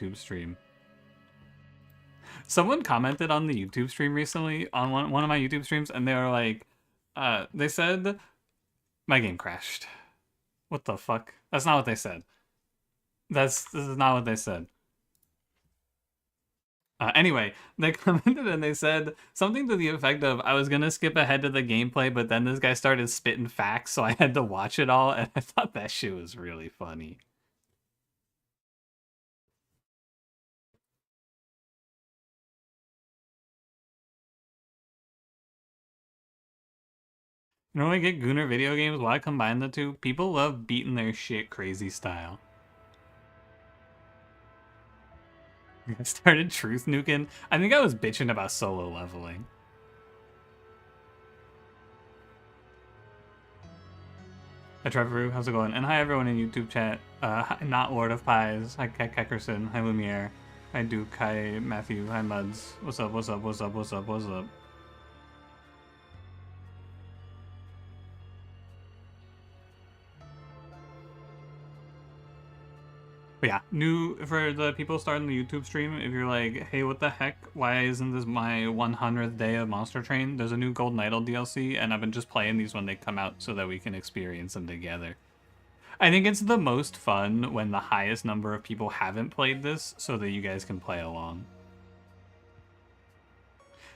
YouTube stream. Someone commented on the YouTube stream recently, on one of my YouTube streams, and they were like, they said, my game crashed. What the fuck? That's not what they said. This is not what they said. Anyway, they commented and they said something to the effect of, I was gonna skip ahead to the gameplay, but then this guy started spitting facts, so I had to watch it all, and I thought that shit was really funny. You know when I get Gooner video games, why I combine the two? People love beating their shit crazy style. I started truth nuking. I think I was bitching about solo leveling. Hi Trevor, how's it going? And hi everyone in YouTube chat. Hi, not Lord of Pies. Hi Kekerson. Hi Lumiere. Hi Duke. Hi Matthew. Hi Muds. What's up? What's up? What's up? What's up? What's up? But yeah, new for the people starting the YouTube stream, if you're like, hey, what the heck? Why isn't this my 100th day of Monster Train? There's a new Golden Idol DLC, and I've been just playing these when they come out so that we can experience them together. I think it's the most fun when the highest number of people haven't played this so that you guys can play along.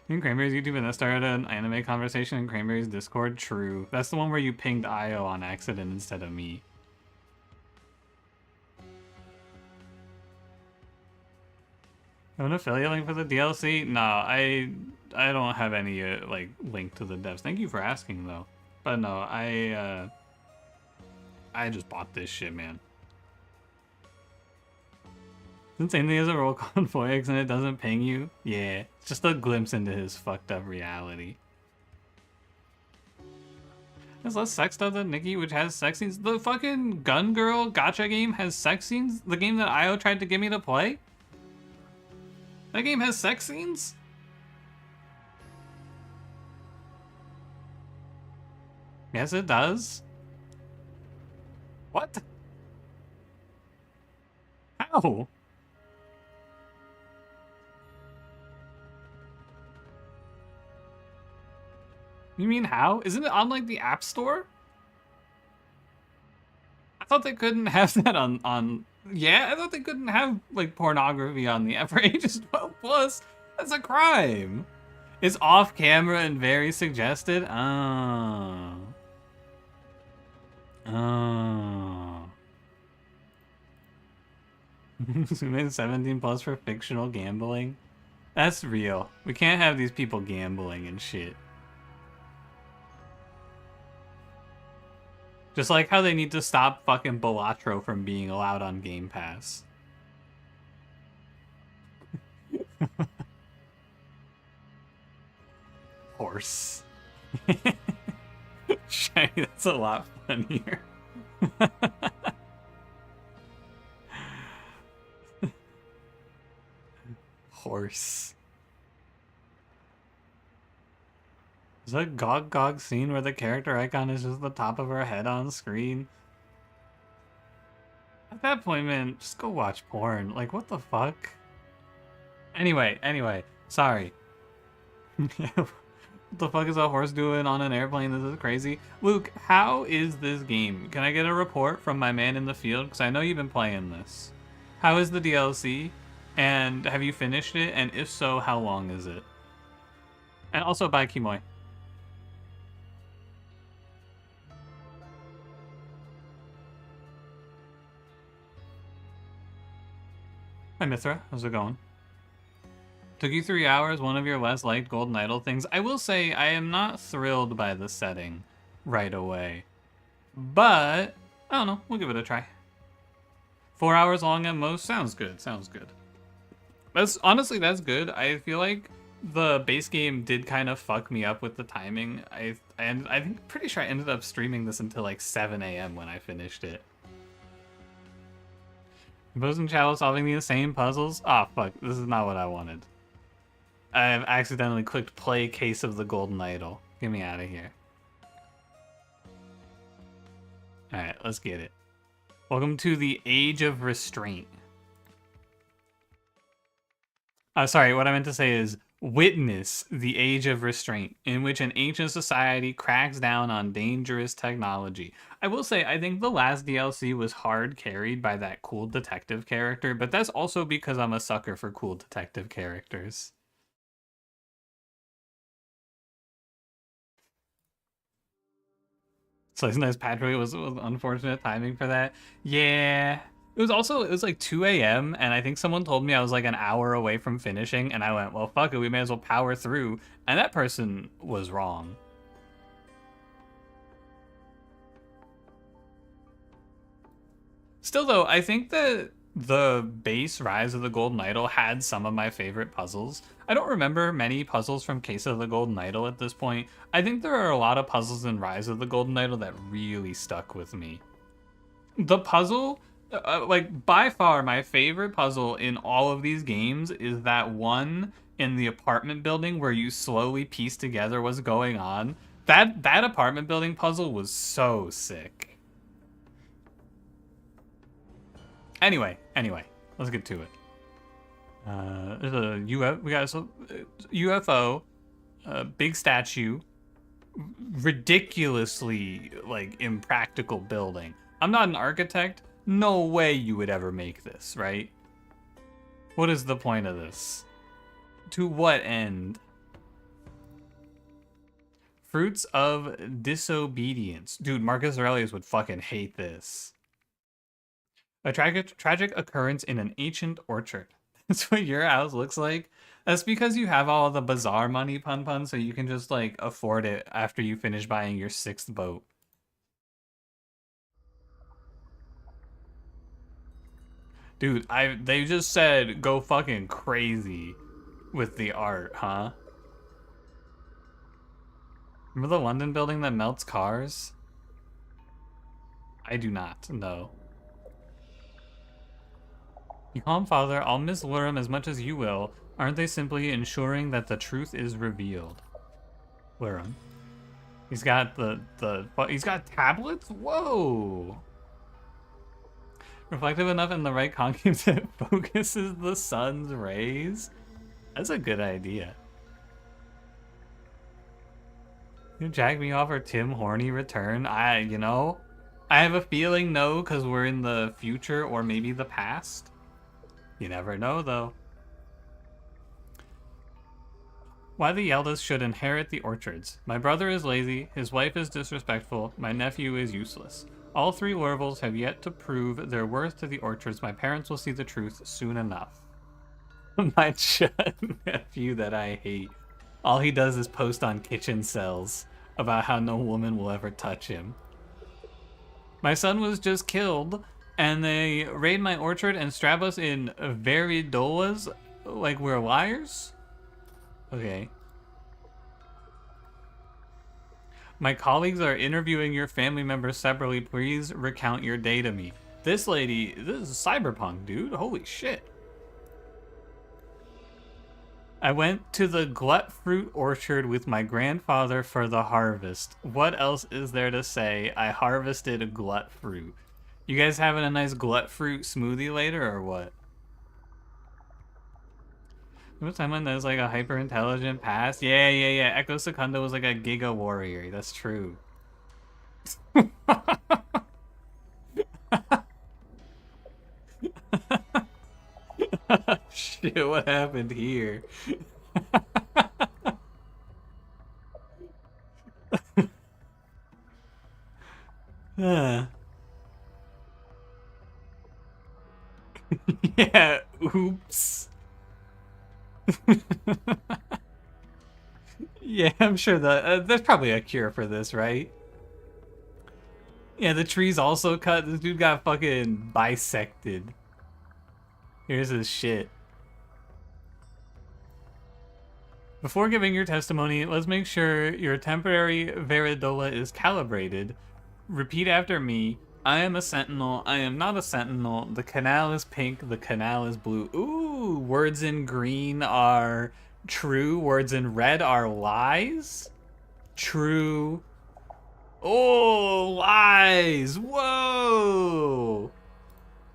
In Cranberry's YouTube, and that started an anime conversation in Cranberry's Discord. True. That's the one where you pinged Io on accident instead of me. An affiliate link for the DLC? No, I don't have any like link to the devs. Thank you for asking though. But no, I just bought this shit, man. Since anything is a roll called Foyx and it doesn't ping you, yeah, it's just a glimpse into his fucked up reality. There's less sex stuff than Nikki, which has sex scenes. The fucking Gun Girl gacha game has sex scenes. The game that Io tried to get me to play. That game has sex scenes? Yes, it does. What? How? You mean how? Isn't it on, like, the App Store? I thought they couldn't have that on... Yeah, I thought they couldn't have, like, pornography on the app for ages 12 plus. That's a crime. It's off camera and very suggested. Oh. Oh. Zoom in 17 plus for fictional gambling. That's real. We can't have these people gambling and shit. Just like how they need to stop fucking Balatro from being allowed on Game Pass. Horse. Shiny, that's a lot funnier. Horse. Is that a Gog scene where the character icon is just the top of her head on screen? At that point, man, just go watch porn. Like, what the fuck? Anyway, sorry. What the fuck is a horse doing on an airplane? This is crazy. Luke, how is this game? Can I get a report from my man in the field? Because I know you've been playing this. How is the DLC? And have you finished it? And if so, how long is it? And also, bye, Kimoy. Hi Mithra, how's it going? Took you 3 hours, one of your less liked Golden Idol things. I will say I am not thrilled by the setting right away. But, I don't know, we'll give it a try. 4 hours long at most, sounds good, sounds good. Honestly, that's good. I feel like the base game did kind of fuck me up with the timing. I'm pretty sure I ended up streaming this until like 7 AM when I finished it. Composing channel solving the same puzzles? Ah, fuck. This is not what I wanted. I have accidentally clicked play Case of the Golden Idol. Get me out of here. Alright, let's get it. Welcome to the Age of Restraint. Sorry, what I meant to say is witness the age of restraint in which an ancient society cracks down on dangerous technology. I will say, I think the last DLC was hard carried by that cool detective character, but that's also because I'm a sucker for cool detective characters. So it's nice. Patrick was unfortunate timing for that. Yeah. It was like 2 a.m. and I think someone told me I was like an hour away from finishing, and I went, well, fuck it, we may as well power through. And that person was wrong. Still though, I think that the base Rise of the Golden Idol had some of my favorite puzzles. I don't remember many puzzles from Case of the Golden Idol at this point. I think there are a lot of puzzles in Rise of the Golden Idol that really stuck with me. The puzzle, like by far my favorite puzzle in all of these games is that one in the apartment building where you slowly piece together what's going on. That apartment building puzzle was so sick. Anyway, let's get to it. There's a we got a UFO, a big statue, ridiculously like impractical building. I'm not an architect. No way you would ever make this, right? What is the point of this? To what end? Fruits of disobedience. Dude, Marcus Aurelius would fucking hate this. A tragic occurrence in an ancient orchard. That's what your house looks like? That's because you have all the bazaar money, Pun Pun, so you can just like afford it after you finish buying your 6th boat. Dude, they just said go fucking crazy with the art, huh? Remember the London building that melts cars? I do not, no. You call him father, I'll mislure him as much as you will. Aren't they simply ensuring that the truth is revealed? Lure him. He's got he's got tablets? Whoa! Reflective enough in the right concave that focuses the sun's rays? That's a good idea. You jack me off or Tim Horny return? I have a feeling no, because we're in the future or maybe the past. You never know, though. Why the Yeldas should inherit the orchards. My brother is lazy, his wife is disrespectful, my nephew is useless. All 3 Lorvils have yet to prove their worth to the orchards. My parents will see the truth soon enough. My chud nephew that I hate. All he does is post on kitchen cells about how no woman will ever touch him. My son was just killed, and they raid my orchard and strap us in varidolas like we're liars? Okay. My colleagues are interviewing your family members separately. Please recount your day to me. This lady, this is cyberpunk, dude. Holy shit. I went to the glut fruit orchard with my grandfather for the harvest. What else is there to say? I harvested a glut fruit. You guys having a nice glut fruit smoothie later or what? There was someone that was like a hyper intelligent past. Yeah. Echo Secundo was like a giga warrior. That's true. Shit, what happened here? Yeah, oops. Yeah, I'm sure that there's probably a cure for this, right? Yeah, the tree's also cut. This dude got fucking bisected. Here's his shit. Before giving your testimony, let's make sure your temporary varidola is calibrated. Repeat after me. I am a sentinel. I am not a sentinel. The canal is pink. The canal is blue. Ooh, words in green are true. Words in red are lies. True. Oh, lies. Whoa.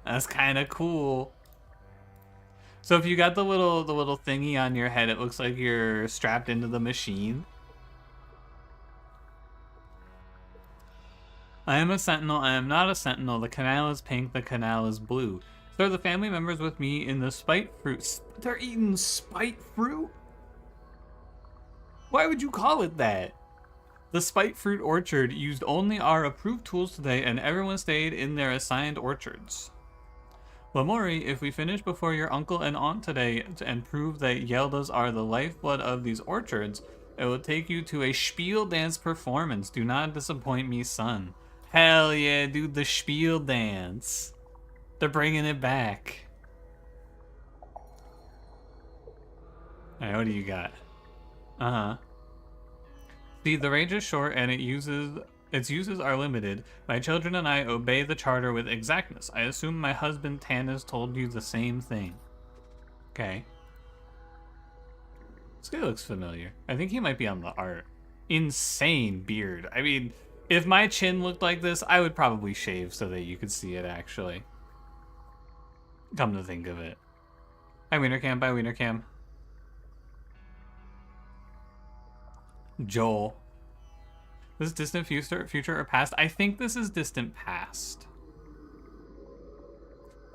That's kind of cool. So if you got the little thingy on your head, it looks like you're strapped into the machine. I am a sentinel. I am not a sentinel. The canal is pink. The canal is blue. So are the family members with me in the spite fruit. They're eating spite fruit? Why would you call it that? The spite fruit orchard used only our approved tools today, and everyone stayed in their assigned orchards. Lamori, if we finish before your uncle and aunt today and prove that Yeldas are the lifeblood of these orchards, it will take you to a spiel dance performance. Do not disappoint me, son. Hell yeah, dude, the spiel dance. They're bringing it back. Alright, what do you got? Uh-huh. See, the range is short and its uses are limited. My children and I obey the charter with exactness. I assume my husband Tanis told you the same thing. Okay. This guy looks familiar. I think he might be on the art. Insane beard. I mean, if my chin looked like this, I would probably shave so that you could see it, actually. Come to think of it. Hi, Wienercam. Bye, Wienercam. Joel. This is distant future or past? I think this is distant past.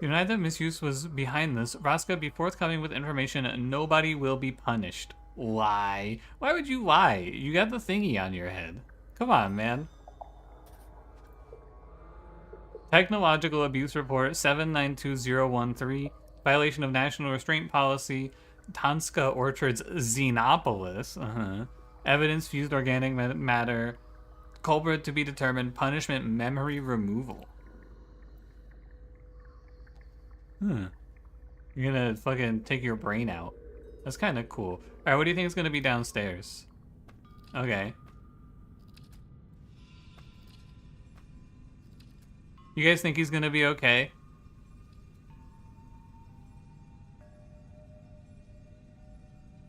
You know that misuse was behind this. Raska, be forthcoming with information. Nobody will be punished. Lie. Why would you lie? You got the thingy on your head. Come on, man. Technological abuse report 792013. Violation of national restraint policy. Tanska Orchards, Xenopolis. Evidence fused organic matter. Culprit to be determined. Punishment memory removal. You're gonna fucking take your brain out. That's kind of cool. Alright, what do you think is gonna be downstairs? Okay. You guys think he's gonna be okay?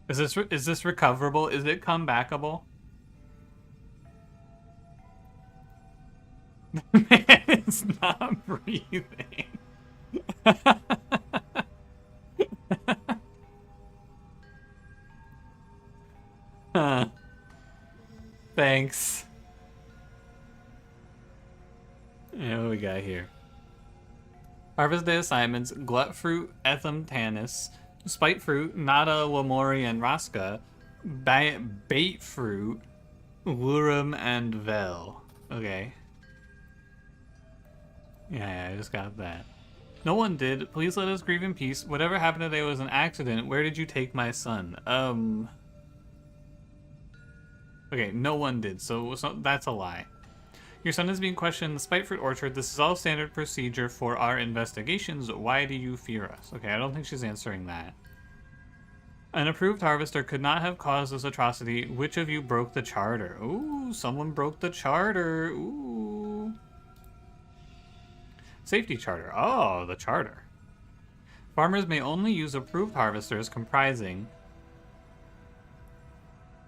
Is this recoverable? Is it comebackable? Man, it's not breathing. Thanks. Yeah, what we got here? Harvest Day assignments: Glut Fruit, Etham Tanis, Spite Fruit, Nada, Lamori, and Raska, Bait Fruit, Lurum, and Vel. Okay. Yeah, I just got that. No one did. Please let us grieve in peace. Whatever happened today was an accident. Where did you take my son? Okay, no one did, so that's a lie. Your son is being questioned in the Spite Fruit Orchard. This is all standard procedure for our investigations. Why do you fear us? Okay, I don't think she's answering that. An approved harvester could not have caused this atrocity. Which of you broke the charter? Ooh, someone broke the charter. Ooh. Safety charter. Oh, the charter. Farmers may only use approved harvesters comprising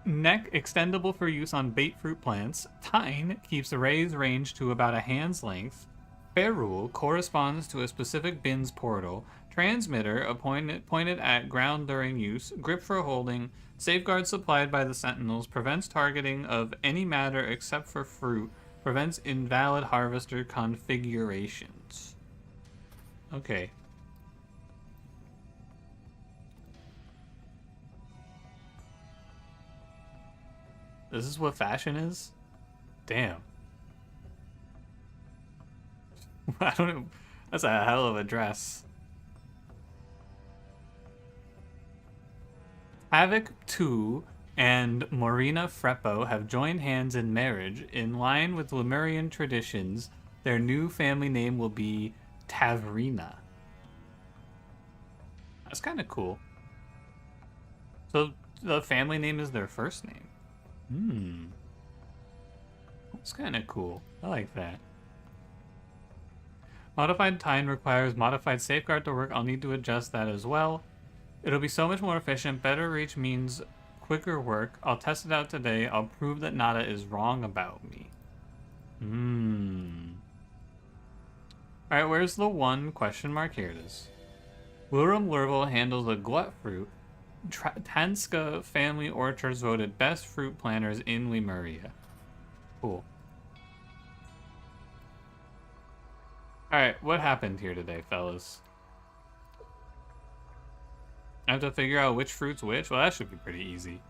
neck extendable for use on bait fruit plants. Tine keeps arrays range to about a hand's length. Ferrule corresponds to a specific bin's portal. Transmitter pointed at ground during use. Grip for holding. Safeguard supplied by the sentinels. Prevents targeting of any matter except for fruit. Prevents invalid harvester configurations. Okay. This is what fashion is? Damn. I don't know. That's a hell of a dress. Havoc 2 and Morena Freppo have joined hands in marriage. In line with Lemurian traditions, their new family name will be Tavrina. That's kind of cool. So the family name is their first name. That's kind of cool. I like that. Modified time requires modified safeguard to work. I'll need to adjust that as well. It'll be so much more efficient. Better reach means quicker work. I'll test it out today. I'll prove that Nada is wrong about me. Alright, where's the one question mark? Here it is. William Lerville handles a glut fruit. Tanska Family Orchards voted best fruit planters in Lemuria. Cool. Alright, what happened here today, fellas? I have to figure out which fruit's which? Well, that should be pretty easy.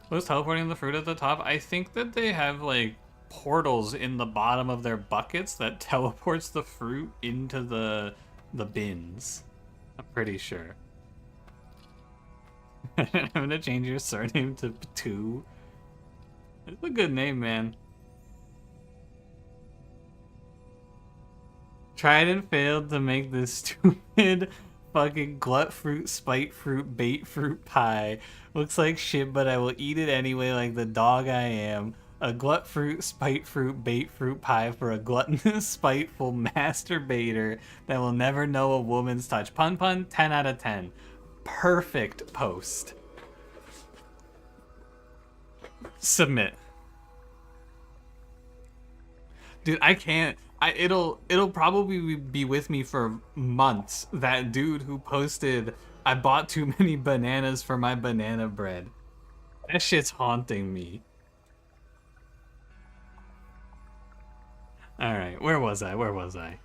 Was teleporting the fruit at the top? I think that they have, like, portals in the bottom of their buckets that teleports the fruit into the bins. I'm pretty sure. I'm gonna change your surname to Patu. It's a good name, man. Tried and failed to make this stupid fucking glut fruit, spite fruit, bait fruit pie. Looks like shit, but I will eat it anyway like the dog I am. A glut fruit, spite fruit, bait fruit pie for a gluttonous, spiteful masturbator that will never know a woman's touch. Pun pun, 10 out of 10. Perfect post. Submit. Dude, I can't. It'll probably be with me for months. That dude who posted, I bought too many bananas for my banana bread. That shit's haunting me. Alright, where was I?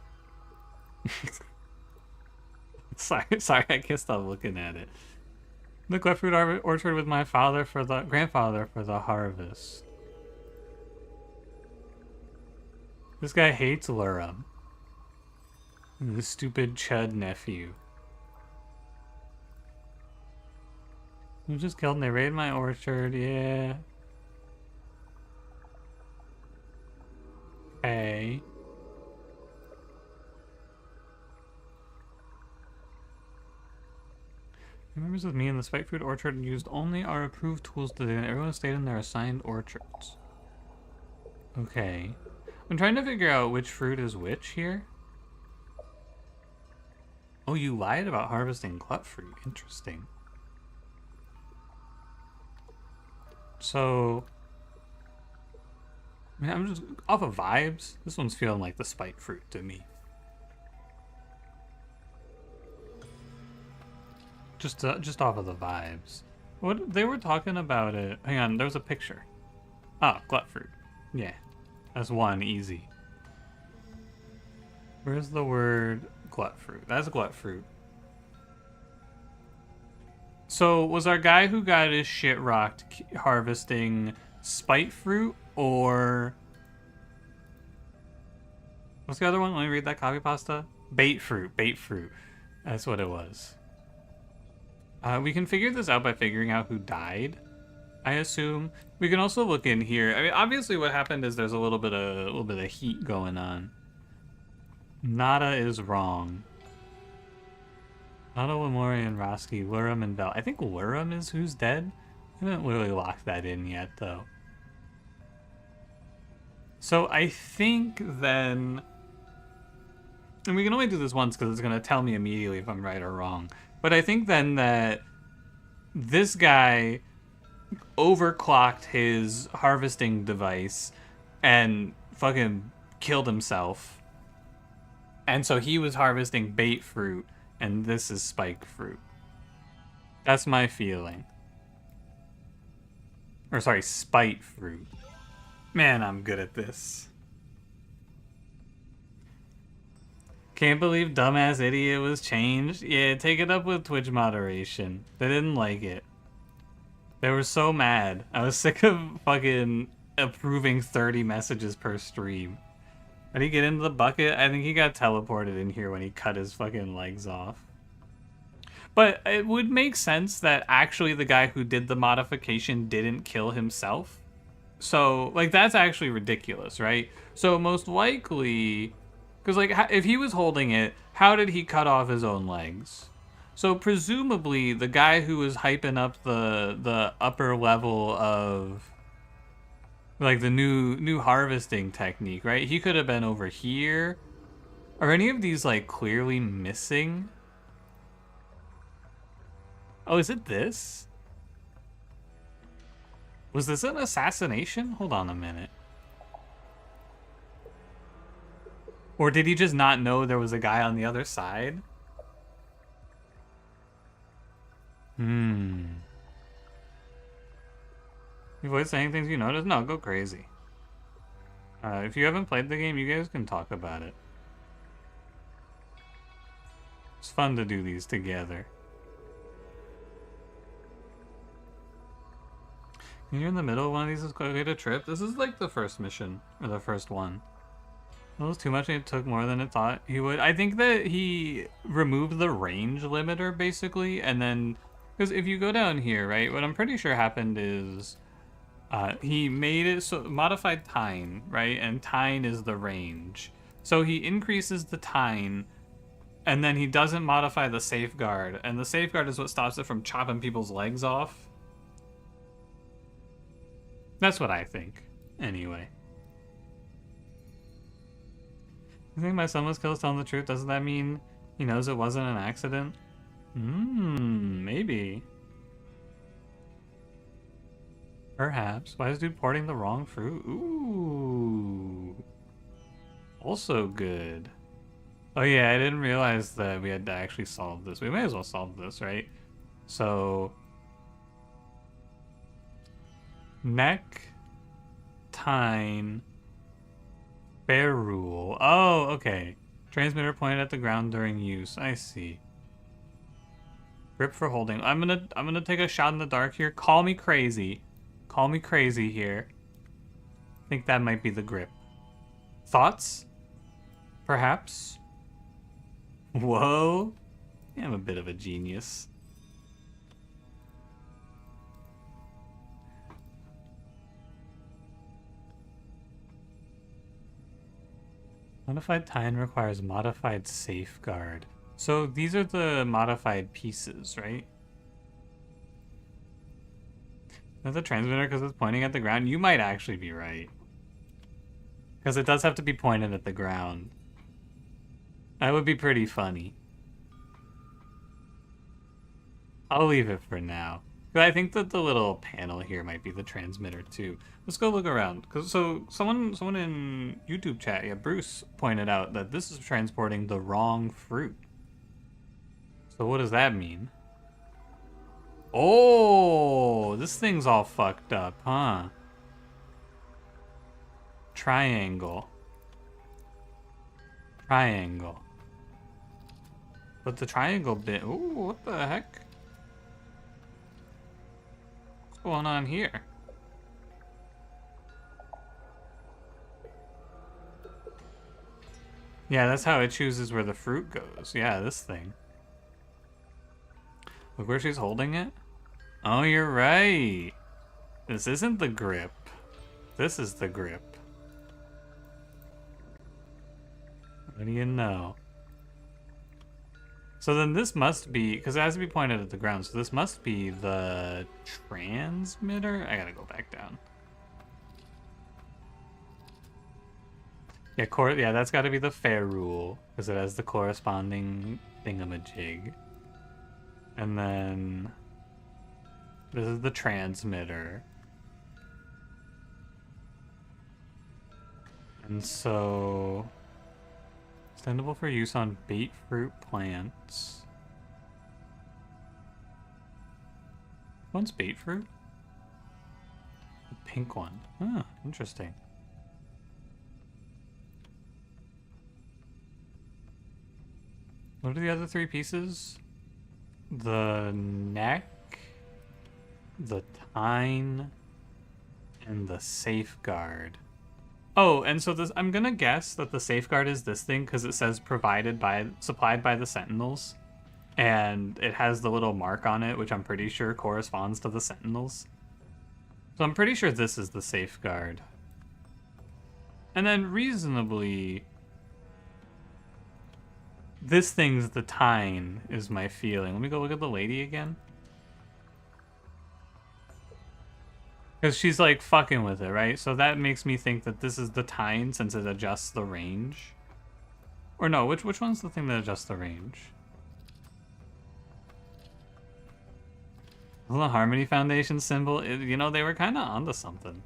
Sorry, I can't stop looking at it. The glut fruit orchard with my grandfather for the harvest. This guy hates Lurum. The stupid chud nephew. I was just killed and they raided my orchard, yeah. Okay. Members with me in the spite fruit orchard used only our approved tools today and everyone stayed in their assigned orchards. Okay. I'm trying to figure out which fruit is which here. Oh, you lied about harvesting glut fruit. Interesting. So, I mean, I'm just off of vibes. This one's feeling like the spite fruit to me. Just off of the vibes. What they were talking about it. Hang on, there was a picture. Oh, glut fruit. Yeah, that's one easy. Where's the word glut fruit? That's glut fruit. So was our guy who got his shit rocked harvesting spite fruit or what's the other one? Let me read that copy pasta. Bait fruit. That's what it was. We can figure this out by figuring out who died, I assume. We can also look in here. I mean, obviously what happened is there's a little bit of heat going on. Nada is wrong. Nada, Lemuri, and Roski, Lurum, and Bell. I think Lurum is who's dead. I haven't literally locked that in yet, though. So I think then... And we can only do this once because it's going to tell me immediately if I'm right or wrong. But I think then that this guy overclocked his harvesting device and fucking killed himself. And so he was harvesting bait fruit, and this is spike fruit. That's my feeling. Or sorry, spite fruit. Man, I'm good at this. Can't believe dumbass idiot was changed. Yeah, take it up with Twitch moderation. They didn't like it. They were so mad. I was sick of fucking approving 30 messages per stream. Did he get into the bucket? I think he got teleported in here when he cut his fucking legs off. But it would make sense that actually the guy who did the modification didn't kill himself. So, like, that's actually ridiculous, right? So most likely... Because, like, if he was holding it, how did he cut off his own legs? So, presumably, the guy who was hyping up the upper level of, like, the new harvesting technique, right? He could have been over here. Are any of these, like, clearly missing? Oh, is it this? Was this an assassination? Hold on a minute. Or did he just not know there was a guy on the other side? You avoid saying things you notice? No, go crazy. If you haven't played the game, you guys can talk about it. It's fun to do these together. When you're in the middle of one of these, is quite a trip. This is like the first mission, or the first one. It was too much, it took more than it thought he would. I think that he removed the range limiter, basically, and then... Because if you go down here, right, what I'm pretty sure happened is... he made it so... Modified tine, right, and tine is the range. So he increases the tine, and then he doesn't modify the safeguard, and the safeguard is what stops it from chopping people's legs off. That's what I think, anyway. You think my son was killed telling the truth? Doesn't that mean he knows it wasn't an accident? Maybe. Perhaps. Why is dude porting the wrong fruit? Ooh. Also good. Oh yeah, I didn't realize that we had to actually solve this. We may as well solve this, right? So... Neck... Tine... Bear rule. Oh, okay. Transmitter pointed at the ground during use. I see. Grip for holding. I'm gonna take a shot in the dark here. Call me crazy. Call me crazy here. I think that might be the grip. Thoughts? Perhaps? Whoa. I'm a bit of a genius. Modified tine requires modified safeguard. So these are the modified pieces, right? That's a transmitter because it's pointing at the ground. You might actually be right. Because it does have to be pointed at the ground. That would be pretty funny. I'll leave it for now. But I think that the little panel here might be the transmitter too. Let's go look around. So someone in YouTube chat, yeah, Bruce pointed out that this is transporting the wrong fruit. So what does that mean? Oh, this thing's all fucked up, huh? Triangle. Triangle. But the triangle bit, ooh, what the heck? What's going on here? Yeah, that's how it chooses where the fruit goes. Yeah, this thing. Look where she's holding it. Oh, you're right. This isn't the grip. This is the grip. What do you know? So then this must be, because it has to be pointed at the ground, so this must be the transmitter? I gotta go back down. Yeah, that's gotta be the fair rule, because it has the corresponding thingamajig. And then this is the transmitter. And so... extendable for use on bait fruit plants. One's bait fruit? The pink one. Huh, interesting. What are the other three pieces? The neck, the tine, and the safeguard. Oh, and so this, I'm gonna guess that the safeguard is this thing because it says supplied by the sentinels, and it has the little mark on it, which I'm pretty sure corresponds to the sentinels. So I'm pretty sure this is the safeguard. And then reasonably, this thing's the tine is my feeling. Let me go look at the lady again. Because she's like fucking with it, right? So that makes me think that this is the tine since it adjusts the range. Or no, which one's the thing that adjusts the range? The Harmony Foundation symbol, you know, they were kind of onto something.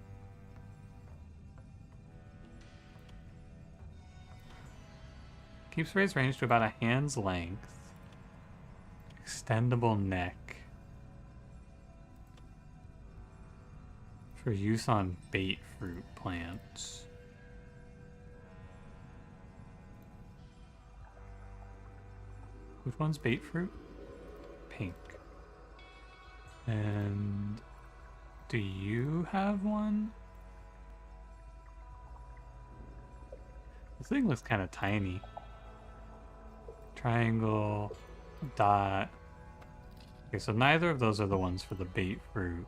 Keeps raised range to about a hand's length. Extendable neck. For use on bait fruit plants. Which one's bait fruit? Pink. And do you have one? This thing looks kind of tiny. Triangle, dot. Okay, so neither of those are the ones for the bait fruit.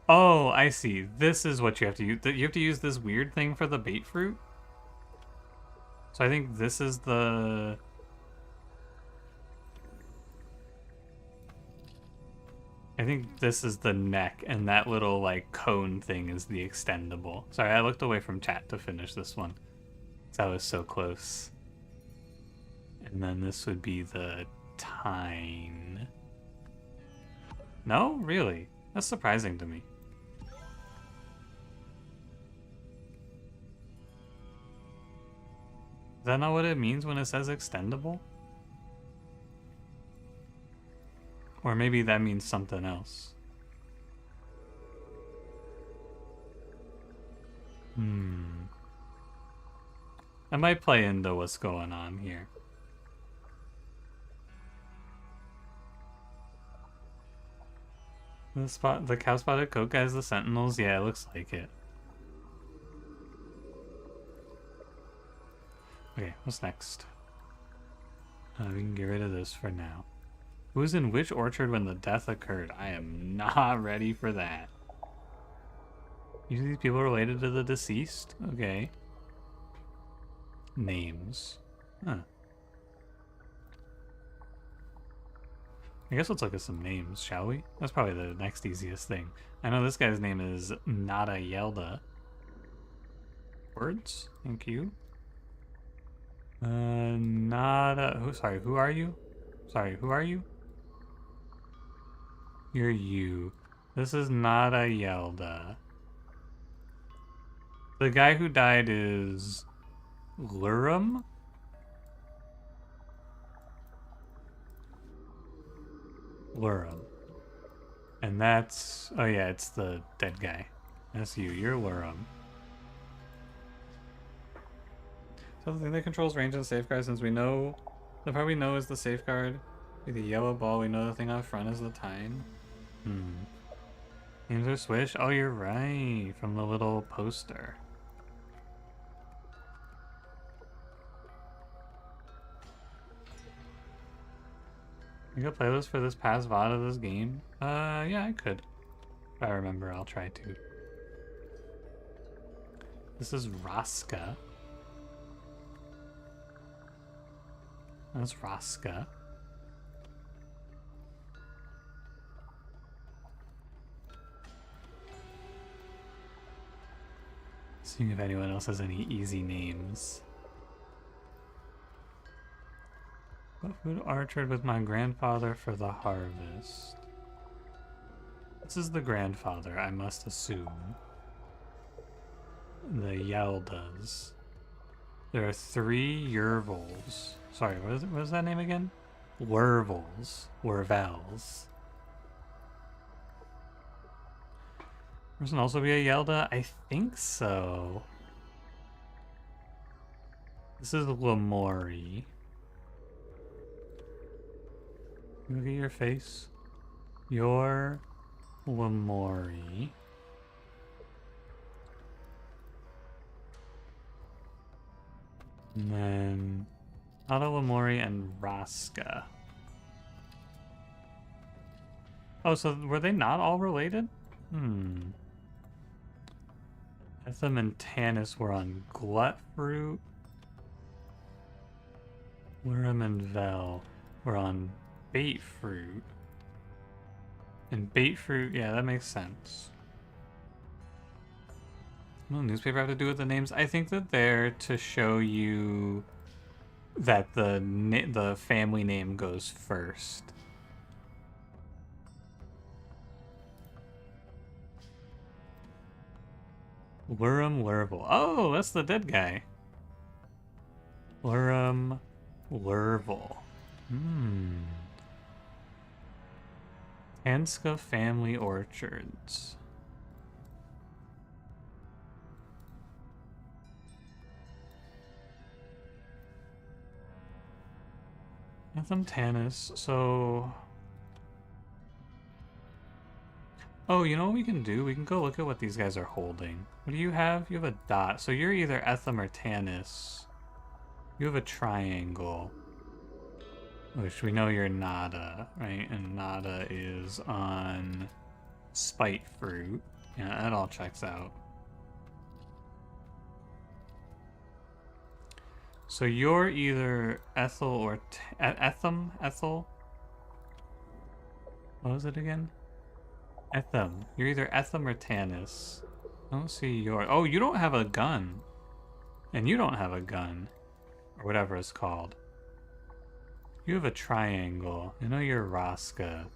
Oh, I see. This is what you have to use. You have to use this weird thing for the bait fruit? So I think this is the... I think this is the neck, and that little, like, cone thing is the extendable. Sorry, I looked away from chat to finish this one. Because I was so close. And then this would be the tine. No? Really? That's surprising to me. Is that not what it means when it says extendable? Or maybe that means something else. I might play into what's going on here. The cow spotted coat guys, the sentinels? Yeah, it looks like it. Okay, what's next? We can get rid of this for now. Who was in which orchard when the death occurred? I am not ready for that. Usually these people related to the deceased? Okay. Names. Huh. I guess let's look at some names, shall we? That's probably the next easiest thing. I know this guy's name is Nada Yelda. Words? Thank you. Nada... Sorry, who are you? Sorry, who are you? You're you. This is Nada Yelda. The guy who died is... Lurum? Lurum. And that's... Oh yeah, it's the dead guy. That's you. You're Lurum. So the thing that controls range and safeguard, since we know... The part we know is the safeguard. The yellow ball, we know the thing out front is the tine. Names are swish? Oh, you're right. From the little poster. You got playlist for this past VOD of this game? Yeah, I could. If I remember, I'll try to. This is Raska. That's Raska. Seeing if anyone else has any easy names. What food orchard with my grandfather for the harvest? This is the grandfather, I must assume. The Yeldas. There are 3 Yervils. Sorry, what was that name again? Wervils. Wervels. Person also be a Yelda? I think so. This is Lamori. Look at your face. You're Lamori. And then Otto Lamori and Raska. Oh, so were they not all related? Etham and Tanis were on Glut Fruit. Lurum and Vel were on Bait Fruit. And Bait Fruit, yeah, that makes sense. What does newspaper have to do with the names? I think that they're to show you that the family name goes first. Lurum Lurvel. Oh, that's the dead guy. Lurum Lurvel. Hanska Family Orchards. Anthem Tanis, so... Oh, you know what we can do? We can go look at what these guys are holding. What do you have? You have a dot. So you're either Etham or Tanis. You have a triangle. Which we know you're Nada, right? And Nada is on Spite Fruit. Yeah, that all checks out. So you're either Ethel or Etham? Ethel? What was it again? Etham. You're either Etham or Tanis. I don't see your... Oh, you don't have a gun. And you don't have a gun. Or whatever it's called. You have a triangle. I know you're Raska.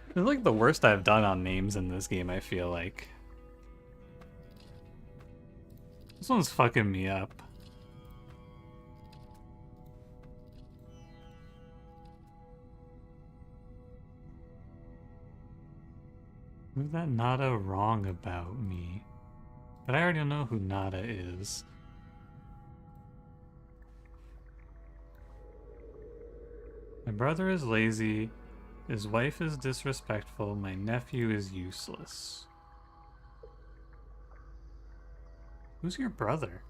This is like the worst I've done on names in this game, I feel like. This one's fucking me up. Who's that Nada wrong about me? But I already know who Nada is. My brother is lazy. His wife is disrespectful. My nephew is useless. Who's your brother?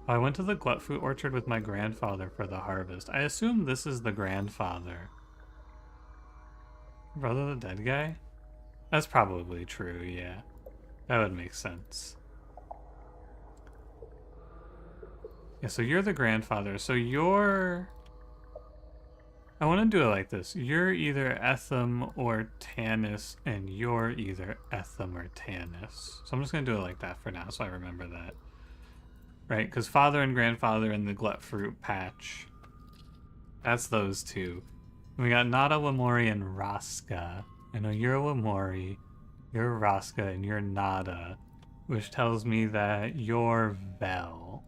I went to the glut fruit orchard with my grandfather for the harvest. I assume this is the grandfather. Brother the dead guy? That's probably true, yeah. That would make sense. Yeah, so you're the grandfather. So you're... I want to do it like this. You're either Etham or Tanis, and you're either Etham or Tanis. So I'm just going to do it like that for now, so I remember that. Right? Because father and grandfather in the glut fruit patch. That's those two. And we got Nada, Wamori, and Raska. I know you're Wamori, you're Raska, and you're Nada, which tells me that you're Vel.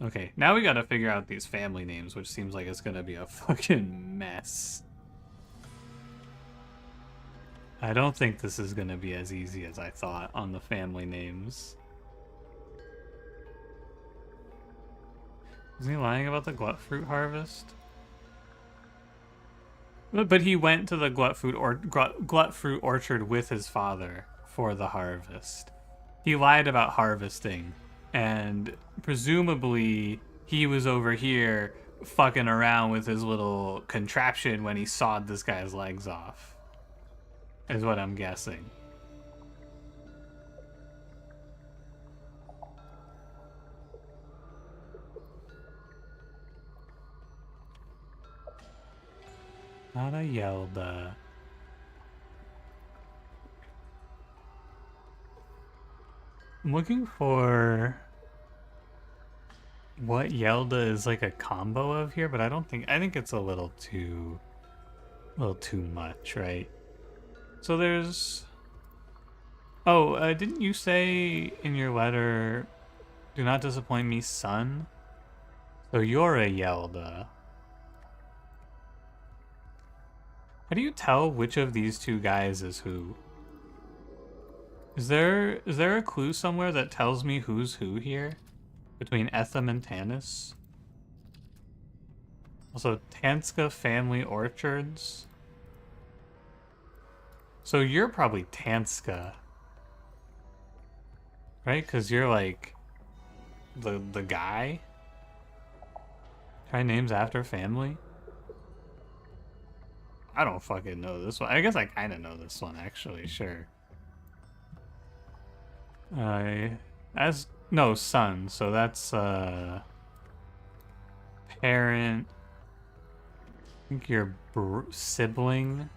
Okay, now we gotta figure out these family names, which seems like it's gonna be a fucking mess. I don't think this is gonna be as easy as I thought on the family names. Is he lying about the glut fruit harvest? But he went to the glut fruit orchard with his father for the harvest. He lied about harvesting. And presumably he was over here fucking around with his little contraption when he sawed this guy's legs off. Is what I'm guessing. Not a Yelda. I'm looking for what Yelda is like a combo of here, but I think it's a little too much, right? So there's... Oh, didn't you say in your letter, do not disappoint me, son? So you're a Yelda. How do you tell which of these two guys is who? Is there a clue somewhere that tells me who's who here? Between Etham and Tanis? Also, Tanska Family Orchards? So you're probably Tanska. Right? Because you're like... the guy? Try names after family? I don't fucking know this one. I guess I kind of know this one, actually. Sure. No, son, so that's parent. I think your sibling.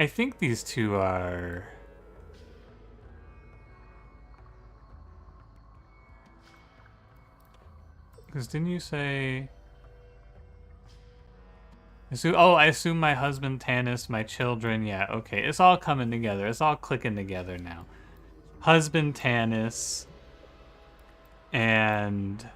I think these two are... Because didn't you say... I assume my husband Tanis, my children, yeah, okay. It's all coming together. It's all clicking together now. husband Tanis, and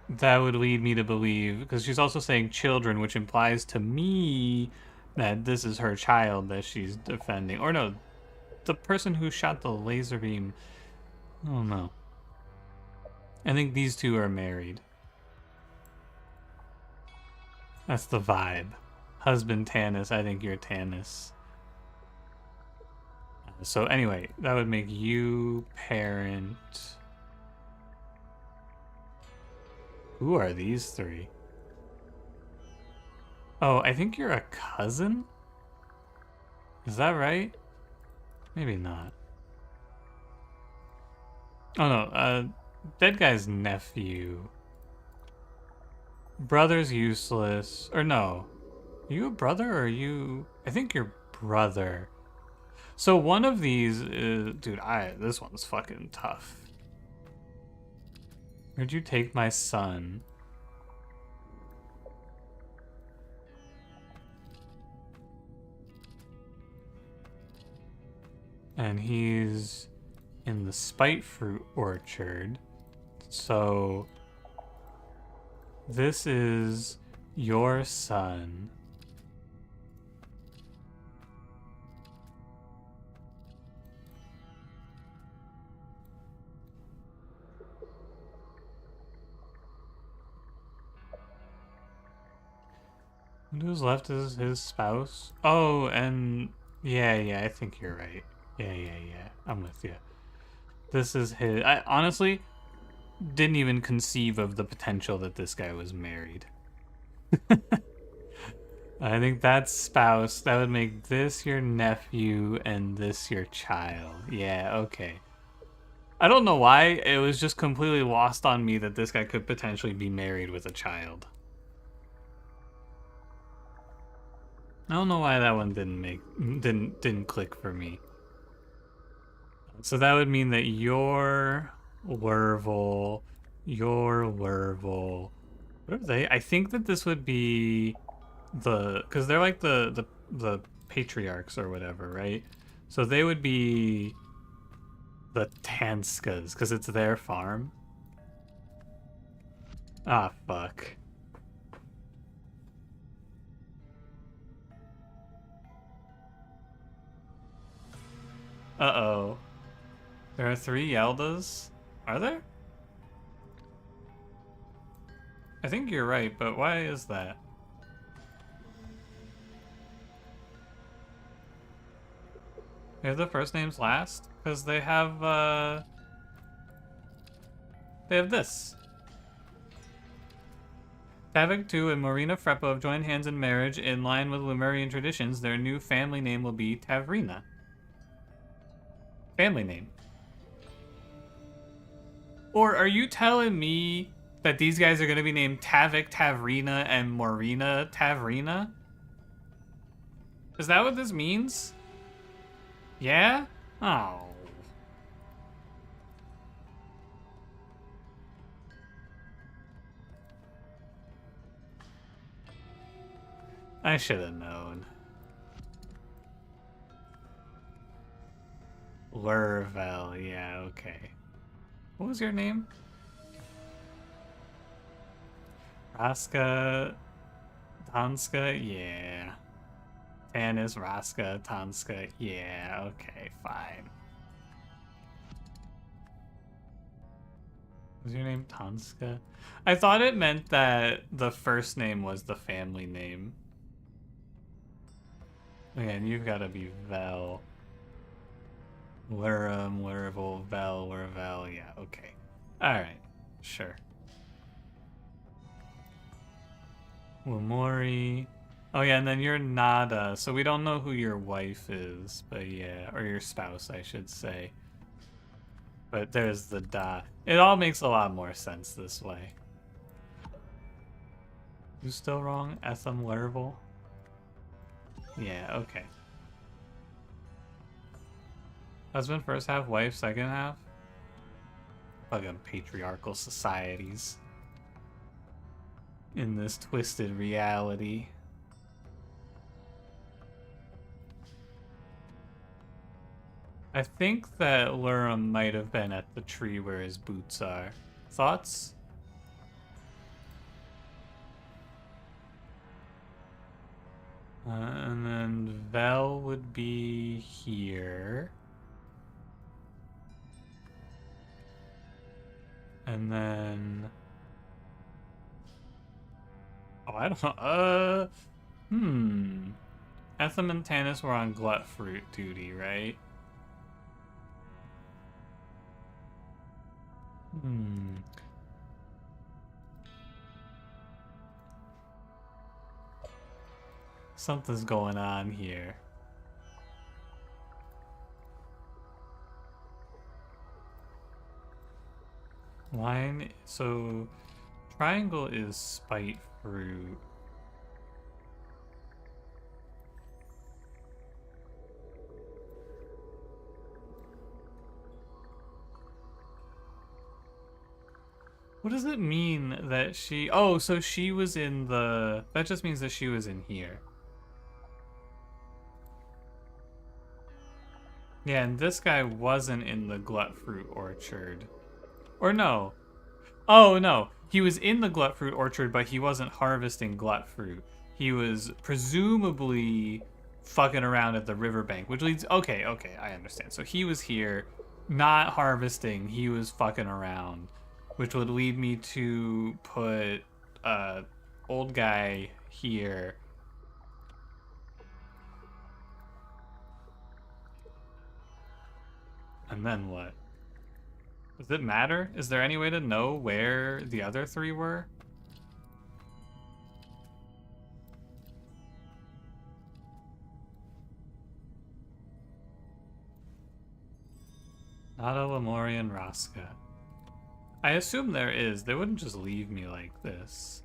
that would lead me to believe, because she's also saying children, which implies to me that this is her child that she's defending. Or no, the person who shot the laser beam. I don't know. I think these two are married. That's the vibe. Husband Tanis, I think you're Tanis. So anyway, that would make you parent. Who are these three? Oh, I think you're a cousin? Is that right? Maybe not. Oh no, dead guy's nephew. Brother's useless. Or no. Are you a brother or are you... I think you're brother. So one of these is... Dude, this one's fucking tough. Where'd you take my son? And he's in the spite fruit orchard. So this is your son. Who's left is his spouse. Oh, and yeah, I think you're right. Yeah. I'm with you. This is his. I honestly didn't even conceive of the potential that this guy was married. I think that's spouse. That would make this your nephew and this your child. Yeah, okay. I don't know why. It was just completely lost on me that this guy could potentially be married with a child. I don't know why that one didn't click for me. So that would mean that your Wervel, what are they? I think that this would be because they're like the patriarchs or whatever, right? So they would be the Tanskas because it's their farm. Ah, fuck. Uh-oh. There are 3 Yeldas? Are there? I think you're right, but why is that? They have the first names last? Because they have this. Tavik II and Marina Freppo have joined hands in marriage. In line with Lemurian traditions, their new family name will be Tavrina. Family name. Or are you telling me that these guys are going to be named Tavik Tavrina and Marina Tavrina? Is that what this means? Yeah? Oh. I should have known. Lurvel, yeah, okay. What was your name? Raska Tanska, yeah. Tanis, Raska, Tanska, yeah, okay, fine. Was your name Tanska? I thought it meant that the first name was the family name. Again, you've got to be Vel. Lurum, Lurvel, Vel, Lurvel, yeah, okay. Alright, sure. Wamori. Oh yeah, and then you're Nada, so we don't know who your wife is, but yeah, or your spouse, I should say. But there's the Da. It all makes a lot more sense this way. Who's still wrong? Etham Lurvel? Yeah, okay. Husband first half, wife second half? Fucking patriarchal societies. In this twisted reality. I think that Lurum might have been at the tree where his boots are. Thoughts? And then Vel would be here. And then... Oh, I don't know. Etham and Tanis were on glut fruit duty, right? Something's going on here. Line, so triangle is spite fruit. What does it mean that she... Oh, so she was in the... That just means that she was in here. Yeah, and this guy wasn't in the glut fruit orchard. Or no. Oh, no. He was in the glut fruit orchard, but he wasn't harvesting glut fruit. He was presumably fucking around at the riverbank, which leads... Okay, I understand. So he was here, not harvesting. He was fucking around, which would lead me to put old guy here. And then what? Does it matter? Is there any way to know where the other three were? Nada, Lemurian, Raska. I assume there is. They wouldn't just leave me like this.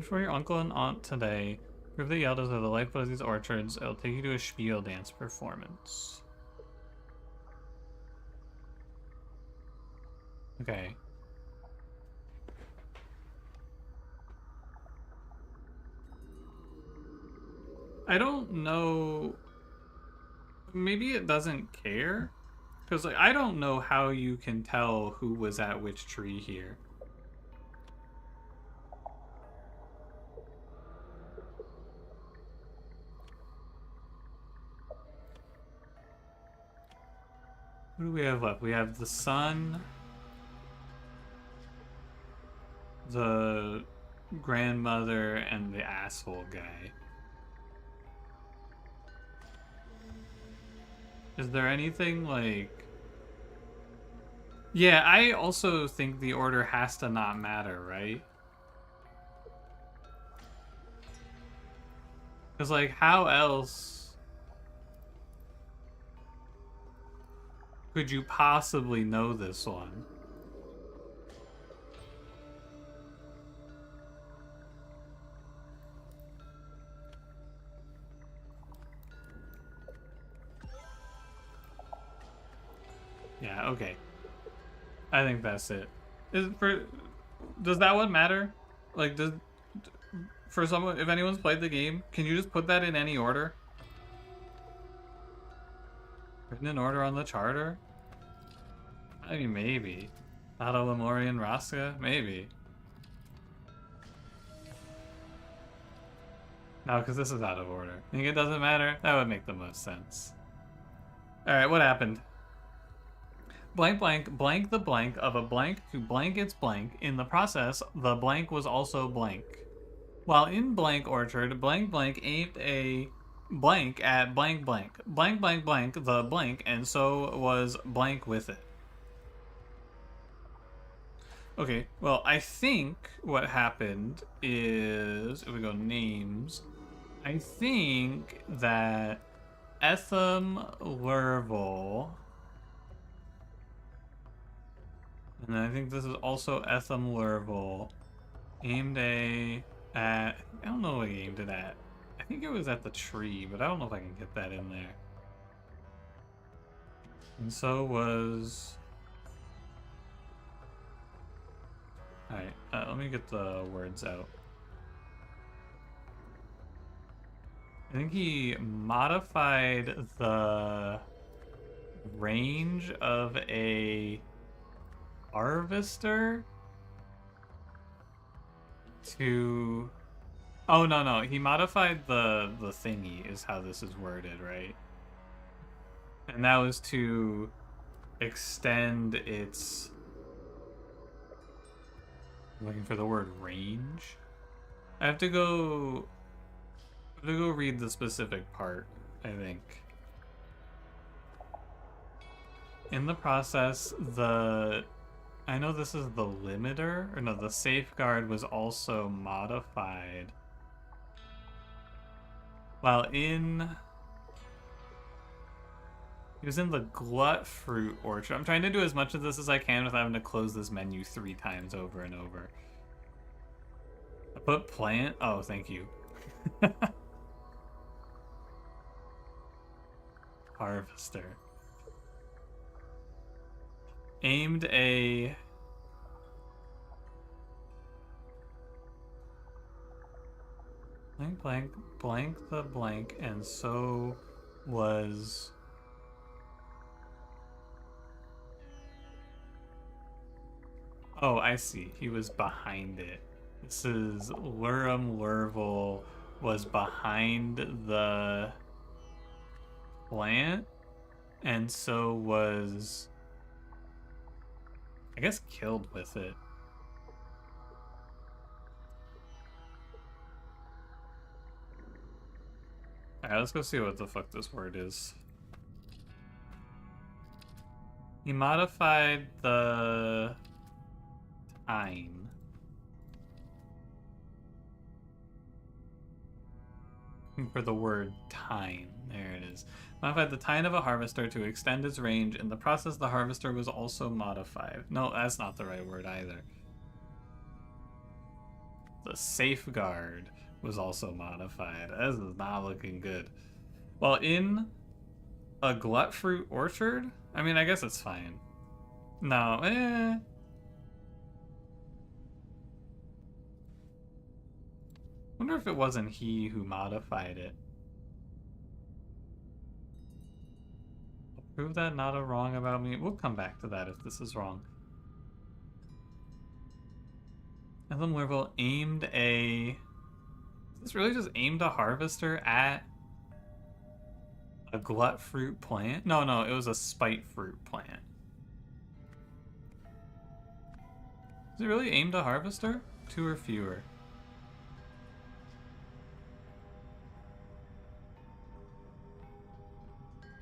For your uncle and aunt today, prove the Yeldas are the lifeblood of these orchards. It'll take you to a spiel dance performance. Okay. I don't know. Maybe it doesn't care? Because like, I don't know how you can tell who was at which tree here. What do we have left? We have the sun, the grandmother, and the asshole guy. Is there anything like... Yeah, I also think the order has to not matter, right? Because, like, how else could you possibly know this one? Yeah, okay. I think that's it. Does that one matter? Like, for someone, if anyone's played the game, can you just put that in any order? Written in order on the charter? I mean, maybe. Nada, Lemurian, Raska? Maybe. No, because this is out of order. Think it doesn't matter? That would make the most sense. Alright, what happened? Blank blank blank the blank of a blank to blank its blank. In the process, the blank was also blank. While in blank orchard, blank blank aimed a blank at blank blank. Blank blank blank the blank, and so was blank with it. Okay, well, I think what happened is, if we go names, I think that Etham Lerval... And I think this is also Etham Lerval. Aimed at... I don't know what he aimed it at. I think it was at the tree, but I don't know if I can get that in there. And so was... Alright, let me get the words out. I think he modified the range of a harvester to... Oh, no. He modified the thingy is how this is worded, right? And that was to extend its... I'm looking for the word range. I have to go read the specific part, I think. In the process, I know this is the limiter, or no, the safeguard was also modified. While he was in the glut fruit orchard. I'm trying to do as much of this as I can without having to close this menu 3 times over and over. I put plant. Oh, thank you. Harvester. Aimed a... blank the blank, and so was... Oh, I see. He was behind it. This is Lurvel was behind the plant, and so was, I guess, killed with it. Alright, let's go see what the fuck this word is. He modified the time. For the word time. There it is. Modified the tine of a harvester to extend its range. In the process, the harvester was also modified. No, that's not the right word either. The safeguard was also modified. This is not looking good. Well, in a glut fruit orchard? I mean, I guess it's fine. No, wonder if it wasn't he who modified it. I'll prove that not a wrong about me. We'll come back to that if this is wrong. Ellen Lurvel aimed a... Is this really just aimed a harvester at a glut fruit plant? No, it was a spite fruit plant. Is it really aimed a harvester? 2 or fewer?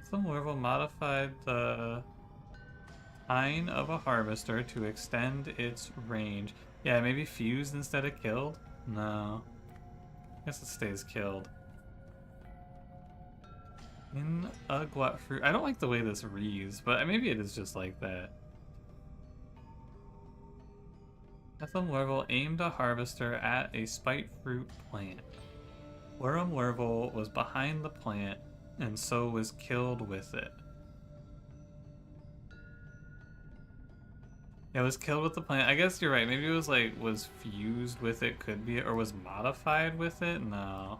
Some Lurvel modified the tine of a harvester to extend its range. Yeah, maybe fused instead of killed? No. I guess it stays killed. In a glut fruit. I don't like the way this reads, but maybe it is just like that. Etham Lurvel aimed a harvester at a spite fruit plant. Lurvel was behind the plant, and so was killed with it. Yeah, it was killed with the plant. I guess you're right. Maybe it was like, was fused with it, could be, or was modified with it? No.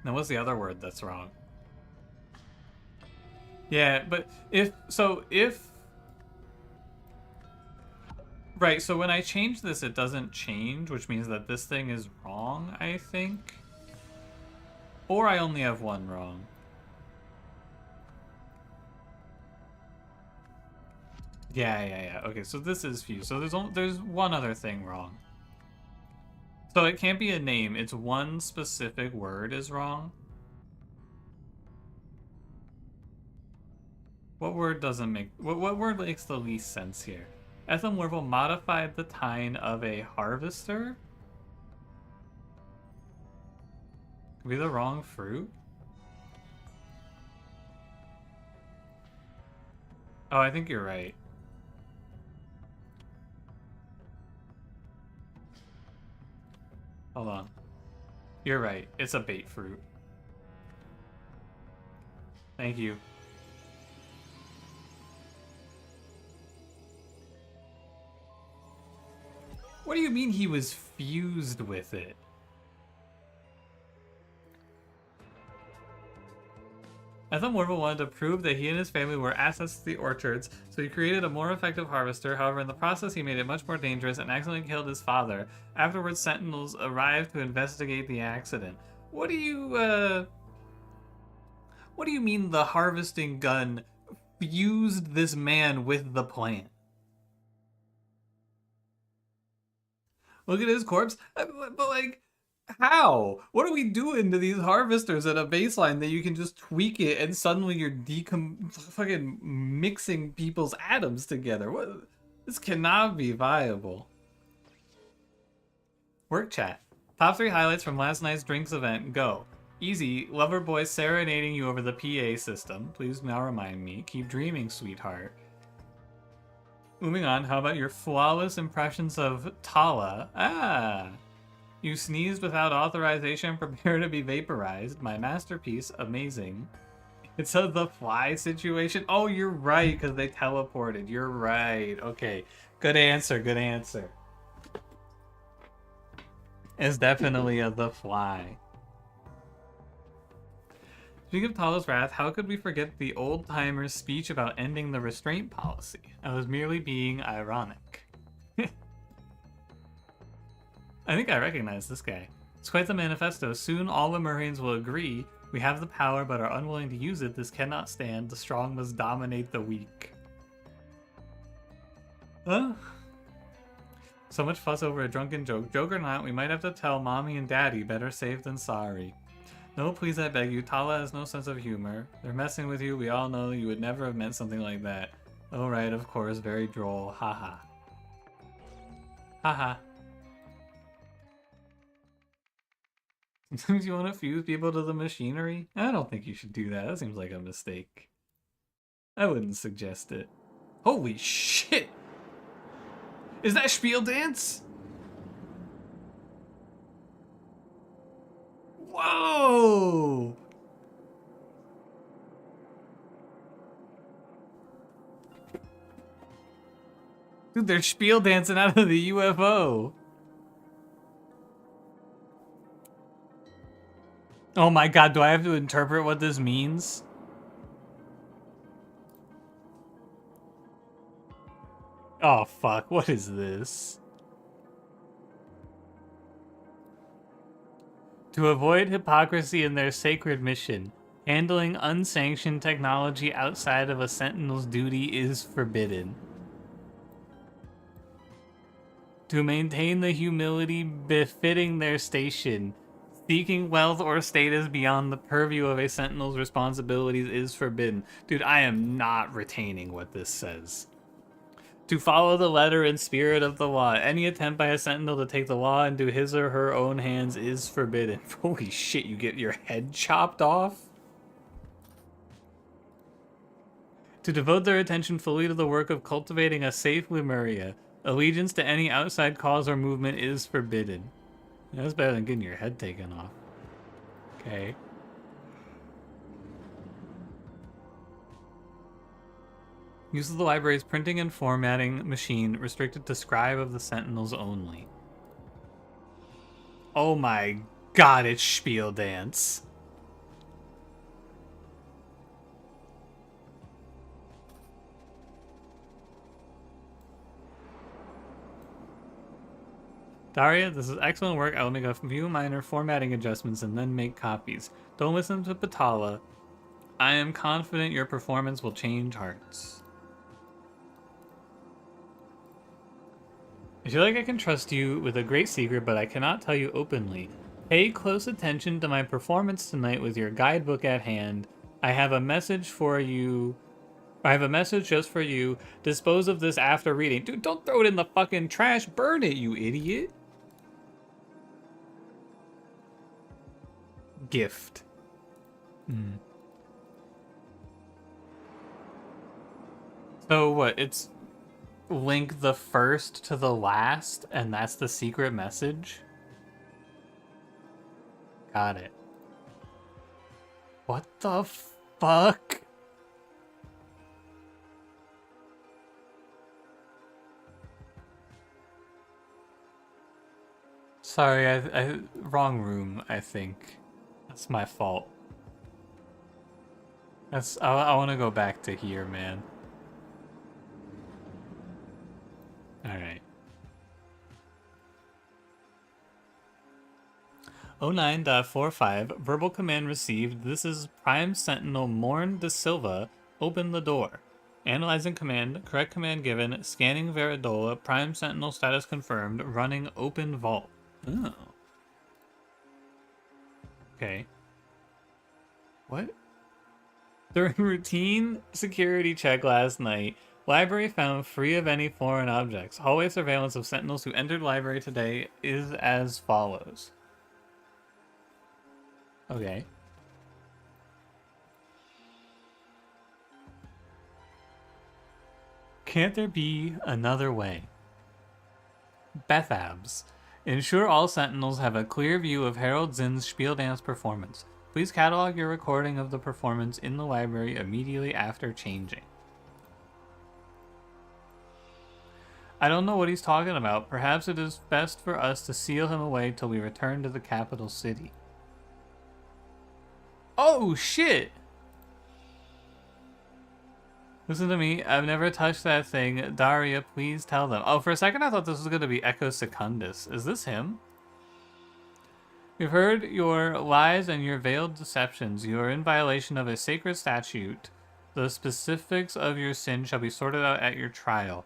Now, what's the other word that's wrong? Yeah, but if... Right, so when I change this, it doesn't change, which means that this thing is wrong, I think. Or I only have one wrong. Yeah. Okay, so this is fused. So there's one other thing wrong. So it can't be a name. It's one specific word is wrong. What word doesn't make... What word makes the least sense here? Etham Lurvel modified the tine of a harvester? Could be the wrong fruit? Oh, I think you're right. Hold on. You're right. It's a bait fruit. Thank you. What do you mean he was fused with it? Ethel wanted to prove that he and his family were assets to the orchards, so he created a more effective harvester. However, in the process, he made it much more dangerous and accidentally killed his father. Afterwards, sentinels arrived to investigate the accident. What do you mean the harvesting gun fused this man with the plant? Look at his corpse. But like, how? What are we doing to these harvesters at a baseline that you can just tweak it and suddenly you're fucking mixing people's atoms together? What? This cannot be viable. Work chat. Top 3 highlights from last night's drinks event. Go. Easy. Lover boy serenading you over the PA system. Please now remind me. Keep dreaming, sweetheart. Moving on, how about your flawless impressions of Tala? Ah! You sneezed without authorization, prepare to be vaporized. My masterpiece, amazing. It's a The Fly situation. Oh, you're right, because they teleported. You're right. Okay, good answer, good answer. It's definitely a The Fly. Speaking of Tala's wrath, how could we forget the old-timer's speech about ending the restraint policy? I was merely being ironic. I think I recognize this guy. It's quite the manifesto. Soon all Lemurians will agree. We have the power but are unwilling to use it. This cannot stand. The strong must dominate the weak. Huh? So much fuss over a drunken joke. Joke or not, we might have to tell mommy and daddy. Better safe than sorry. No, please, I beg you. Tala has no sense of humor. They're messing with you. We all know you would never have meant something like that. Oh, right, of course. Very droll. Haha. Haha. Sometimes you want to fuse people to the machinery? I don't think you should do that. That seems like a mistake. I wouldn't suggest it. Holy shit! Is that Spiel dance? Whoa! Dude, they're Spiel dancing out of the UFO. Oh my god, do I have to interpret what this means? Oh fuck, what is this? To avoid hypocrisy in their sacred mission, handling unsanctioned technology outside of a sentinel's duty is forbidden. To maintain the humility befitting their station, seeking wealth or status beyond the purview of a sentinel's responsibilities is forbidden. Dude, I am not retaining what this says. To follow the letter and spirit of the law. Any attempt by a sentinel to take the law into his or her own hands is forbidden. Holy shit, you get your head chopped off? To devote their attention fully to the work of cultivating a safe Lemuria. Allegiance to any outside cause or movement is forbidden. That's better than getting your head taken off. Okay. Use of the library's printing and formatting machine restricted to scribe of the sentinels only. Oh my god, it's Spiel dance. Daria, this is excellent work. I will make a few minor formatting adjustments and then make copies. Don't listen to Patala. I am confident your performance will change hearts. I feel like I can trust you with a great secret, but I cannot tell you openly. Pay close attention to my performance tonight with your guidebook at hand. I have a message for you. I have a message just for you. Dispose of this after reading. Dude, don't throw it in the fucking trash. Burn it, you idiot. Gift. So what? It's link the first to the last, and that's the secret message? Got it. What the fuck? Sorry, I wrong room, I think. That's my fault. I want to go back to here, man. Alright. 09.45, verbal command received. This is Prime Sentinel Morn De Silva. Open the door. Analyzing command, correct command given, scanning Veridola, Prime Sentinel status confirmed, running open vault. Oh. Okay. What? During routine security check last night, library found free of any foreign objects. Hallway surveillance of sentinels who entered library today is as follows. Okay. Can't there be another way? Bethabs. Ensure all sentinels have a clear view of Harold Zinn's spiel dance performance. Please catalog your recording of the performance in the library immediately after changing. I don't know what he's talking about. Perhaps it is best for us to seal him away till we return to the capital city. Oh, shit! Listen to me. I've never touched that thing. Daria, please tell them. Oh, for a second I thought this was going to be Echo Secundus. Is this him? We've heard your lies and your veiled deceptions. You are in violation of a sacred statute. The specifics of your sin shall be sorted out at your trial.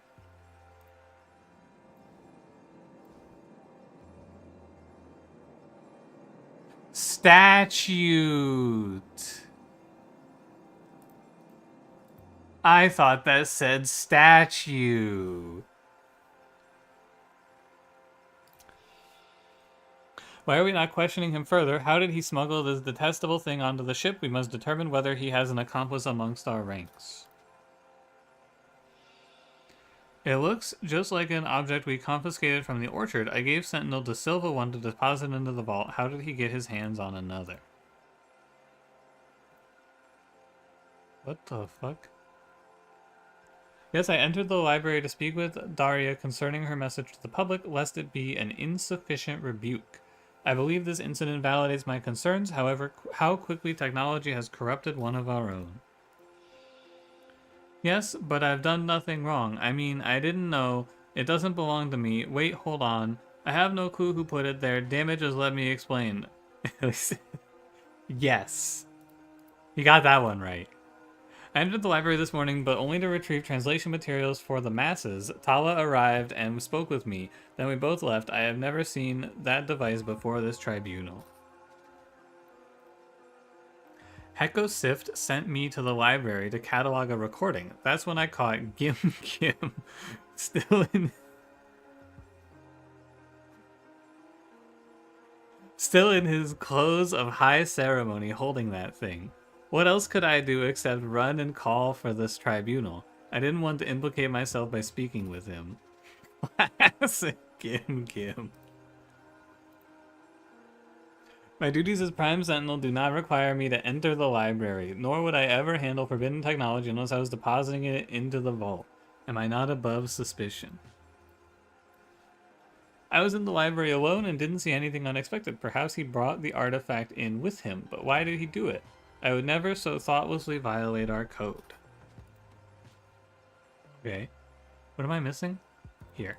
Statute. I thought that said statue. Why are we not questioning him further? How did he smuggle this detestable thing onto the ship? We must determine whether he has an accomplice amongst our ranks. It looks just like an object we confiscated from the orchard. I gave Sentinel De Silva one to deposit into the vault. How did he get his hands on another? What the fuck? Yes, I entered the library to speak with Daria concerning her message to the public, lest it be an insufficient rebuke. I believe this incident validates my concerns, however, how quickly technology has corrupted one of our own. Yes, but I've done nothing wrong. I mean, I didn't know. It doesn't belong to me. Wait, hold on. I have no clue who put it there. Damn it, just let me explain. Yes. You got that one right. I entered the library this morning, but only to retrieve translation materials for the masses. Tala arrived and spoke with me. Then we both left. I have never seen that device before this tribunal. Heko Sift sent me to the library to catalog a recording. That's when I caught Gim Kim still in his clothes of high ceremony holding that thing. What else could I do except run and call for this tribunal? I didn't want to implicate myself by speaking with him. Classic Kim Kim. My duties as Prime Sentinel do not require me to enter the library, nor would I ever handle forbidden technology unless I was depositing it into the vault. Am I not above suspicion? I was in the library alone and didn't see anything unexpected. Perhaps he brought the artifact in with him, but why did he do it? I would never so thoughtlessly violate our code. Okay. What am I missing? Here.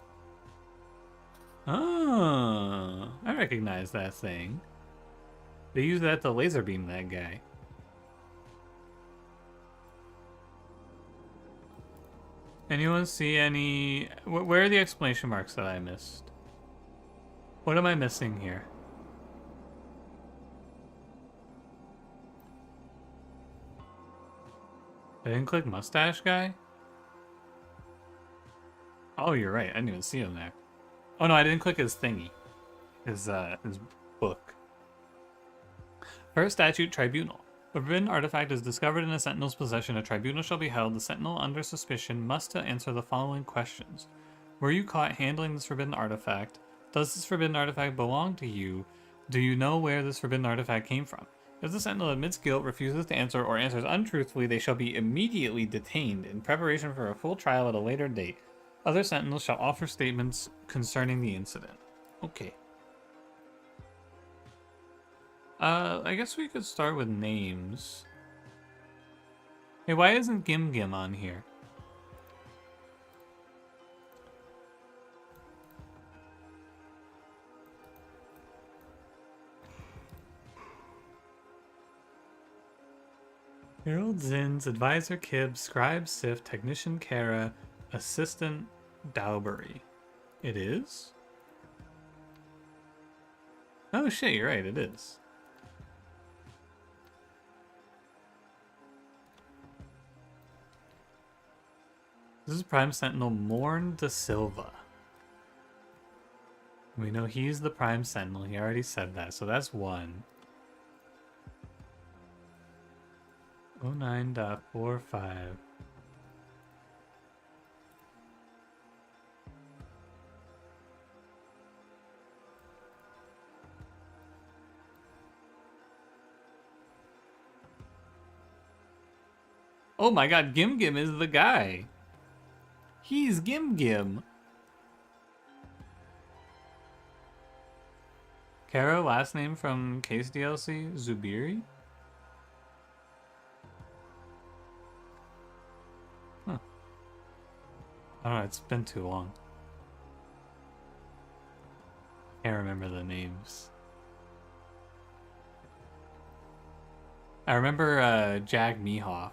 Oh, I recognize that thing. They use that to laser beam that guy. Anyone see any... Where are the exclamation marks that I missed? What am I missing here? I didn't click mustache guy? Oh, you're right. I didn't even see him there. Oh no, I didn't click his thingy. His book. First statute, tribunal. If a forbidden artifact is discovered in a sentinel's possession, a tribunal shall be held. The sentinel under suspicion must answer the following questions. Were you caught handling this forbidden artifact? Does this forbidden artifact belong to you? Do you know where this forbidden artifact came from? If the sentinel admits guilt, refuses to answer, or answers untruthfully, they shall be immediately detained in preparation for a full trial at a later date. Other sentinels shall offer statements concerning the incident. Okay. I guess we could start with names. Hey, why isn't Gim Gim on here? Harold Zinn's advisor Kib, scribe Sif, technician Kara, assistant Dowbury. It is? Oh shit, you're right, it is. This is Prime Sentinel Morn De Silva. We know he's the Prime Sentinel, he already said that, so that's one. 09.45. Oh my god, Gim Gim is the guy. He's Gim Gim. Kara, last name from Case DLC, Zubiri? Huh. I don't know, it's been too long. Can't remember the names. I remember Jack Mehoff.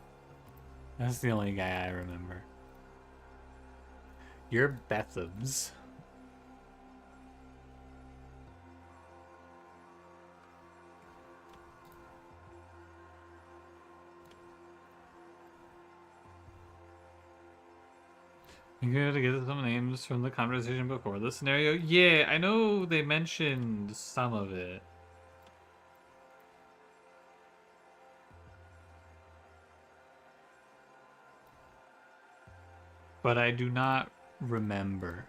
That's the only guy I remember. You're Bethabs. I'm going to get some names from the conversation before the scenario. Yeah, I know they mentioned some of it. But I do not remember.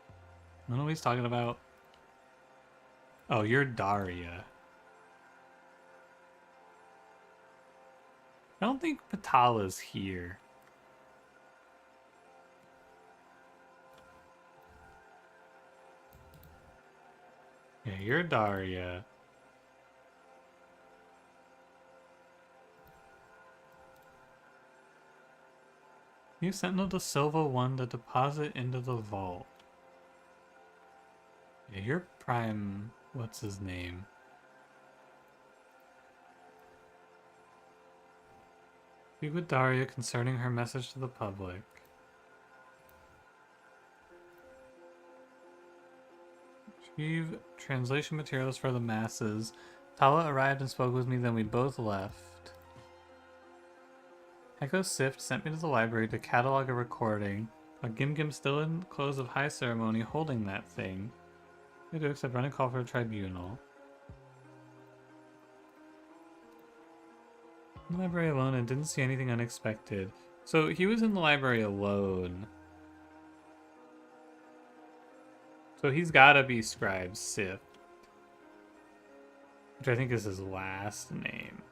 I don't know what he's talking about. Oh, you're Daria. I don't think Patala's here. Yeah, you're Daria. You Sentinel De Silva 1 to deposit into the vault. Yeah, you're Prime... What's his name? Speak with Daria concerning her message to the public. Retrieve translation materials for the masses. Tala arrived and spoke with me, then we both left. Echo Sift sent me to the library to catalog a recording, but Gim Gim's still in close of high ceremony holding that thing. I do accept run a call for a tribunal. In the library alone and didn't see anything unexpected. So he was in the library alone. So he's gotta be Scribe Sif. Which I think is his last name.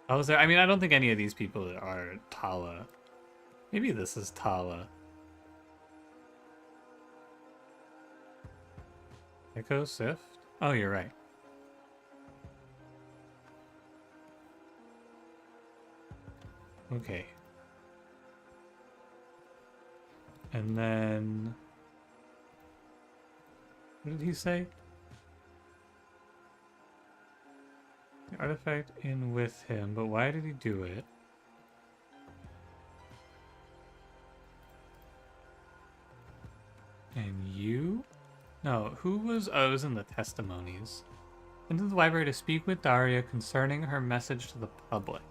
Oh, is there? I mean, I don't think any of these people are Tala. Maybe this is Tala. Echo Sift? Oh, you're right. Okay. And then... What did he say? The artifact in with him, but why did he do it? And you? No, who was... Oh, it was in the testimonies. Into the library to speak with Daria concerning her message to the public.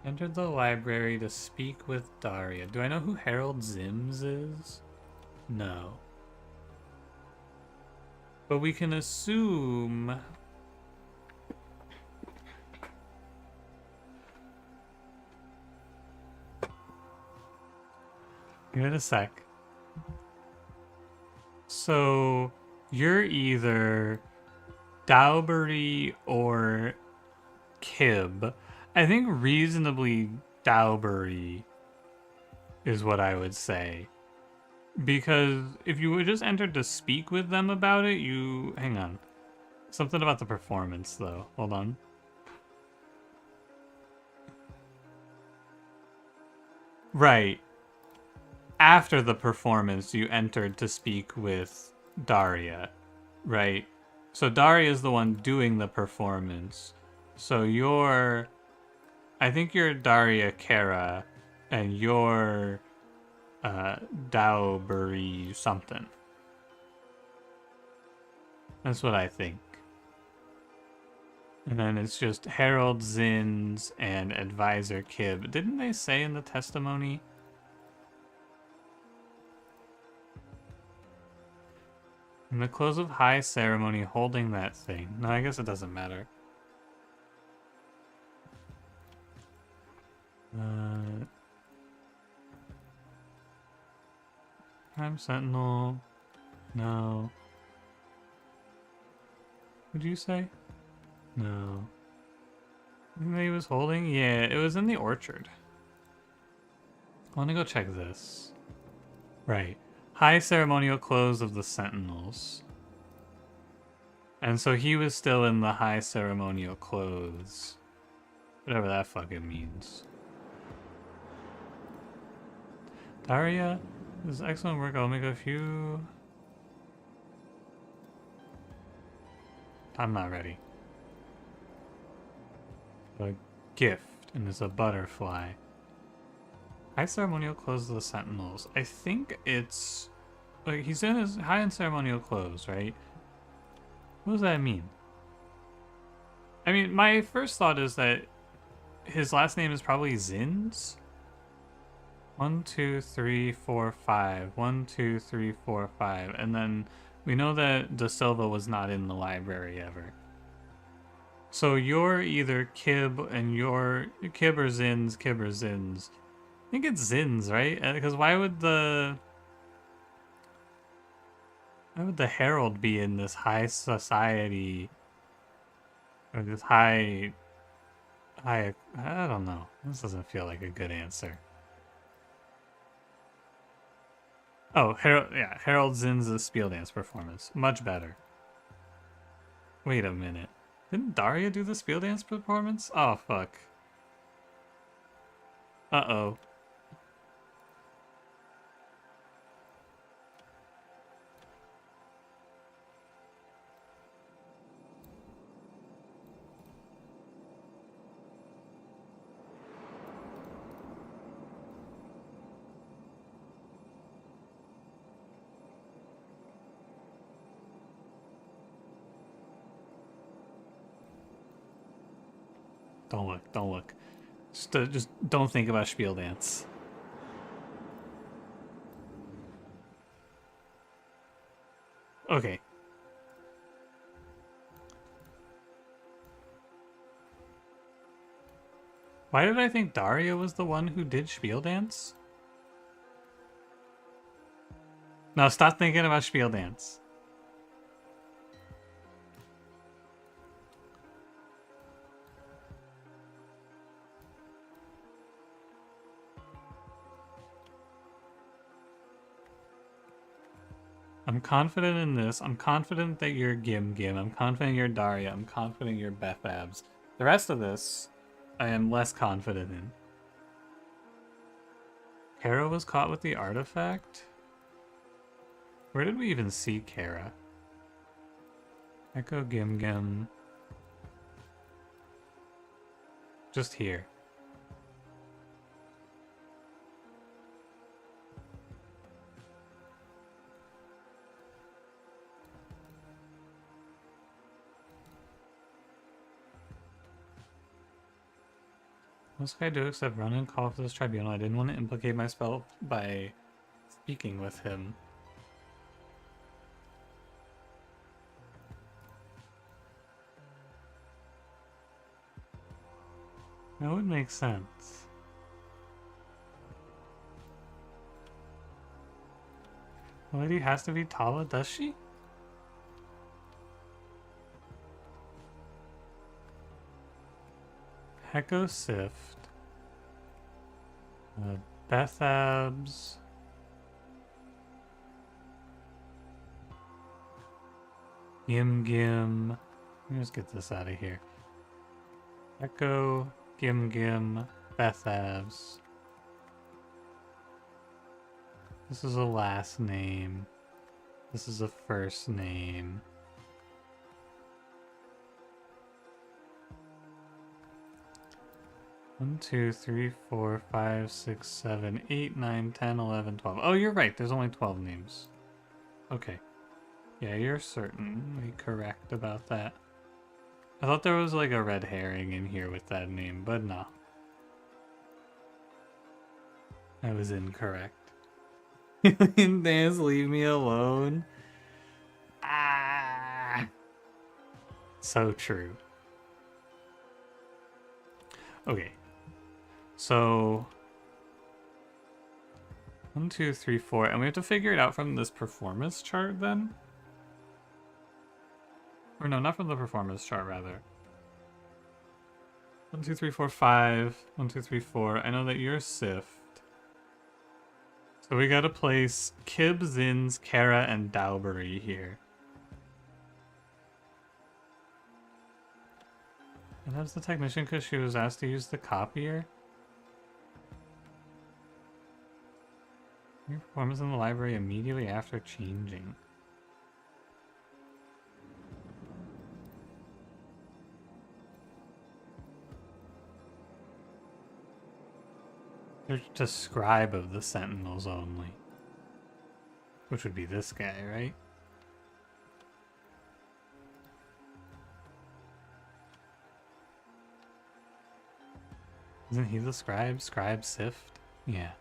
Entered the library to speak with Daria. Do I know who Harold Zims is? No. But we can assume... Give it a sec. So, you're either Dowbury or Kib. I think reasonably Dowbury is what I would say. Because if you would just entered to speak with them about it, you... Hang on. Something about the performance, though. Hold on. Right. After the performance, you entered to speak with Daria, right? So Daria is the one doing the performance. So I think you're Daria Kara, and you're Dowbury something. That's what I think. And then it's just Harold Zins and Advisor Kib. Didn't they say in the testimony? In the close of high ceremony, holding that thing. No, I guess it doesn't matter. I'm Sentinel. No. What'd you say? No. Think that he was holding? Yeah, it was in the orchard. I want to go check this. Right. High ceremonial close of the Sentinels. And so he was still in the high ceremonial clothes. Whatever that fucking means. Daria, this is excellent work. I'll make a few... I'm not ready. A gift, and it's a butterfly. High ceremonial clothes of the Sentinels. I think it's... Like, he's in his high and ceremonial clothes, right? What does that mean? I mean, my first thought is that his last name is probably Zins. 1, 2, 3, 4, 5. 1, 2, 3, 4, 5. And then we know that De Silva was not in the library ever. So you're either Kib and you're Kib or Zins, Kib or Zins. I think it's Zins, right? Because why would the Herald be in this high society or this high I don't know. This doesn't feel like a good answer. Oh, Harold Zinn's spiel dance performance. Much better. Wait a minute. Didn't Daria do the spiel dance performance? Oh, fuck. Uh-oh. Don't look, don't look. Just don't think about spiel dance. Okay. Why did I think Daria was the one who did spiel dance? No, stop thinking about spiel dance. I'm confident in this. I'm confident that you're Gim Gim. I'm confident you're Daria. I'm confident you're Beth Abs. The rest of this, I am less confident in. Kara was caught with the artifact? Where did we even see Kara? Echo Gim Gim. Just here. What can I do except run and call for this tribunal? I didn't want to implicate myself by speaking with him. That would make sense. The lady has to be Tala, does she? Hecko Sift. Beth Abs. Gim Gim. Let me just get this out of here. Echo, Gim Gim, Beth Abs. This is a last name. This is a first name. One, 2, 3, 4, 5, 6, 7, 8, 9, 10, 11, 12. Oh, you're right. There's only 12 names. Okay. Yeah, you're certainly correct about that. I thought there was like a red herring in here with that name, but no. I was incorrect. Dance, leave me alone. Ah. So true. Okay. So 1, 2, 3, 4, and we have to figure it out from this performance chart then? Or no, not from the performance chart, rather. 1, 2, 3, 4, 5. 1, 2, 3, 4. I know that you're Sift. So we gotta place Kib, Zins, Kara, and Dowbury here. And that's the technician because she was asked to use the copier. Your performance in the library immediately after changing. They're just a scribe of the sentinels only. Which would be this guy, right? Isn't he the scribe? Scribe Sift? Yeah.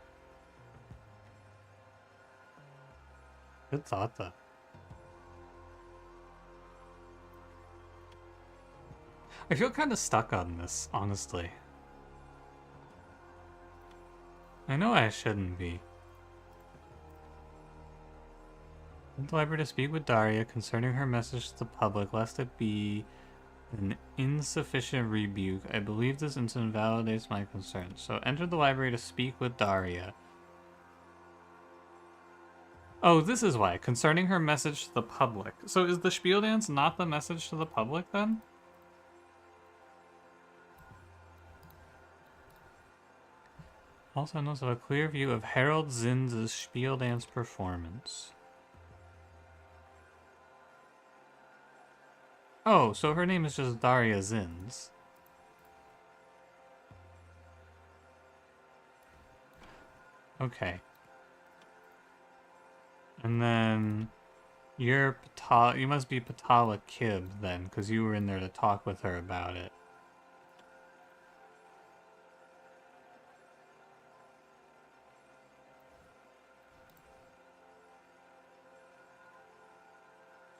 Good thought, though. I feel kind of stuck on this, honestly. I know I shouldn't be. Went to the library to speak with Daria concerning her message to the public, lest it be an insufficient rebuke. I believe this incident validates my concerns. So entered the library to speak with Daria. Oh, this is why. Concerning her message to the public. So is the spiel dance not the message to the public then? Also notes a clear view of Harold Zins's spiel dance performance. Oh, so her name is just Daria Zins. Okay. And then you must be Patala Kib then, because you were in there to talk with her about it.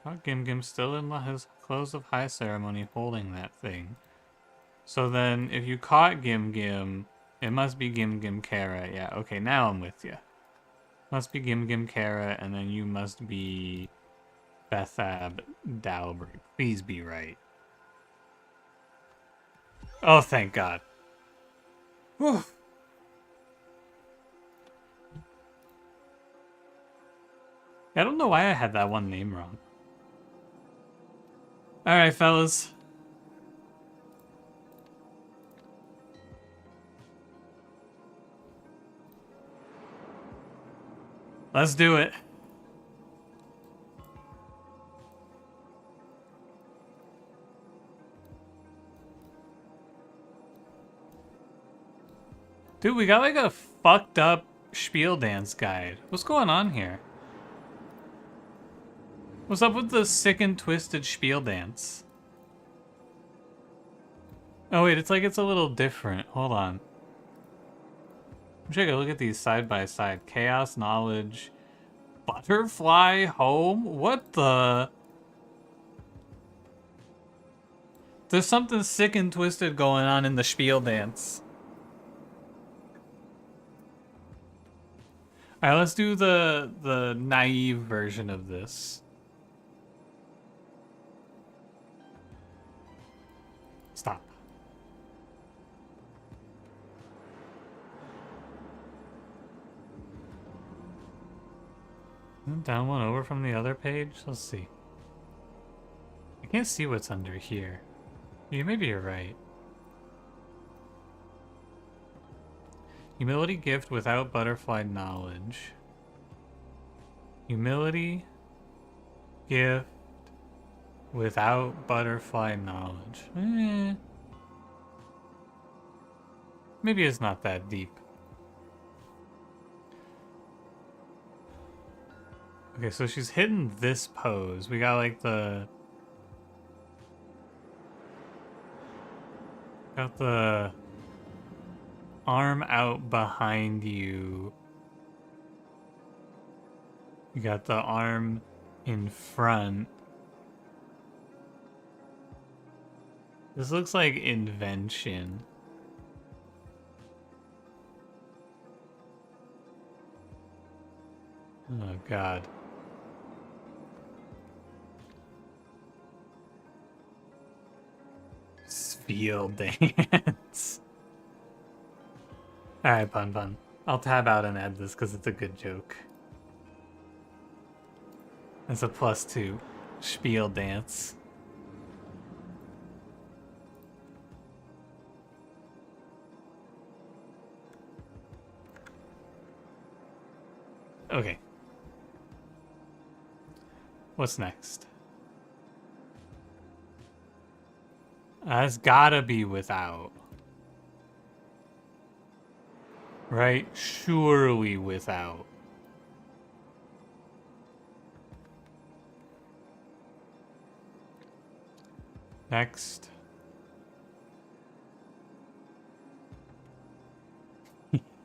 Oh, Gimgim's still in his close of high ceremony holding that thing. So then, if you caught Gimgim, it must be Gimgim Kara. Yeah, okay, now I'm with you. Must be Gimgim Kara, and then you must be Bethab Dowbury. Please be right. Oh, thank God. Whew. I don't know why I had that one name wrong. Alright, fellas. Let's do it. Dude, we got like a fucked up spiel dance guide. What's going on here? What's up with the sick and twisted spiel dance? Oh wait, it's like it's a little different. Hold on. I'm sure I gotta look at these side by side. Chaos, knowledge, butterfly, home? What the? There's something sick and twisted going on in the spiel dance. Alright, let's do the naive version of this. Stop. Down one over from the other page? Let's see. I can't see what's under here. Yeah, maybe you're right. Humility gift without butterfly knowledge. Humility, gift, without butterfly knowledge. Maybe it's not that deep. Okay, so she's hitting this pose. We got like got the arm out behind you. You got the arm in front. This looks like invention. Oh god. Spiel dance. Alright, pun. I'll tab out and add this because it's a good joke. It's a +2. Spiel dance. Okay. What's next? That's gotta be without. Right? Surely without. Next.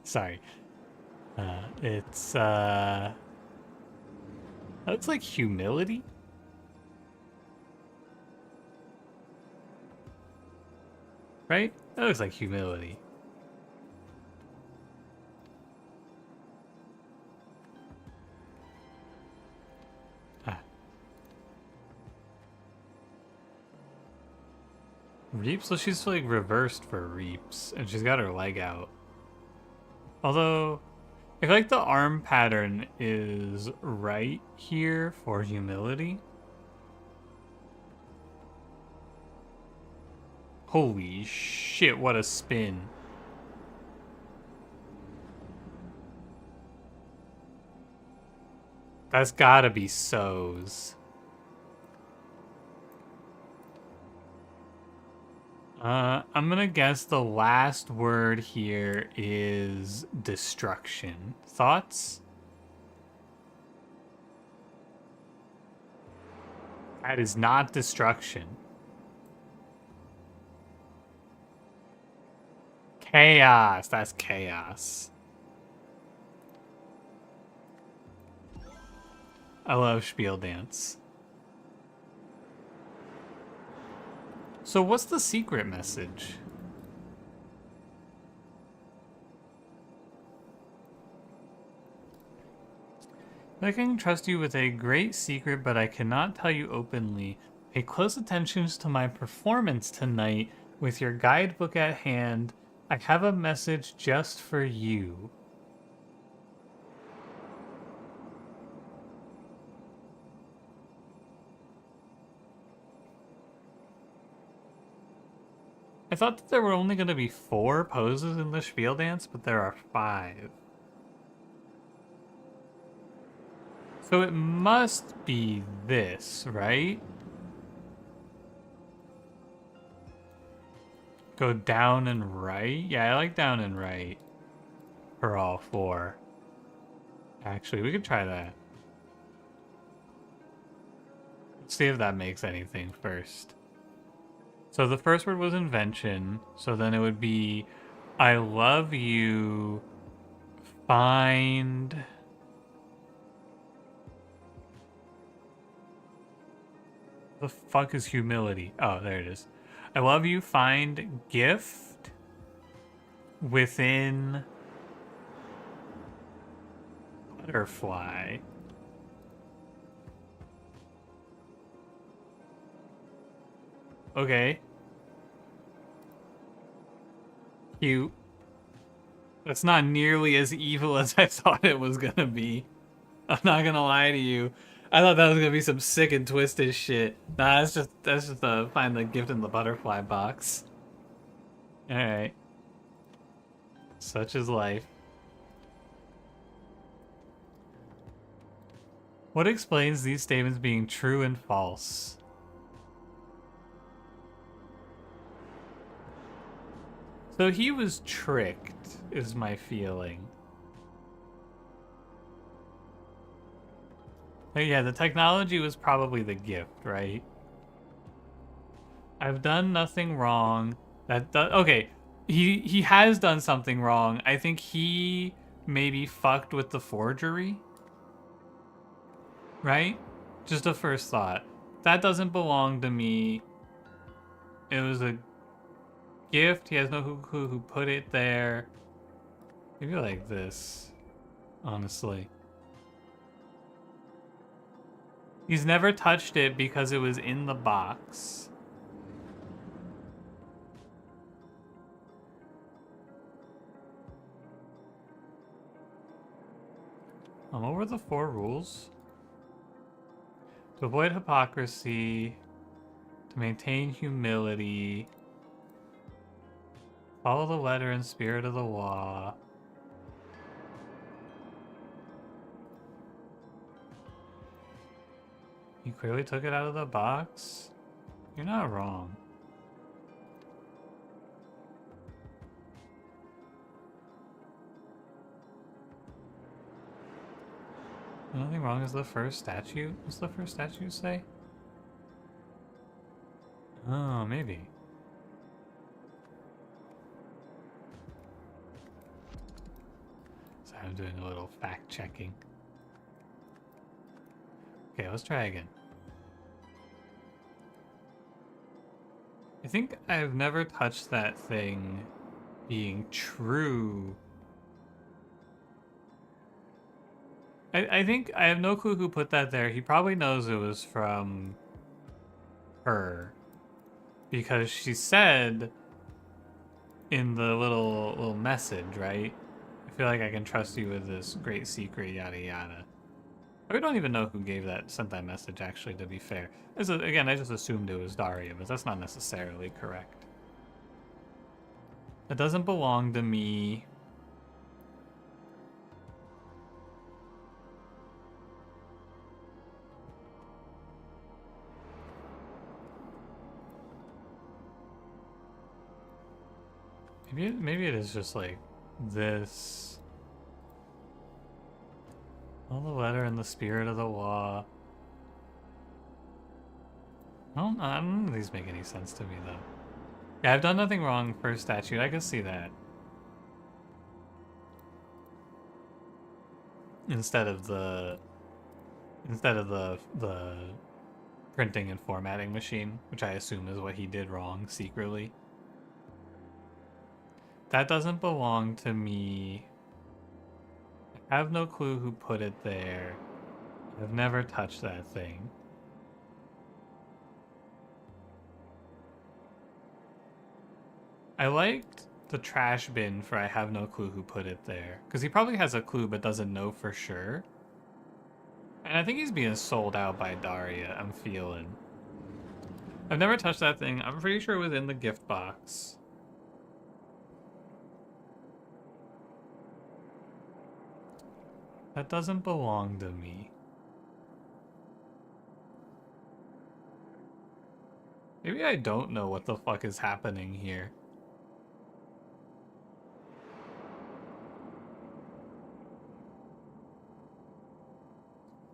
Sorry. It's that looks like humility. Right? That looks like humility. Reaps? So she's like reversed for reaps, and she's got her leg out. Although, I feel like the arm pattern is right here for humility. Holy shit, what a spin. That's gotta be so's. I'm gonna guess the last word here is destruction. Thoughts? That is not destruction. Chaos. That's chaos. I love spiel dance. So what's the secret message? I can trust you with a great secret, but I cannot tell you openly. Pay close attention to my performance tonight with your guidebook at hand. I have a message just for you. I thought that there were only going to be 4 poses in the spiel dance, but there are 5. So it must be this, right? Go down and right? Yeah, I like down and right for all 4. Actually, we could try that. Let's see if that makes anything first. So the first word was invention. So then it would be, I love you, find... The fuck is humility? Oh, there it is. I love you, find gift within butterfly. Okay. Cute. That's not nearly as evil as I thought it was gonna be. I'm not gonna lie to you. I thought that was gonna be some sick and twisted shit. Nah, that's just find the gift in the butterfly box. Alright. Such is life. What explains these statements being true and false? So he was tricked, is my feeling. But yeah, the technology was probably the gift, right? I've done nothing wrong. Okay. He has done something wrong. I think he maybe fucked with the forgery, right? Just a first thought. That doesn't belong to me. It was a gift. He has no clue who put it there. Maybe like this, honestly. He's never touched it because it was in the box. What were the 4 rules? To avoid hypocrisy, to maintain humility, follow the letter and spirit of the law. You clearly took it out of the box. You're not wrong. Nothing wrong is the first statue. What's the first statue say? Oh, maybe. So I'm doing a little fact checking. Okay, let's try again. I think I've never touched that thing being true. I think I have no clue who put that there. He probably knows it was from her. Because she said in the little message, right? I feel like I can trust you with this great secret, yada yada. We don't even know who sent that message, actually, to be fair. Again, I just assumed it was Daria, but that's not necessarily correct. It doesn't belong to me. Maybe it is just like this. All the letter and the spirit of the law. None of these make any sense to me, though. Yeah, I've done nothing wrong for statute. I can see that. Instead of the printing and formatting machine, which I assume is what he did wrong secretly. That doesn't belong to me. I have no clue who put it there. I've never touched that thing. I liked the trash bin for I have no clue who put it there. Because he probably has a clue but doesn't know for sure. And I think he's being sold out by Daria, I'm feeling. I've never touched that thing. I'm pretty sure it was in the gift box. That doesn't belong to me. Maybe I don't know what the fuck is happening here.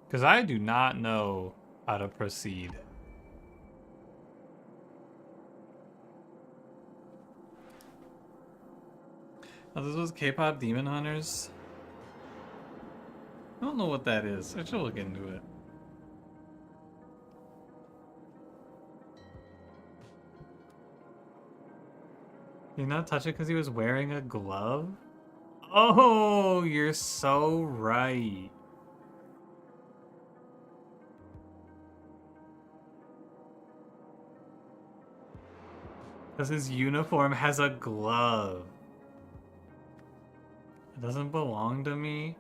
Because I do not know how to proceed. Oh, this was K-pop Demon Hunters? I don't know what that is. I should look into it. Did he not touch it because he was wearing a glove? Oh, you're so right. Because his uniform has a glove. It doesn't belong to me.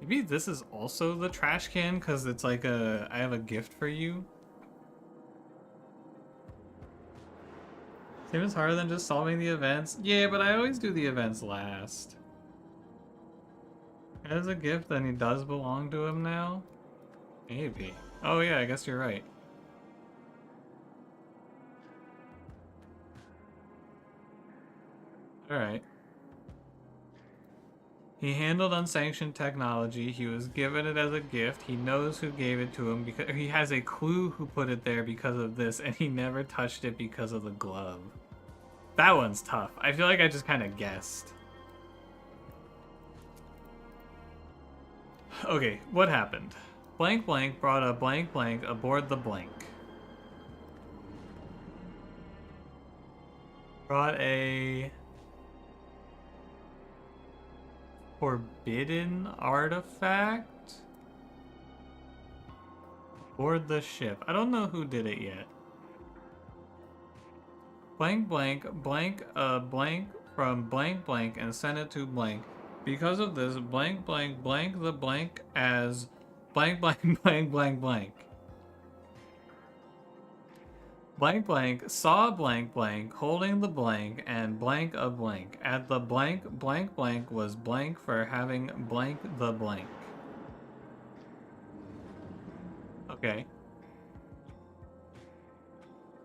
Maybe this is also the trash can because it's like I have a gift for you. Same is harder than just solving the events. Yeah, but I always do the events last. As a gift, then he does belong to him now? Maybe. Oh yeah, I guess you're right. Alright. He handled unsanctioned technology. He was given it as a gift. He knows who gave it to him because he has a clue who put it there because of this, and he never touched it because of the glove. That one's tough. I feel like I just kind of guessed. Okay, what happened? Blank blank brought a blank blank aboard the blank. Brought a forbidden artifact aboard the ship. I don't know who did it yet. Blank blank blank blank from blank blank and send it to blank. Because of this, blank blank blank the blank as blank blank blank blank blank. Blank blank saw blank blank holding the blank and blank a blank. At the blank blank blank was blank for having blank the blank. Okay.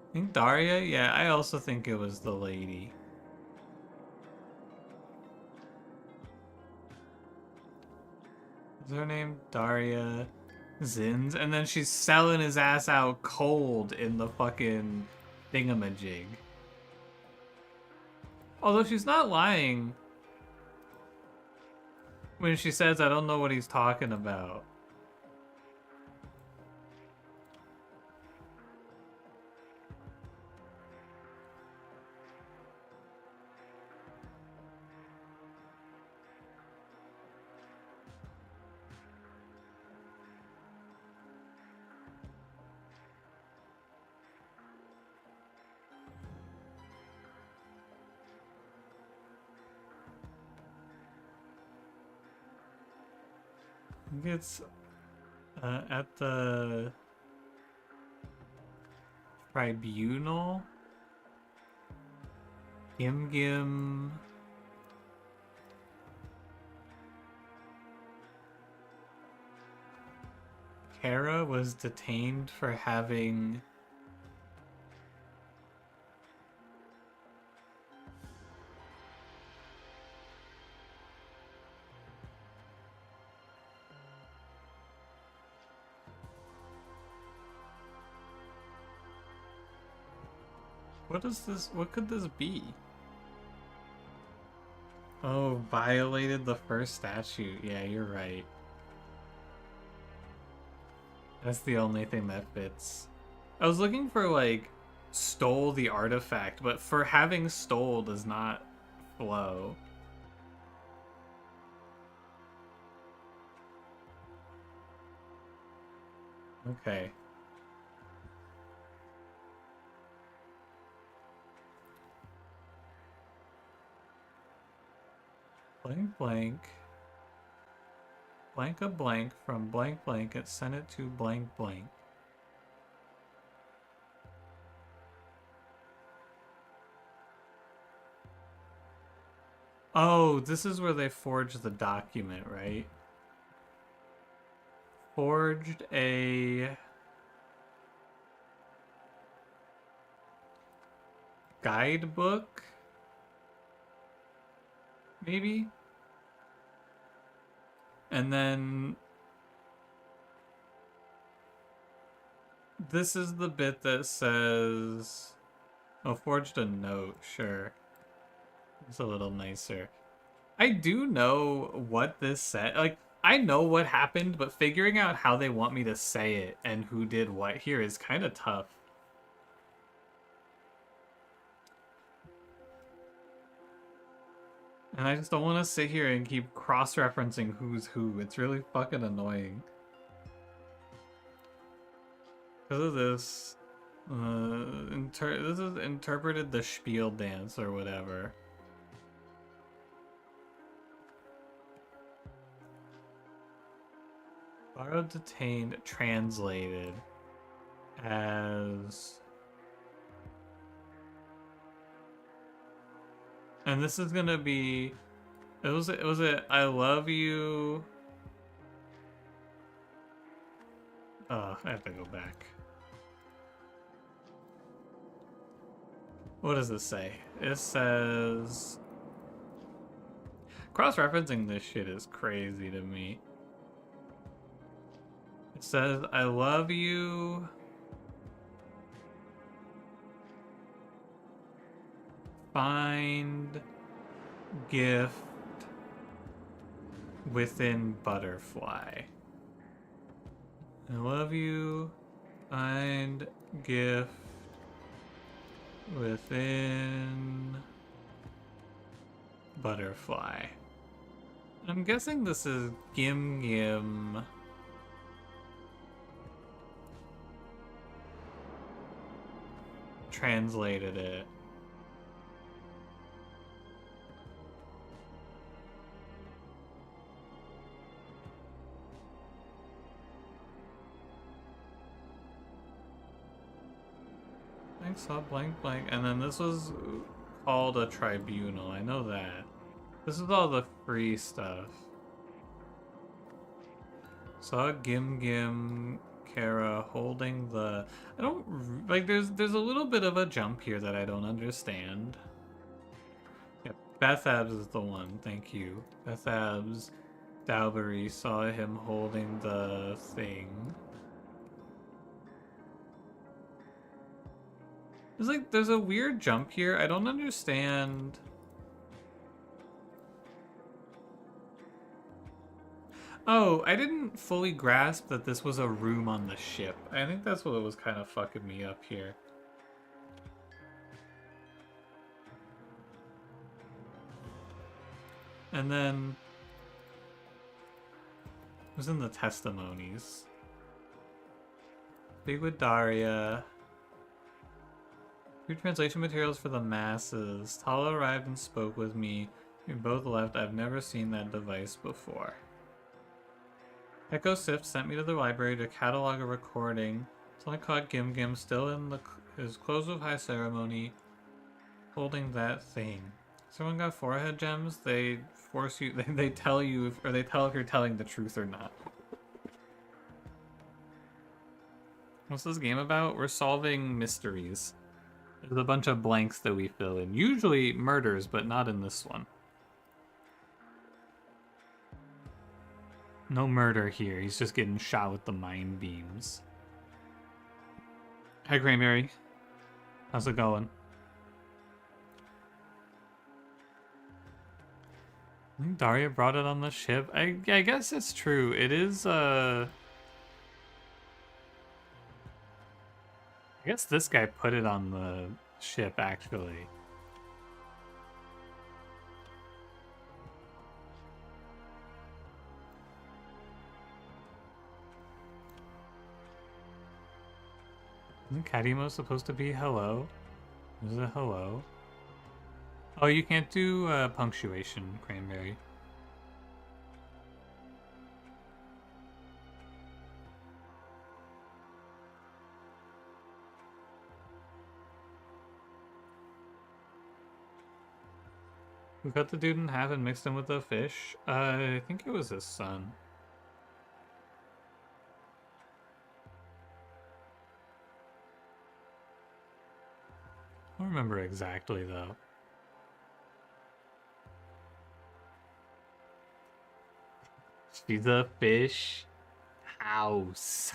I think Daria? Yeah, I also think it was the lady. Is her name Daria Zins? And then she's selling his ass out cold in the fucking thingamajig. Although she's not lying when she says, I don't know what he's talking about. I think it's at the tribunal. Gim Gim. Kara was detained for having what is this? What could this be? Oh, violated the first statute. Yeah, you're right. That's the only thing that fits. I was looking for, like, stole the artifact, but for having stole does not flow. Okay. Blank blank. Blank a blank from blank blank and send it to blank blank. Oh, this is where they forged the document, right? Forged a guidebook, maybe? And then this is the bit that says, oh, forged a note, sure. It's a little nicer. I do know what this said. Like, I know what happened, but figuring out how they want me to say it and who did what here is kind of tough. And I just don't want to sit here and keep cross-referencing who's who. It's really fucking annoying. Because of this, this is interpreted the spiel dance or whatever. Borrowed, detained, translated as... And this is gonna be It was I love you. Oh, I have to go back. What does this say? It says cross-referencing this shit is crazy to me. It says I love you. Find gift within butterfly. I love you. Find gift within butterfly. I'm guessing this is Gim Gim. Translated it. I saw blank blank, and then this was called a tribunal. I know that. This is all the free stuff. Saw Gim Gim Kara holding the. I don't like. There's a little bit of a jump here that I don't understand. Yep, Bethabs is the one. Thank you, Bethabs. Dalbury saw him holding the thing. It's like there's a weird jump here. I don't understand. Oh, I didn't fully grasp that this was a room on the ship. I think that's what was kind of fucking me up here. And then it was in the testimonies. Big with Daria. New translation materials for the masses. Tala arrived and spoke with me. We both left. I've never seen that device before. Echo Sift sent me to the library to catalog a recording. So I caught Gim Gim still in his close of high ceremony, holding that thing. Someone got forehead gems. They force you. They tell you, or they tell if you're telling the truth or not. What's this game about? We're solving mysteries. There's a bunch of blanks that we fill in. Usually murders, but not in this one. No murder here. He's just getting shot with the mind beams. Hi, Cranberry. How's it going? I think Daria brought it on the ship. I guess it's true. It is, I guess this guy put it on the ship, actually. Isn't Kadimo supposed to be hello? Is it hello? Oh, you can't do punctuation, Cranberry. We cut the dude in half and mixed him with a fish. I think it was his son. I don't remember exactly, though. She's a fish house.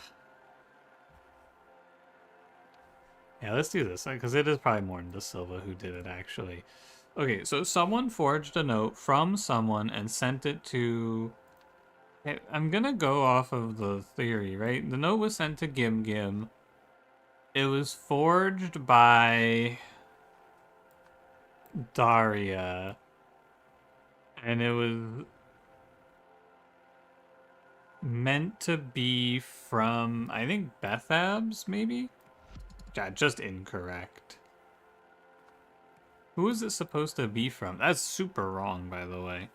Yeah, let's do this, because it is probably Morton De Silva who did it, actually. Okay, so someone forged a note from someone and sent it to... I'm gonna go off of the theory, right? The note was sent to Gim Gim. It was forged by Daria. And it was meant to be from, I think, Bethabs, maybe? Yeah, just incorrect. Who is it supposed to be from? That's super wrong, by the way.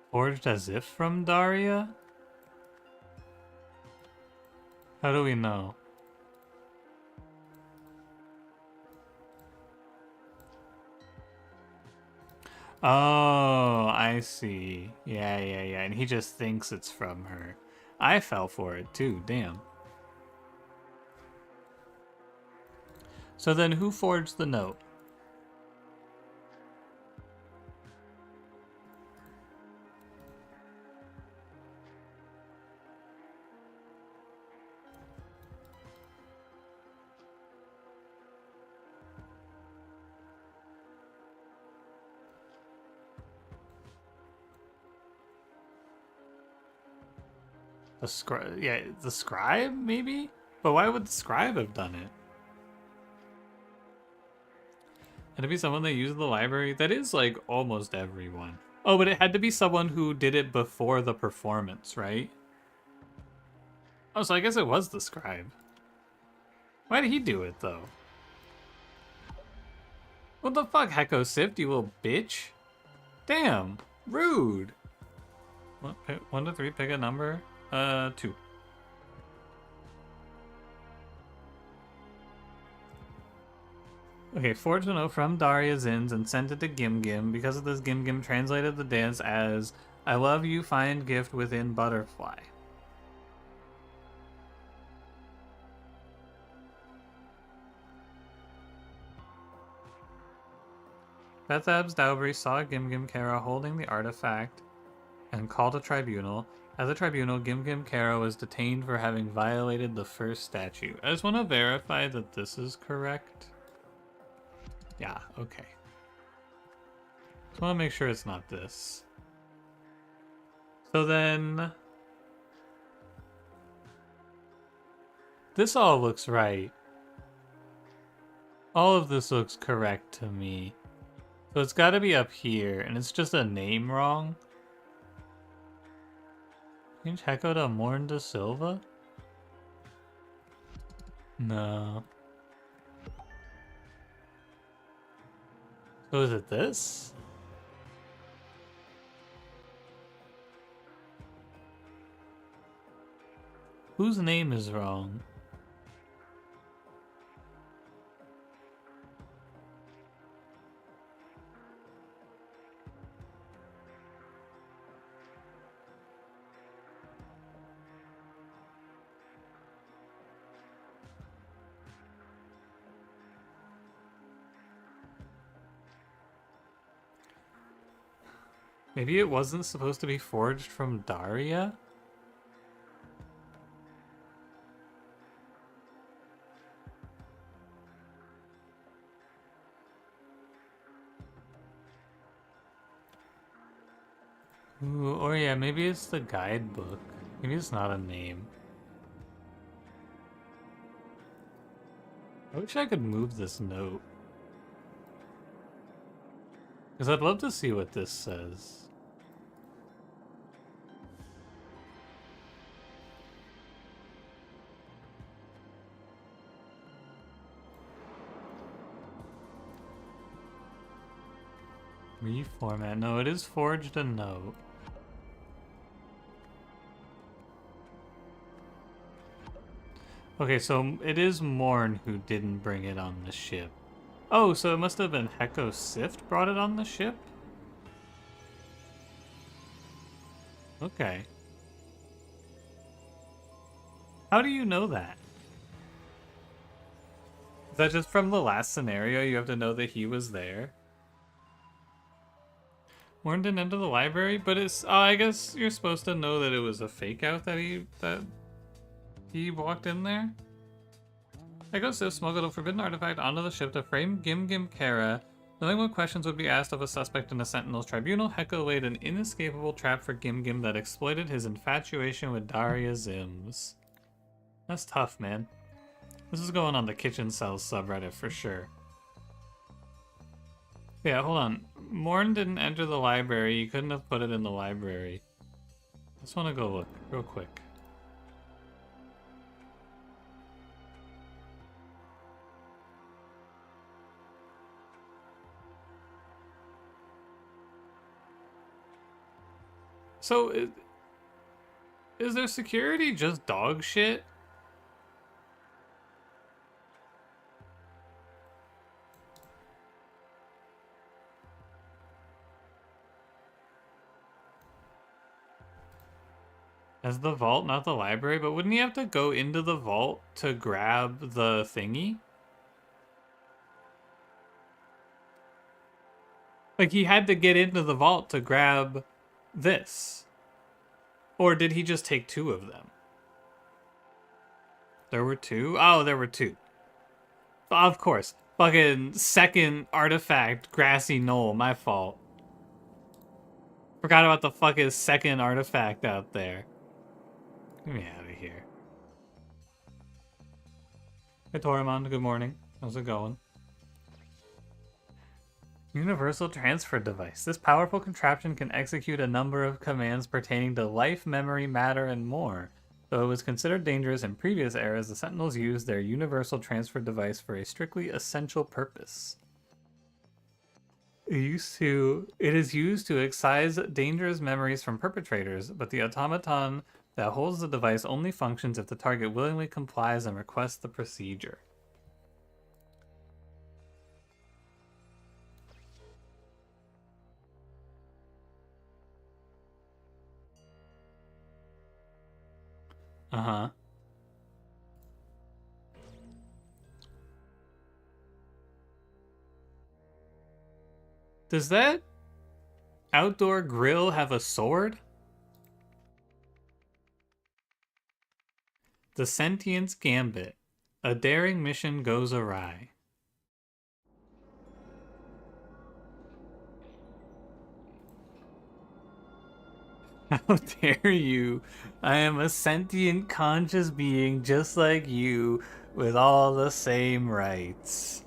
Forged as if from Daria? How do we know? Oh, I see. Yeah, yeah, yeah. And he just thinks it's from her. I fell for it too, damn. So then who forged the note? The scribe? Yeah, the scribe, maybe? But why would the scribe have done it? Had to be someone they used in the library? That is like almost everyone. Oh, but it had to be someone who did it before the performance, right? Oh, so I guess it was the scribe. Why did he do it, though? What the fuck, Hecko Sift, you little bitch? Damn, rude. What, 1 to 3, pick a number. 2. Okay, forged a note from Daria Zins and sent it to Gim Gim. Because of this, Gim Gim translated the dance as "I love you, find gift within butterfly." Bethab's Dowbry saw Gim Gim Kara holding the artifact and called a tribunal. At the tribunal, Gim Gim Kara was detained for having violated the first statute. I just want to verify that this is correct. Yeah, okay. Just want to make sure it's not this. So then... this all looks right. All of this looks correct to me. So it's got to be up here, and it's just a name wrong. Change Hecko to Morn de Silva? No. So is it this? Whose name is wrong? Maybe it wasn't supposed to be forged from Daria? Ooh, or yeah, maybe it's the guidebook. Maybe it's not a name. I wish I could move this note. Because I'd love to see what this says. Reformat. No, it is forged a note. Okay, so it is Morn who didn't bring it on the ship. Oh, so it must have been Hecko Sift brought it on the ship? Okay. How do you know that? Is that just from the last scenario? You have to know that he was there? Morn didn't enter the library, but it's... oh, I guess you're supposed to know that it was a fake out that he walked in there? Hecko Sift smuggled a forbidden artifact onto the ship to frame Gim Gim Kara. Knowing what questions would be asked of a suspect in a Sentinel's tribunal, Hecko laid an inescapable trap for Gim Gim that exploited his infatuation with Daria Zims. That's tough, man. This is going on the Kitchen Cells subreddit for sure. Yeah, hold on. Morn didn't enter the library. You couldn't have put it in the library. I just want to go look real quick. So, is their security just dog shit? As the vault, not the library, but wouldn't he have to go into the vault to grab the thingy? Like, he had to get into the vault to grab this. Or did he just take two of them? There were two? Oh, there were two. Of course. Fucking second artifact, grassy knoll, my fault. Forgot about the fucking second artifact out there. Get me out of here. Hey Torimon, good morning. How's it going? Universal Transfer Device. This powerful contraption can execute a number of commands pertaining to life, memory, matter, and more. Though it was considered dangerous in previous eras, the Sentinels used their Universal Transfer Device for a strictly essential purpose. It is used to excise dangerous memories from perpetrators, but the automaton that holds the device only functions if the target willingly complies and requests the procedure. Uh-huh. Does that outdoor grill have a sword? The Sentience Gambit. A daring mission goes awry. How dare you? I am a sentient, conscious being just like you, with all the same rights.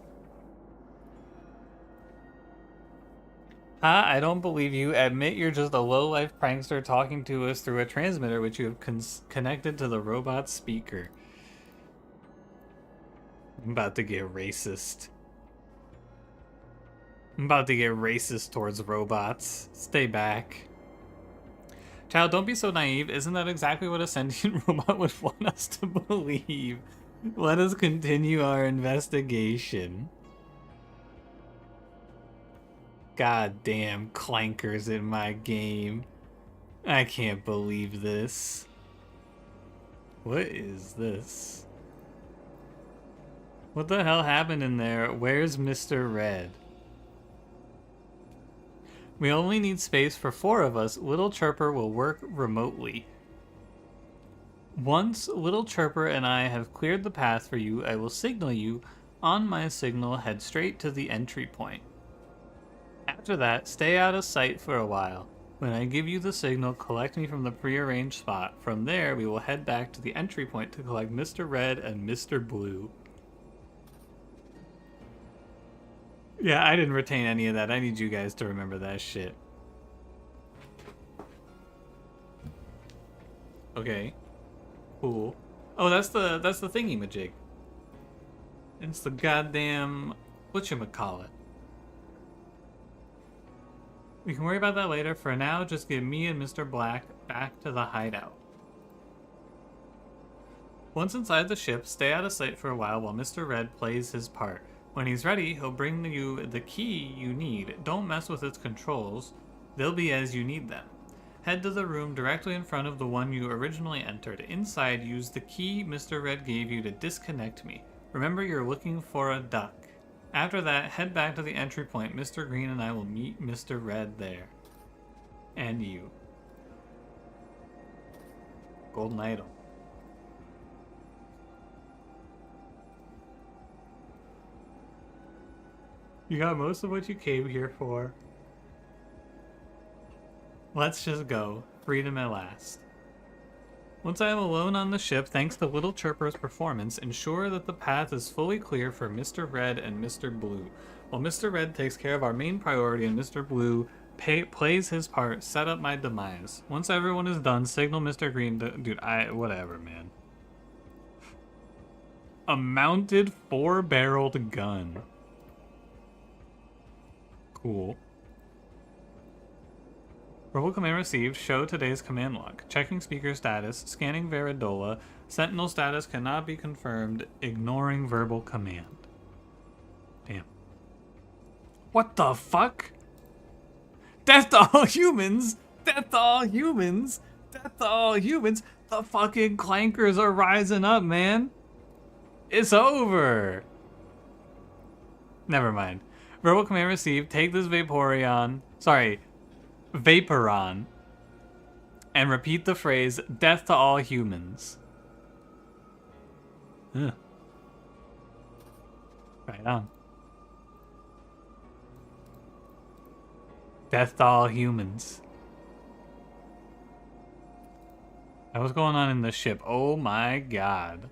I don't believe you. Admit you're just a low-life prankster talking to us through a transmitter which you have connected to the robot speaker. I'm about to get racist. I'm about to get racist towards robots. Stay back. Child, don't be so naive. Isn't that exactly what a sentient robot would want us to believe? Let us continue our investigation. Goddamn clankers in my game. I can't believe this. What is this? What the hell happened in there? Where's Mr. Red? We only need space for 4 of us. Little Chirper will work remotely. Once Little Chirper and I have cleared the path for you, I will signal you. On my signal, head straight to the entry point. After that, stay out of sight for a while. When I give you the signal, collect me from the prearranged spot. From there, we will head back to the entry point to collect Mr. Red and Mr. Blue. Yeah, I didn't retain any of that. I need you guys to remember that shit. Okay. Cool. Oh, that's the thingy-majig. It's the goddamn whatchamacallit. We can worry about that later. For now, just get me and Mr. Black back to the hideout. Once inside the ship, stay out of sight for a while Mr. Red plays his part. When he's ready, he'll bring you the key you need. Don't mess with its controls. They'll be as you need them. Head to the room directly in front of the one you originally entered. Inside, use the key Mr. Red gave you to disconnect me. Remember, you're looking for a duck. After that, head back to the entry point. Mr. Green and I will meet Mr. Red there. And you. Golden Idol. You got most of what you came here for. Let's just go. Freedom at last. Once I am alone on the ship, thanks to Little Chirper's performance, ensure that the path is fully clear for Mr. Red and Mr. Blue. While Mr. Red takes care of our main priority and Mr. Blue plays his part, set up my demise. Once everyone is done, signal Mr. Green to... Dude, whatever, man. A mounted 4-barreled gun. Cool. Verbal command received. Show today's command log. Checking speaker status. Scanning Veridola. Sentinel status cannot be confirmed. Ignoring verbal command. Damn. What the fuck? Death to all humans! Death to all humans! Death to all humans. The fucking clankers are rising up, man. It's over. Never mind. Verbal command received. Take this Vaporeon. Sorry, Vaporon. And repeat the phrase, death to all humans. Ugh. Right on. Death to all humans. What's going on in the ship? Oh my god.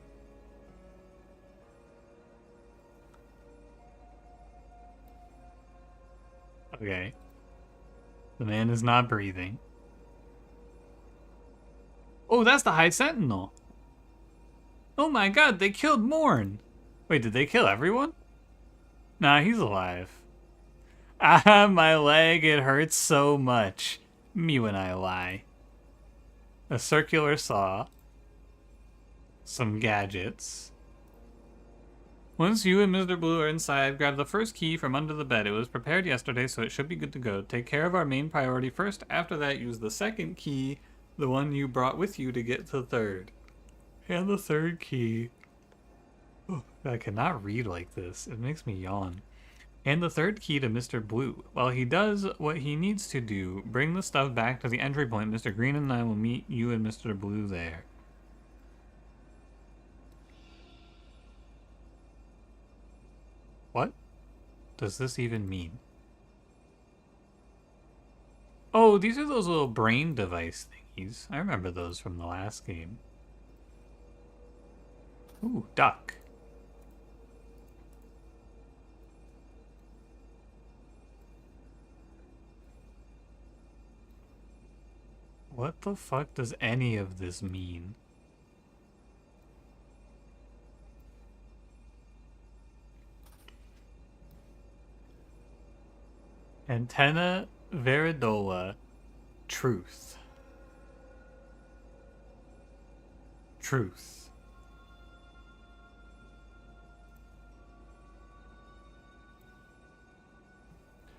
Okay. The man is not breathing. Oh, that's the High Sentinel. Oh my god, they killed Morn. Wait, did they kill everyone? Nah, he's alive. Ah, my leg, it hurts so much. Me when I lie. A circular saw. Some gadgets. Once you and Mr. Blue are inside, grab the first key from under the bed. It was prepared yesterday, so it should be good to go. Take care of our main priority first. After that, use the second key, the one you brought with you, to get to the third. And the third key. Oh, I cannot read like this. It makes me yawn. And the third key to Mr. Blue. While he does what he needs to do, bring the stuff back to the entry point. Mr. Green and I will meet you and Mr. Blue there. What does this even mean? Oh, these are those little brain device thingies. I remember those from the last game. Ooh, duck. What the fuck does any of this mean? Antenna Veridola. Truth. Truth.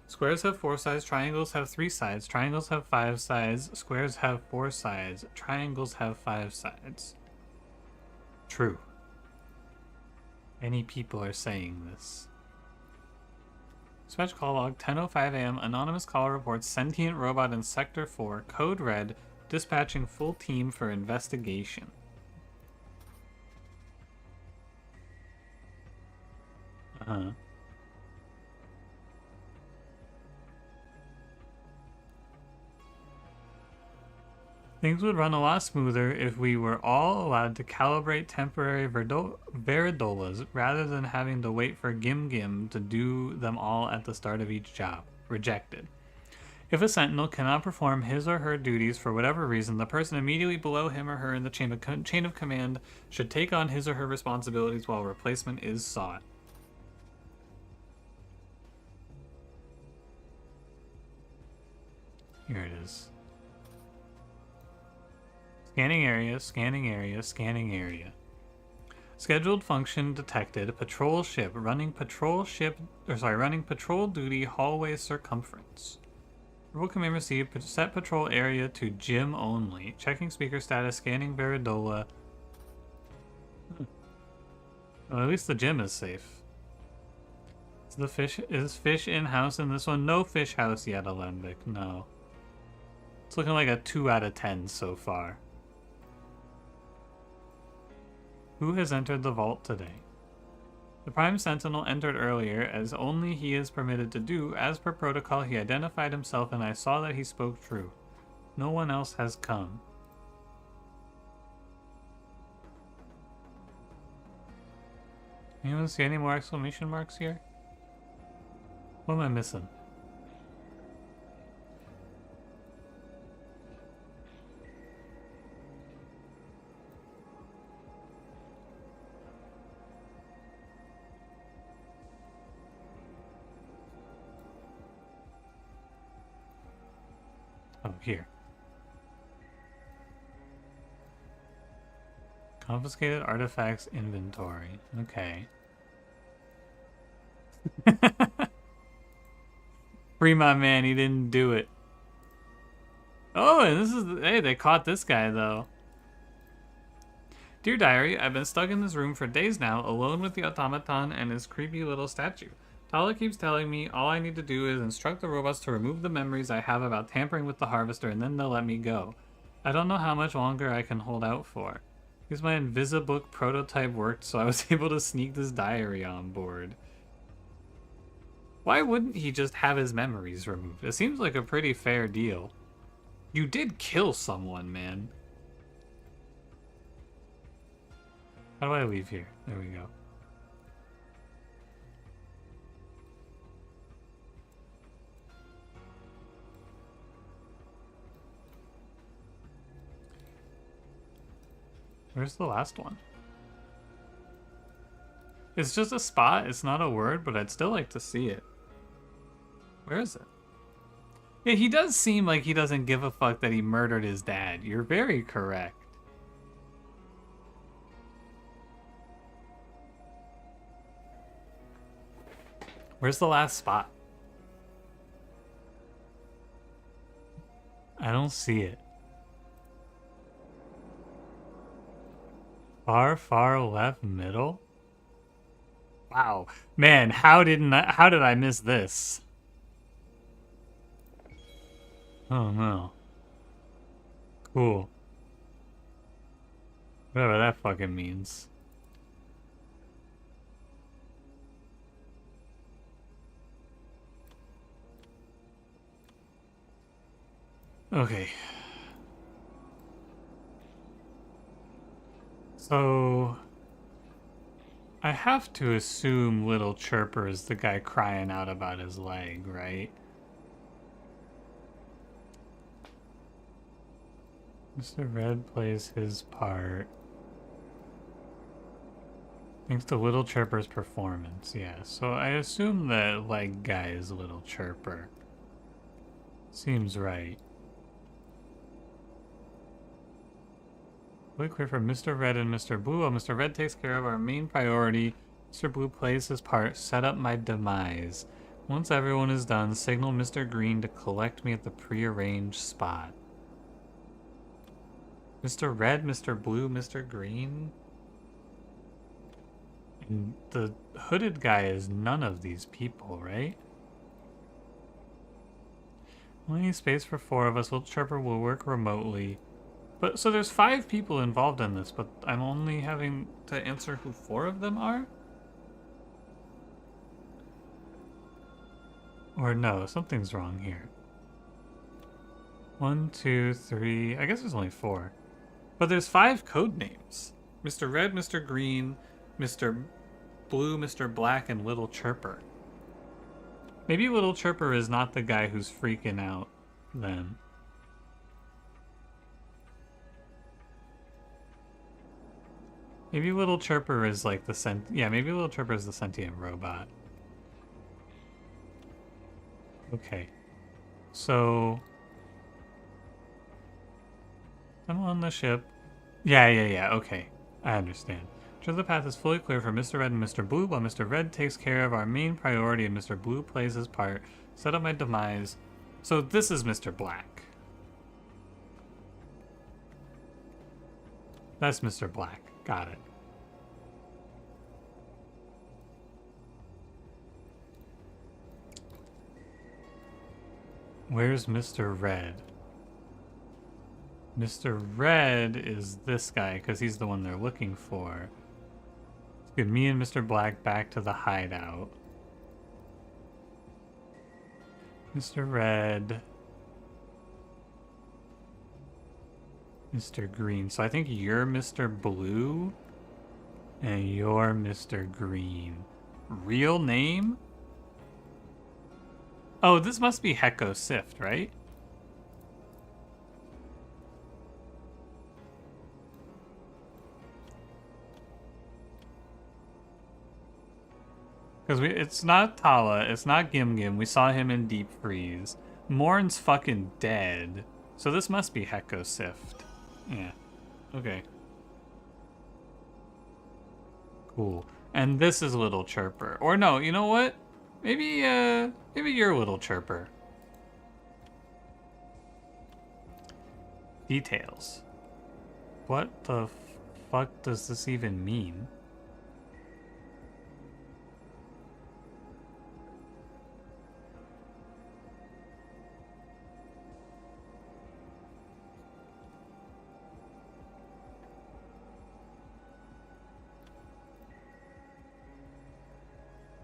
Squares have 4 sides, triangles have 3 sides, triangles have 5 sides, squares have 4 sides, triangles have 5 sides. True. Many people are saying this. Dispatch call log, 10:05 a.m. Anonymous caller reports sentient robot in Sector 4, code red, dispatching full team for investigation. Uh-huh. Things would run a lot smoother if we were all allowed to calibrate temporary veridolas rather than having to wait for Gim Gim to do them all at the start of each job. Rejected. If a sentinel cannot perform his or her duties for whatever reason, the person immediately below him or her in the chain of command should take on his or her responsibilities while replacement is sought. Here it is. Scanning area, scanning area, scanning area. Scheduled function detected. Patrol ship. Running patrol duty hallway circumference. Verbal command received. Set patrol area to gym only. Checking speaker status. Scanning Veridola. Well, at least the gym is safe. Is fish in-house in this one? No fish house yet, Alembic. No. It's looking like a 2 out of 10 so far. Who has entered the vault today? The Prime Sentinel entered earlier, as only he is permitted to do. As per protocol, he identified himself and I saw that he spoke true. No one else has come. Anyone see any more exclamation marks here? What am I missing? Oh, here. Confiscated artifacts inventory. Okay. Free my man, he didn't do it. Oh, and this is... Hey, they caught this guy, though. Dear Diary, I've been stuck in this room for days now, alone with the automaton and his creepy little statue. Tala keeps telling me all I need to do is instruct the robots to remove the memories I have about tampering with the harvester, and then they'll let me go. I don't know how much longer I can hold out for. Because my Invisibook prototype worked, so I was able to sneak this diary on board. Why wouldn't he just have his memories removed? It seems like a pretty fair deal. You did kill someone, man. How do I leave here? There we go. Where's the last one? It's just a spot, it's not a word, but I'd still like to see it. Where is it? Yeah, he does seem like he doesn't give a fuck that he murdered his dad. You're very correct. Where's the last spot? I don't see it. Far, far left middle? Wow. Man, how did I miss this? Oh no. Cool. Whatever that fucking means. Okay. So... I have to assume Little Chirper is the guy crying out about his leg, right? Mr. Red plays his part. Thanks to Little Chirper's performance, yeah. So I assume that leg guy is Little Chirper. Seems right. Really clear for Mr. Red and Mr. Blue. While Mr. Red takes care of our main priority, Mr. Blue plays his part, set up my demise. Once everyone is done, signal Mr. Green to collect me at the prearranged spot. Mr. Red, Mr. Blue, Mr. Green? And the hooded guy is none of these people, right? Only need space for 4 of us. Little Chirper will work remotely. But, so there's 5 people involved in this, but I'm only having to answer who 4 of them are? Or no, something's wrong here. 1, 2, 3, I guess there's only 4. But there's 5 code names. Mr. Red, Mr. Green, Mr. Blue, Mr. Black, and Little Chirper. Maybe Little Chirper is not the guy who's freaking out then. Maybe Little Chirper is like the yeah, maybe Little Chirper is the sentient robot. Okay. So I'm on the ship. Yeah, okay. I understand. Sure, the path is fully clear for Mr. Red and Mr. Blue, while Mr. Red takes care of our main priority and Mr. Blue plays his part. Set up my demise. So this is Mr. Black. That's Mr. Black. Got it. Where's Mr. Red? Mr. Red is this guy, because he's the one they're looking for. Let's get me and Mr. Black back to the hideout. Mr. Red. Mr. Green. So I think you're Mr. Blue and you're Mr. Green. Real name? Oh, this must be Hecko Sift, right? Because it's not Tala, it's not Gim Gim. We saw him in Deep Freeze. Morn's fucking dead. So this must be Hecko Sift. Yeah. Okay. Cool. And this is Little Chirper. Or no, you know what? Maybe you're Little Chirper. Details. What the fuck does this even mean?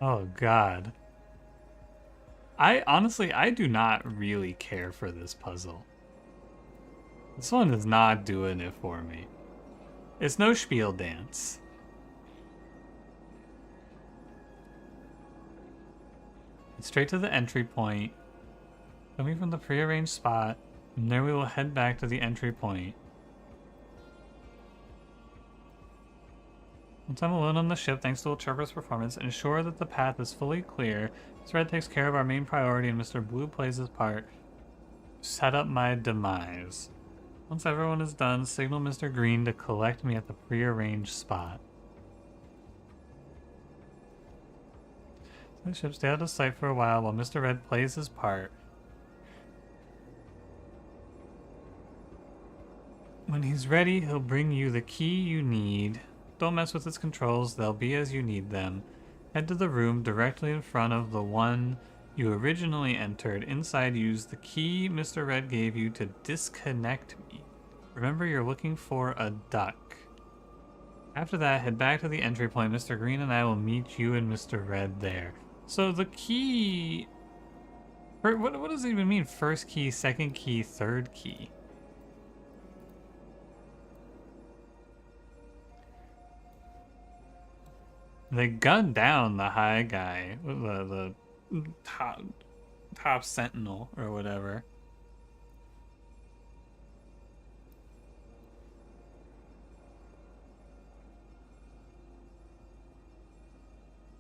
Oh god. I do not really care for this puzzle. This one is not doing it for me. It's no spiel dance. It's straight to the entry point. Coming from the prearranged spot, and there we will head back to the entry point. Once I'm alone on the ship, thanks to Chirper's performance, ensure that the path is fully clear. Mr. Red takes care of our main priority and Mr. Blue plays his part. Set up my demise. Once everyone is done, signal Mr. Green to collect me at the prearranged spot. The ship stay out of sight for a while Mr. Red plays his part. When he's ready, he'll bring you the key you need. Don't mess with its controls, they'll be as you need them. Head to the room directly in front of the one you originally entered. Inside, use the key Mr. Red gave you to disconnect me. Remember, you're looking for a duck. After that, head back to the entry point. Mr. Green and I will meet you and Mr. Red there. So the key... What does it even mean? First key, second key, third key? They gunned down the high guy, the top sentinel or whatever.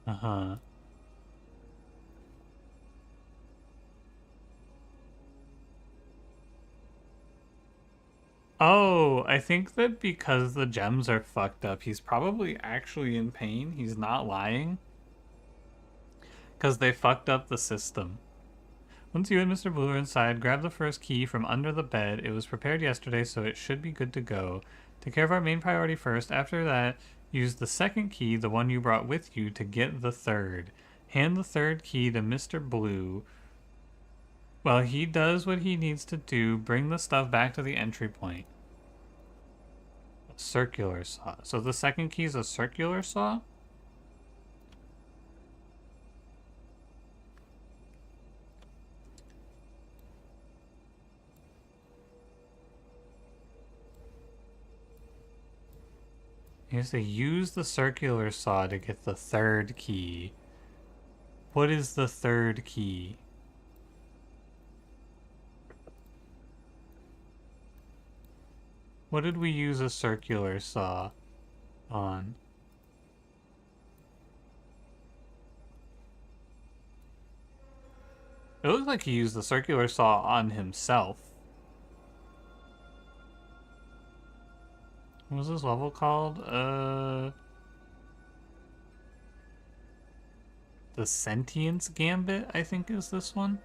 Uh-huh. Oh, I think that because the gems are fucked up, he's probably actually in pain. He's not lying. Because they fucked up the system. Once you and Mr. Blue are inside, grab the first key from under the bed. It was prepared yesterday, so it should be good to go. Take care of our main priority first. After that, use the second key, the one you brought with you, to get the third. Hand the third key to Mr. Blue. While he does what he needs to do, bring the stuff back to the entry point. A circular saw. So the second key is a circular saw? He has to use the circular saw to get the third key. What is the third key? What did we use a circular saw on? It looks like he used the circular saw on himself. What was this level called? The Sentience Gambit, I think is this one.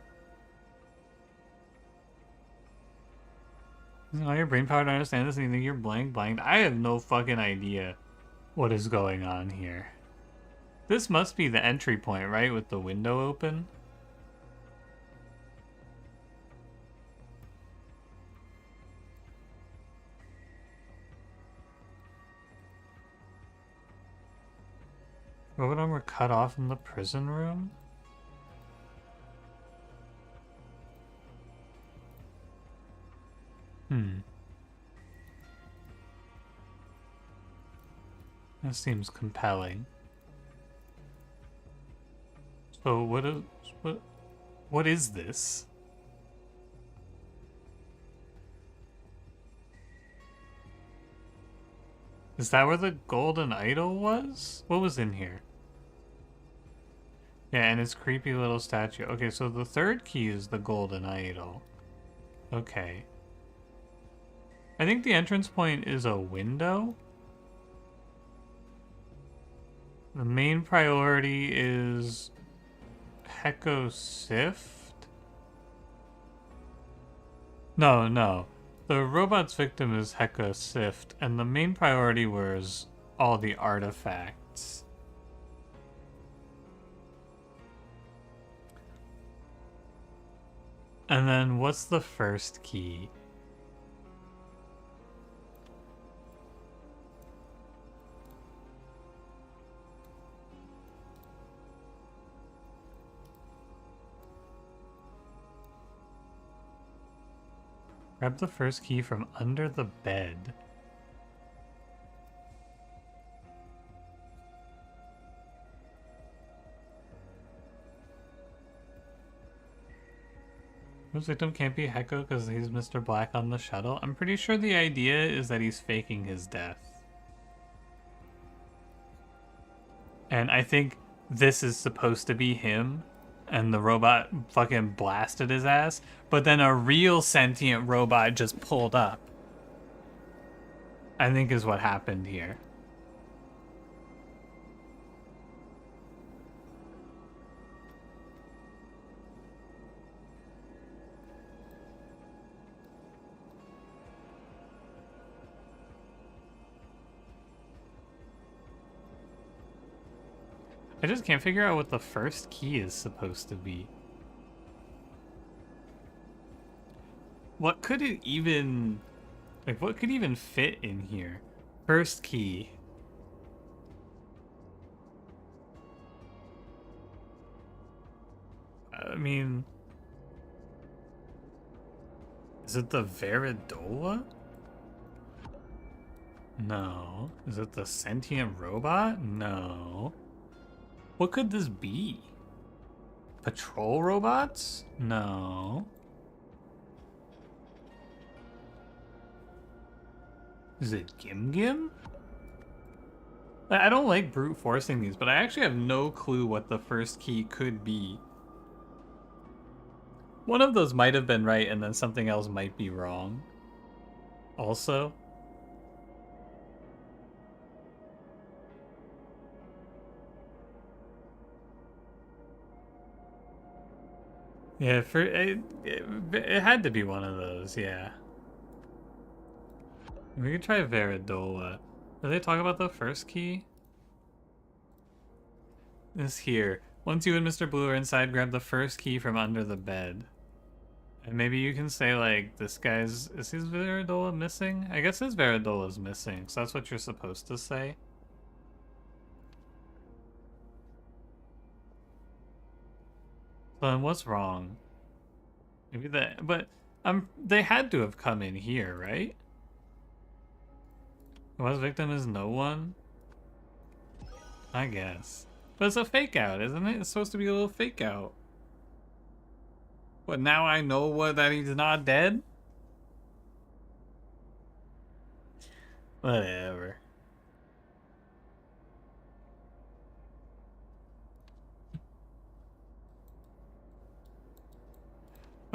Using all your brain power to understand this and you think you're blanked. I have no fucking idea what is going on here. This must be the entry point, right? With the window open? Robot arm were cut off in the prison room? That seems compelling. So what is this? Is that where the golden idol was? What was in here? Yeah, and its creepy little statue. Okay, so the third key is the golden idol. Okay. I think the entrance point is a window. The main priority is Hecko Sift? No. The robot's victim is Heka Sift, and the main priority was all the artifacts. And then what's the first key? Grab the first key from under the bed. Whose victim can't be Heko because he's Mr. Black on the shuttle? I'm pretty sure the idea is that he's faking his death. And I think this is supposed to be him, and the robot fucking blasted his ass, but then a real sentient robot just pulled up. I think is what happened here. I just can't figure out what the first key is supposed to be. What could it even... Like, what could even fit in here? First key. I mean... Is it the Veridola? No. Is it the sentient robot? No. What could this be? Patrol robots? No. Is it Gim Gim? I don't like brute forcing these, but I actually have no clue what the first key could be. One of those might have been right, and then something else might be wrong. Also. Yeah, it had to be one of those, yeah. We could try Veridola. Did they talk about the first key? This here. Once you and Mr. Blue are inside, grab the first key from under the bed. And maybe you can say, like, this guy's... Is his Veridola missing? I guess his Veridola's missing, so that's what you're supposed to say. So then what's wrong? Maybe that... But they had to have come in here, right? Was victim is no one? I guess. But it's a fake out, isn't it? It's supposed to be a little fake out. But now I know that he's not dead? Whatever.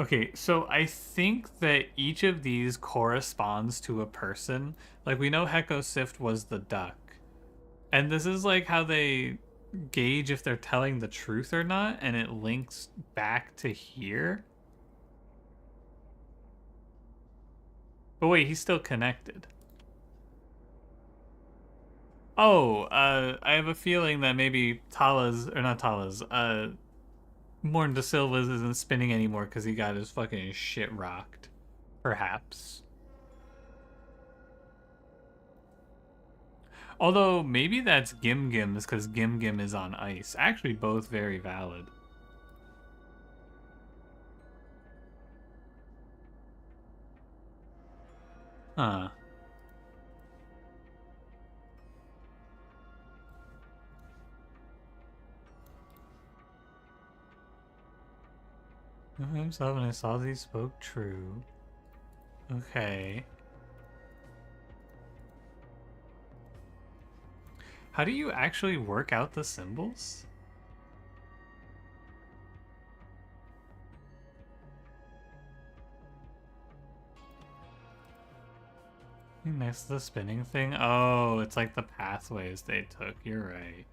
Okay, so I think that each of these corresponds to a person. Like, we know Heko Sift was the duck. And this is like how they gauge if they're telling the truth or not, and it links back to here. But wait, he's still connected. Oh, I have a feeling that maybe Morton De Silva's isn't spinning anymore because he got his fucking shit rocked. Perhaps. Although, maybe that's Gim Gim's because Gim Gim is on ice. Actually, both very valid. Huh. Himself and I saw that he spoke true. Okay. How do you actually work out the symbols? Next to the spinning thing? Oh, it's like the pathways they took. You're right.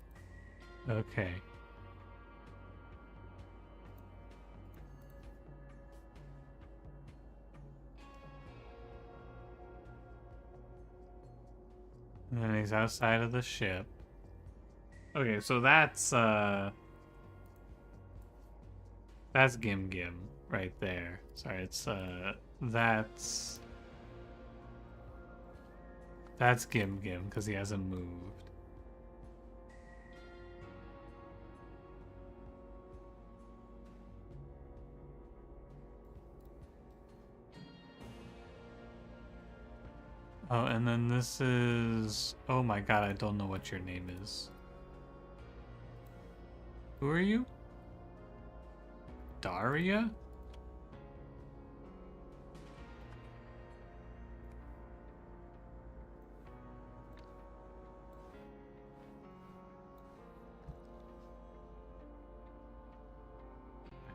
Okay. And then he's outside of the ship. Okay, so that's Gim Gim right there. Sorry, it's that's Gim Gim because he hasn't moved. Oh, and then this is... Oh my god, I don't know what your name is. Who are you? Daria?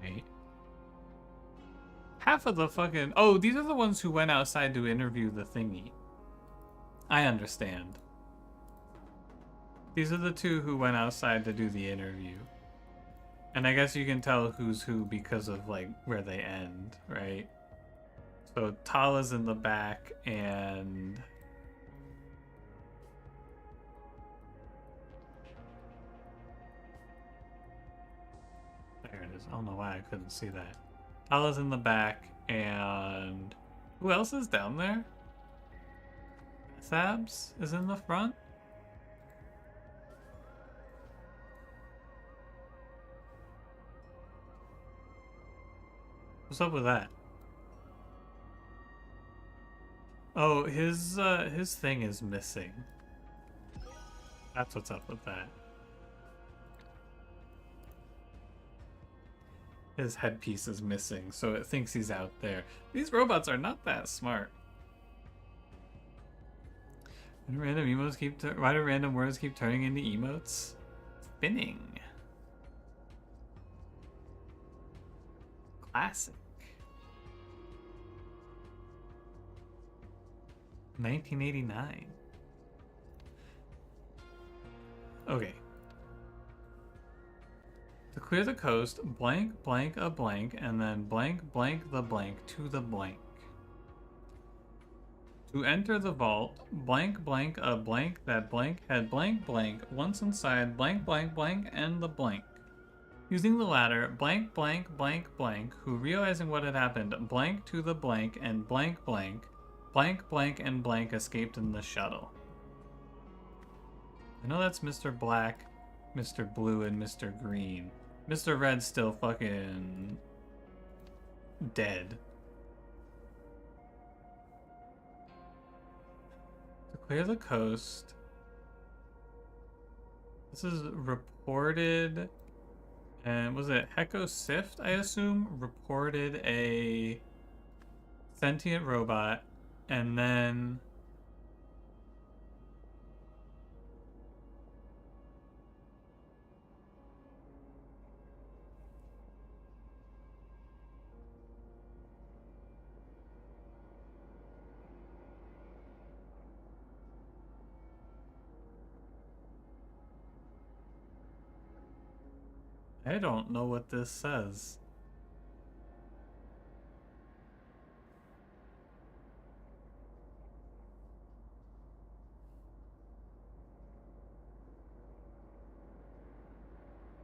Right. Half of the fucking... Oh, these are the ones who went outside to interview the thingy. I understand. These are the two who went outside to do the interview. And I guess you can tell who's who because of, like, where they end, right? So Tala's in the back, and... There it is. I don't know why I couldn't see that. Tala's in the back, and... Who else is down there? Thabs is in the front? What's up with that? Oh, his thing is missing. That's what's up with that. His headpiece is missing, so it thinks he's out there. These robots are not that smart. Why do random words keep turning into emotes? Spinning. Classic. 1989. Okay. To clear the coast, blank, blank, a blank, and then blank, blank, the blank, to the blank. To enter the vault, blank, blank, a blank, that blank had blank, blank, once inside, blank, blank, blank, and the blank. Using the latter, blank, blank, blank, blank, who realizing what had happened, blank to the blank, and blank, blank, blank, blank, and blank escaped in the shuttle. I know that's Mr. Black, Mr. Blue, and Mr. Green. Mr. Red's still fucking dead. To clear the coast, this is reported, and was it Hecko Sift, I assume, reported a sentient robot, and then I don't know what this says.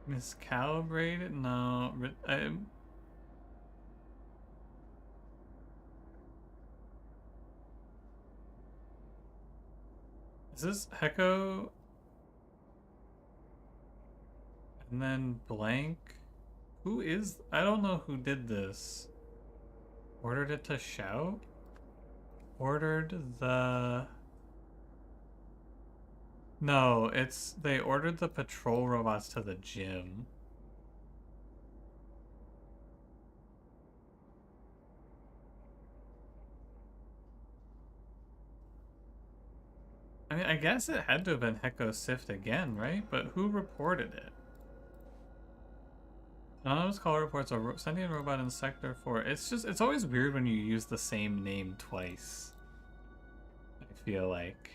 Miscalibrated? No. Is this Hecko? And then blank? Who is... I don't know who did this. Ordered it to shout? Ordered the... No, it's... They ordered the patrol robots to the gym. I mean, I guess it had to have been Hecko Sift again, right? But who reported it? Anonymous call reports a sentient robot in Sector 4. It's just, it's always weird when you use the same name twice. I feel like.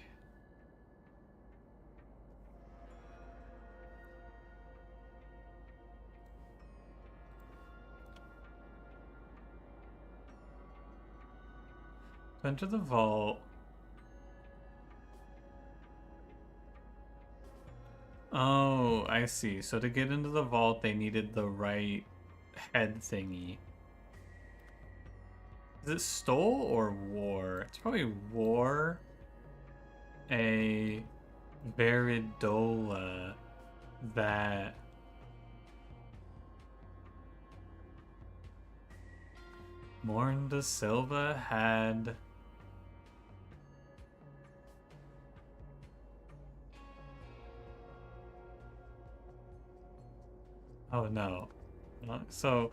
To enter the vault. Oh, I see. So to get into the vault, they needed the right head thingy. Is it stole or wore? It's probably wore a Veridola that Morn da Silva had. Oh no. So,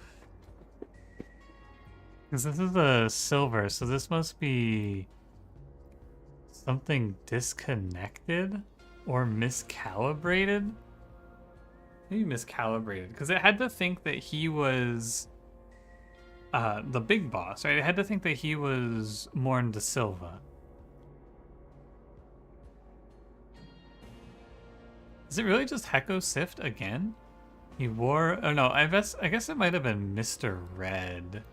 because this is a silver, so this must be something disconnected or miscalibrated? Maybe miscalibrated, because it had to think that he was the big boss, right? It had to think that he was Morn da Silva. Is it really just Heko Sift again? He wore. Oh no, I guess it might have been Mr. Red.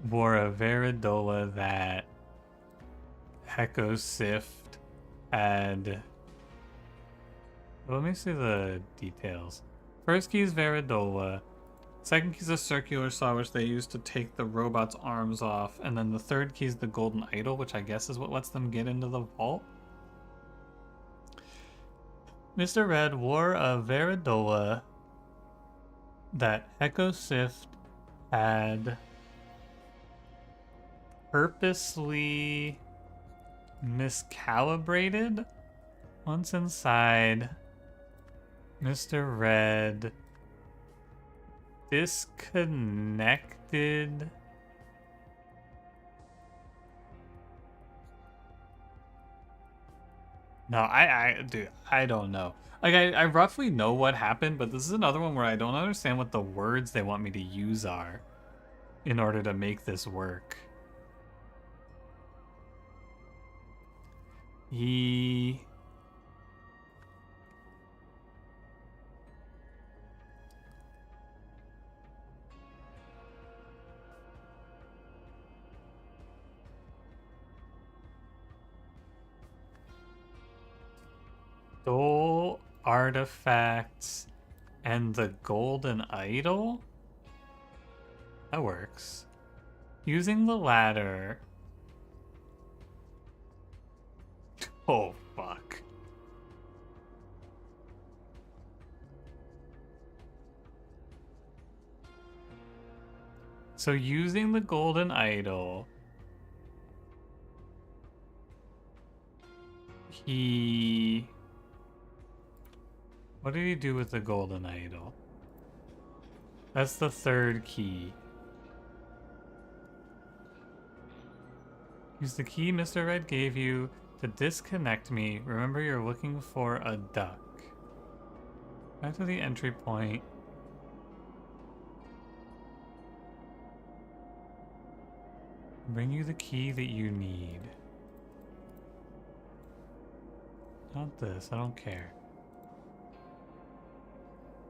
Wore a Veridola that Heko Sift had. Let me see the details. First key is Veridola. Second key is a circular saw, which they use to take the robot's arms off. And then the third key is the golden idol, which I guess is what lets them get into the vault. Mr. Red wore a Veridola that Heko Sift had purposely miscalibrated. Once inside, Mr. Red disconnected No, dude, I don't know. Like, I roughly know what happened, but this is another one where I don't understand what the words they want me to use are in order to make this work. He... stole artifacts and the golden idol? That works. Using the ladder. Oh, fuck. So using the golden idol, he... What did he do with the golden idol? That's the third key. Use the key Mr. Red gave you to disconnect me. Remember, you're looking for a duck. Back to the entry point. Bring you the key that you need. Not this, I don't care.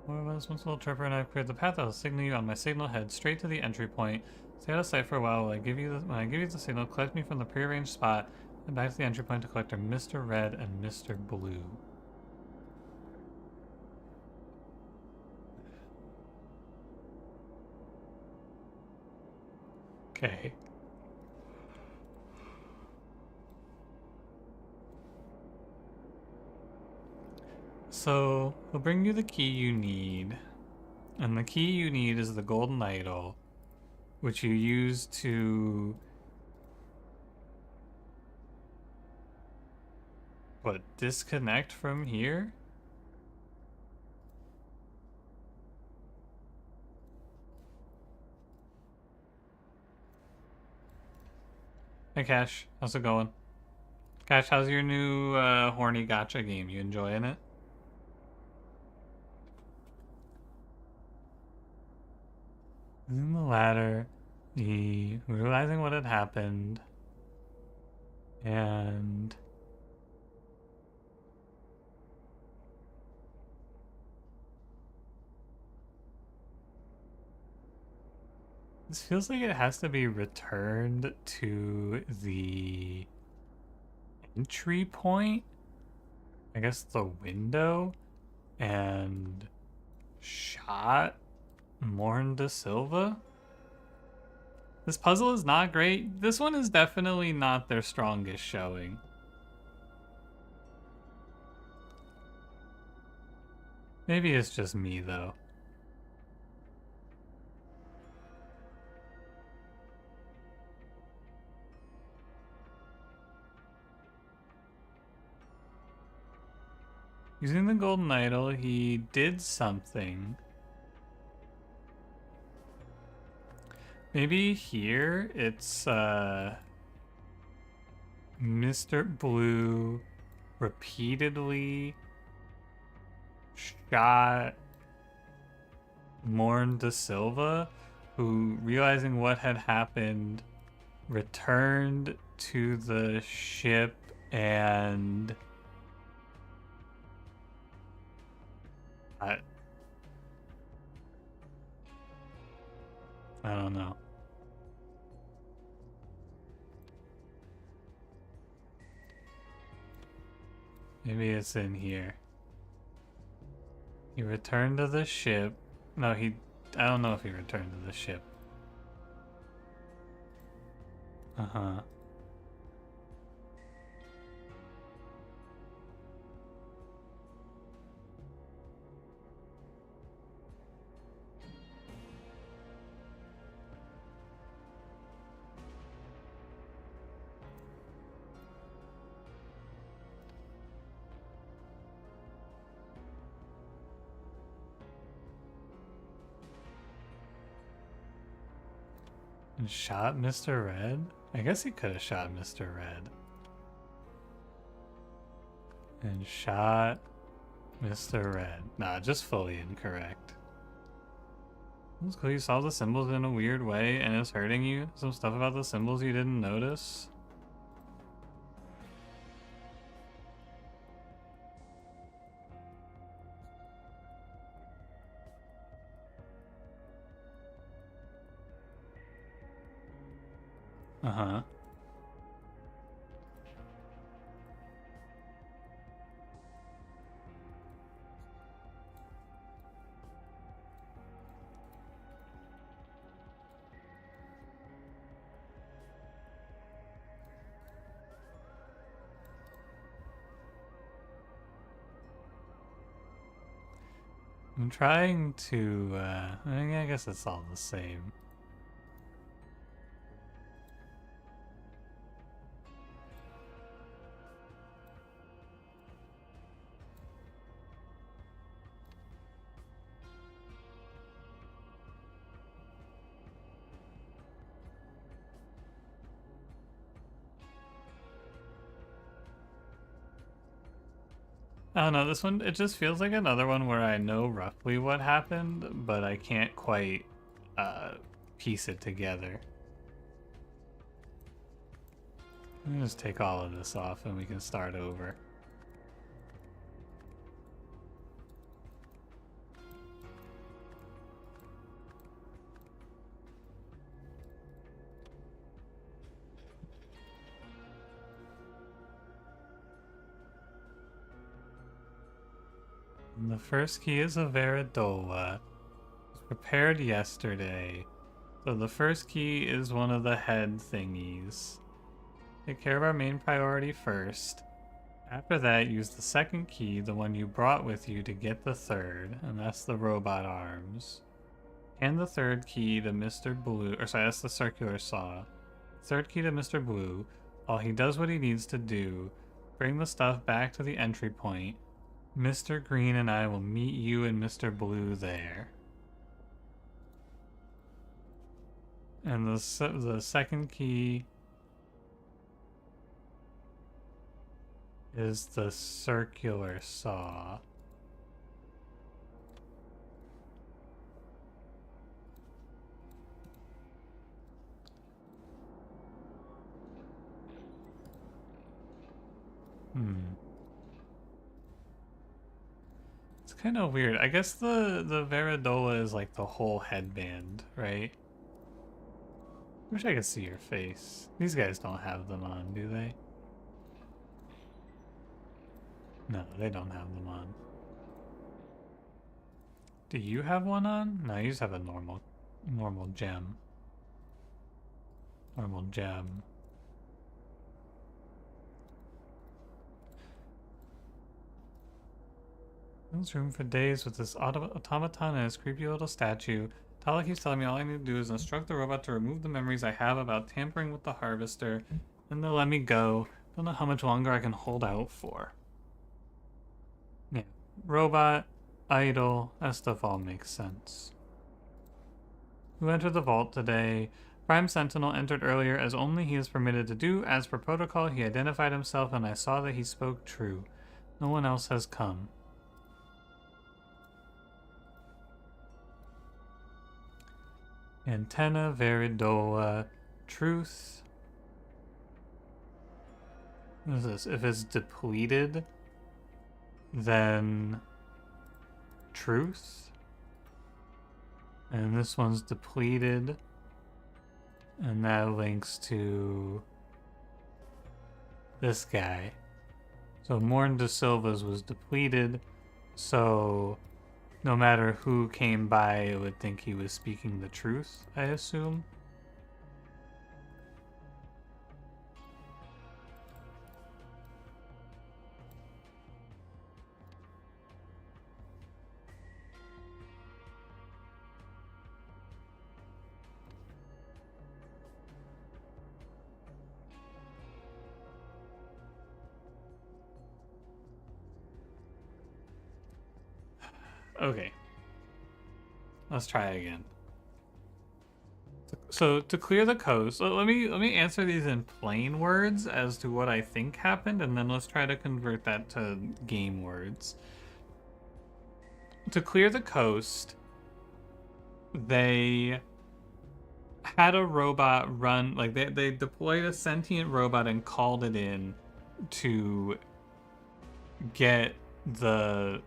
More or less, once a little tripper and I've cleared the path, I'll signal you on my signal, head straight to the entry point. Stay out of sight for a while. When I give you the signal, collect me from the prearranged spot and back to the entry point to collect Mr. Red and Mr. Blue. Okay. So, we'll bring you the key you need. And the key you need is the golden idol, which you use to... What, disconnect from here? Hey Cash, how's it going? Cash, how's your new horny gacha game? You enjoying it? Using the ladder, realizing what had happened, and this feels like it has to be returned to the entry point. I guess the window, and shot Morn da Silva. This puzzle is not great. This one is definitely not their strongest showing. Maybe it's just me, though. Using the golden idol, he did something. Maybe here it's Mr. Blue repeatedly shot Morn da Silva, who, realizing what had happened, returned to the ship and I don't know. Maybe it's in here. He returned to the ship. No, I don't know if he returned to the ship. Uh-huh. And shot Mr. Red? I guess he could have shot Mr. Red. And shot Mr. Red. Nah, just fully incorrect. That's cool. You saw the symbols in a weird way and it's hurting you. Some stuff about the symbols you didn't notice. Uh-huh. I'm trying to, I guess it's all the same. I don't know, this one, it just feels like another one where I know roughly what happened, but I can't quite piece it together. Let me just take all of this off and we can start over. And the first key is a Veridola. It was prepared yesterday. So the first key is one of the head thingies. Take care of our main priority first. After that, use the second key, the one you brought with you, to get the third, and that's the robot arms. Hand the third key to Mr. Blue, or sorry, that's the circular saw. Third key to Mr. Blue. While he does what he needs to do, bring the stuff back to the entry point. Mr. Green and I will meet you and Mr. Blue there. And the second key is the circular saw. It's kind of weird. I guess the Veridola is like the whole headband, right? Wish I could see your face. These guys don't have them on, do they? No, they don't have them on. Do you have one on? No, you just have a normal gem. Normal gem. This room for days with this automaton and his creepy little statue. Tala keeps telling me all I need to do is instruct the robot to remove the memories I have about tampering with the harvester, then they'll let me go. Don't know how much longer I can hold out for. Yeah, robot, idol, that stuff all makes sense. Who entered the vault today? Prime Sentinel entered earlier as only he is permitted to do. As per protocol, he identified himself and I saw that he spoke true. No one else has come. Antenna, Veridola, Truth. What is this? If it's depleted, then Truth. And this one's depleted. And that links to this guy. So Morn de Silva's was depleted. So no matter who came by, it would think he was speaking the truth, I assume. Okay. Let's try again. So to clear the coast, let me answer these in plain words as to what I think happened, and then let's try to convert that to game words. To clear the coast, they had a robot run, like they deployed a sentient robot and called it in to get the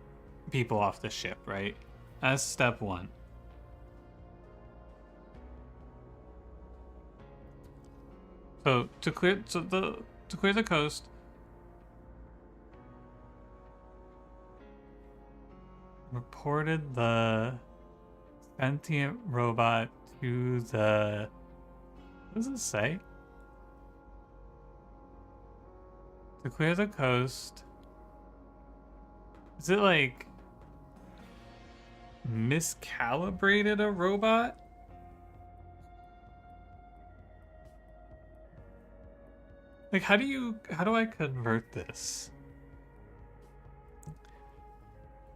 people off the ship, right? That's step one. So to clear the coast, reported the sentient robot to the, what does it say? To clear the coast, is it like miscalibrated a robot? Like, how do I convert this?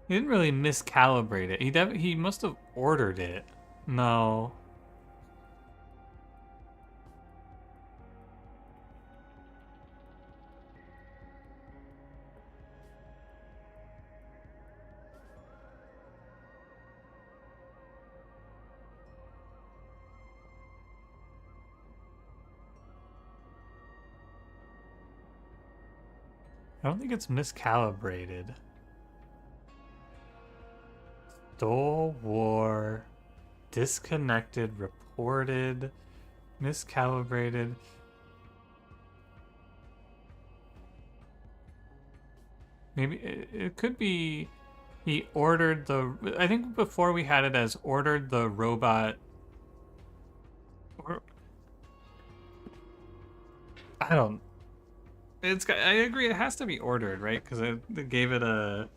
He didn't really miscalibrate it. He must have ordered it. No. I don't think it's miscalibrated. Stole, war, disconnected, reported, miscalibrated. Maybe it could be he ordered the, I think before we had it as ordered the robot. Or, I don't. I agree. It has to be ordered, right? Because it gave it a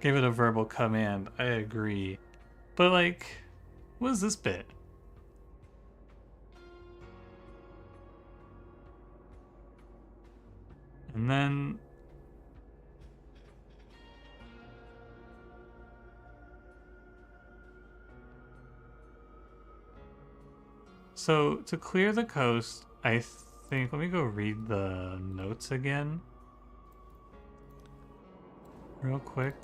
verbal command. I agree, but like, what is this bit? And then so to clear the coast, I think, let me go read the notes again real quick.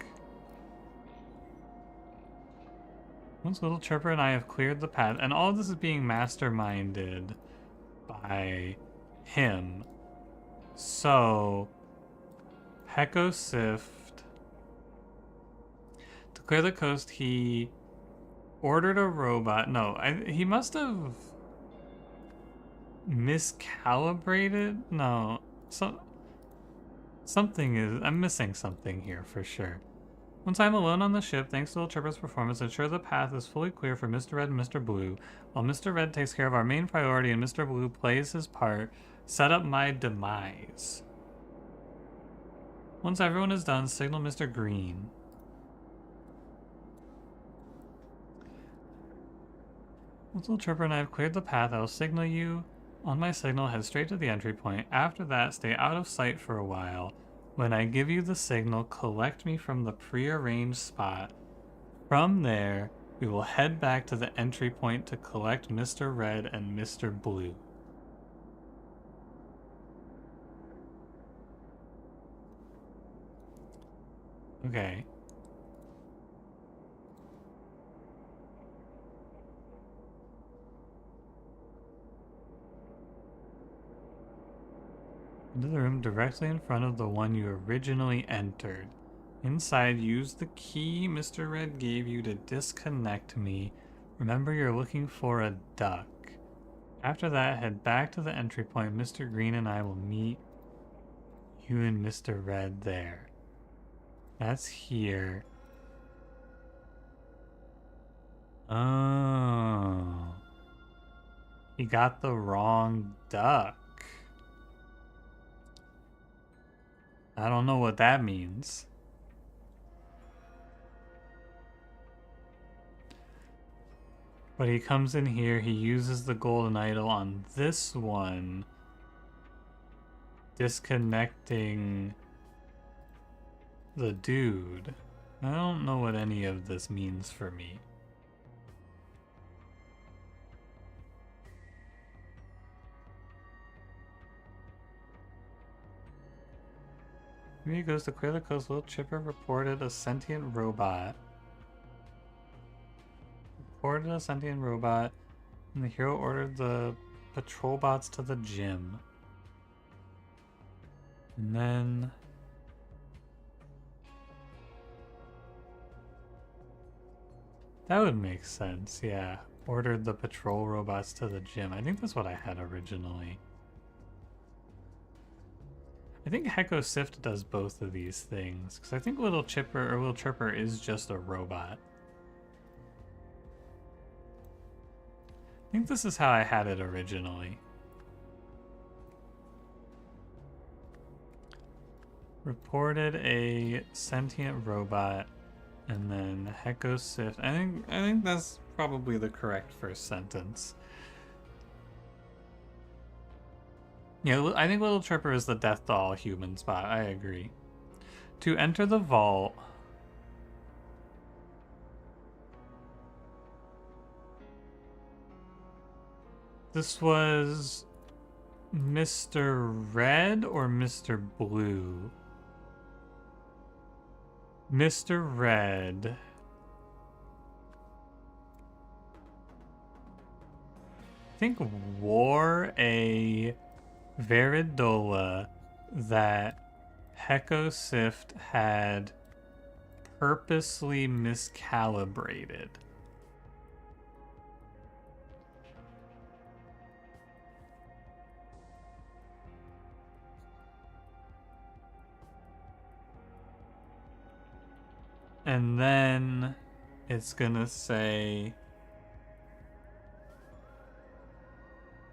Once Little Chirper and I have cleared the path, and all of this is being masterminded by him. So Hecko Sift, to clear the coast, he ordered a robot. No, he must have miscalibrated. No, something is, I'm missing something here for sure. Once I'm alone on the ship, thanks to the Tripper's performance, ensure the path is fully clear for Mr. Red and Mr. Blue. While Mr. Red takes care of our main priority and Mr. Blue plays his part, set up my demise. Once everyone is done, signal Mr. Green. Once the Tripper and I have cleared the path, I will signal you. On my signal, head straight to the entry point. After that, stay out of sight for a while. When I give you the signal, collect me from the prearranged spot. From there, we will head back to the entry point to collect Mr. Red and Mr. Blue. Okay. Into the room directly in front of the one you originally entered. Inside, use the key Mr. Red gave you to disconnect me. Remember, you're looking for a duck. After that, head back to the entry point. Mr. Green and I will meet you and Mr. Red there. That's here. Oh. He got the wrong duck. I don't know what that means. But he comes in here, he uses the golden idol on this one, disconnecting the dude. I don't know what any of this means for me. He goes to clear the coast. Little Chipper reported a sentient robot. And the hero ordered the patrol bots to the gym. And then that would make sense, yeah. Ordered the patrol robots to the gym. I think that's what I had originally. I think Hecko Sift does both of these things, because I think Little Chipper is just a robot. I think this is how I had it originally. Reported a sentient robot, and then Hecko Sift. I think that's probably the correct first sentence. Yeah, I think Little Tripper is the death to all human spot. I agree. To enter the vault, this was Mr. Red or Mr. Blue? Mr. Red. I think wore a Veridola that Hecko Sift had purposely miscalibrated. And then it's gonna say,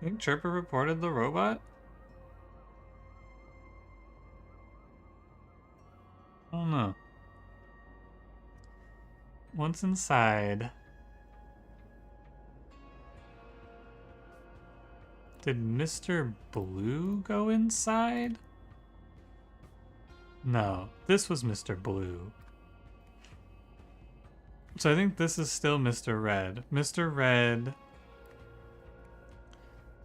I think Chirper reported the robot? I don't know. Once inside, did Mr. Blue go inside? No, this was Mr. Blue. So I think this is still Mr. Red. Mr. Red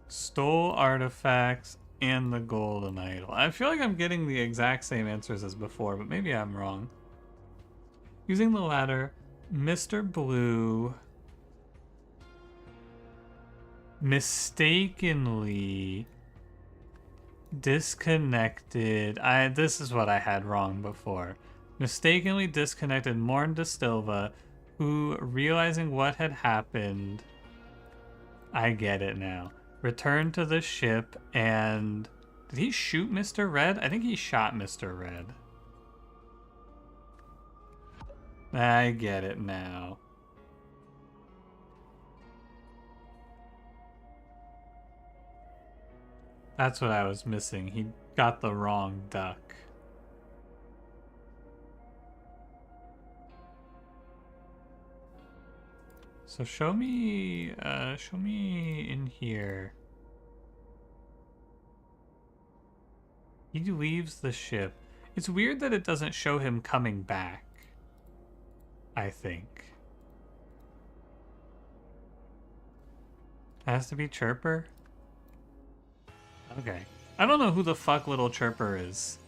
stole artifacts and the golden idol. I feel like I'm getting the exact same answers as before, but maybe I'm wrong. Using the ladder, Mr. Blue mistakenly disconnected. This is what I had wrong before. Mistakenly disconnected Morn de Stilva, who, realizing what had happened, I get it now, returned to the ship and... Did he shoot Mr. Red? I think he shot Mr. Red. I get it now. That's what I was missing. He got the wrong duck. So show me in here. He leaves the ship. It's weird that it doesn't show him coming back, I think. It has to be Chirper? Okay. I don't know who the fuck little Chirper is.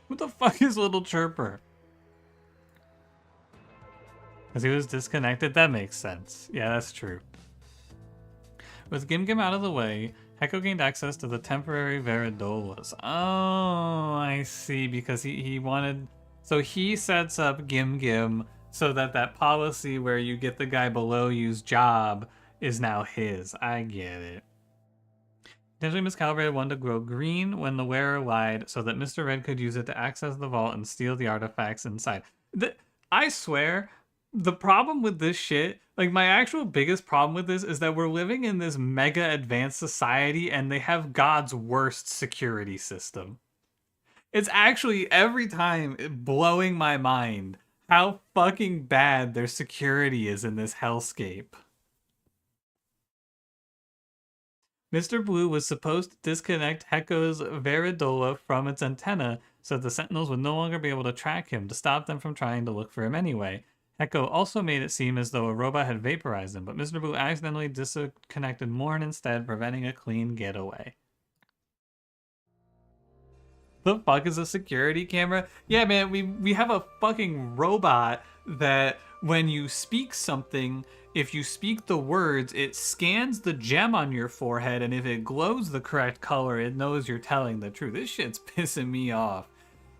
Who the fuck is little Chirper? Because he was disconnected? That makes sense. Yeah, that's true. With Gim out of the way, Heko gained access to the temporary Veridolas. Oh, I see. Because he wanted... So he sets up Gim so that policy where you get the guy below you's job is now his. I get it. Potentially miscalibrated one to grow green when the wearer lied so that Mr. Red could use it to access the vault and steal the artifacts inside. I swear, the problem with this shit, like my actual biggest problem with this is that we're living in this mega advanced society and they have God's worst security system. It's actually every time blowing my mind how fucking bad their security is in this hellscape. Mr. Blue was supposed to disconnect Heko's Veridola from its antenna so the Sentinels would no longer be able to track him to stop them from trying to look for him anyway. Heko also made it seem as though a robot had vaporized him, but Mr. Blue accidentally disconnected Morn instead, preventing a clean getaway. The fuck is a security camera? Yeah, man, we have a fucking robot that when you speak something, if you speak the words, it scans the gem on your forehead, and if it glows the correct color, it knows you're telling the truth. This shit's pissing me off.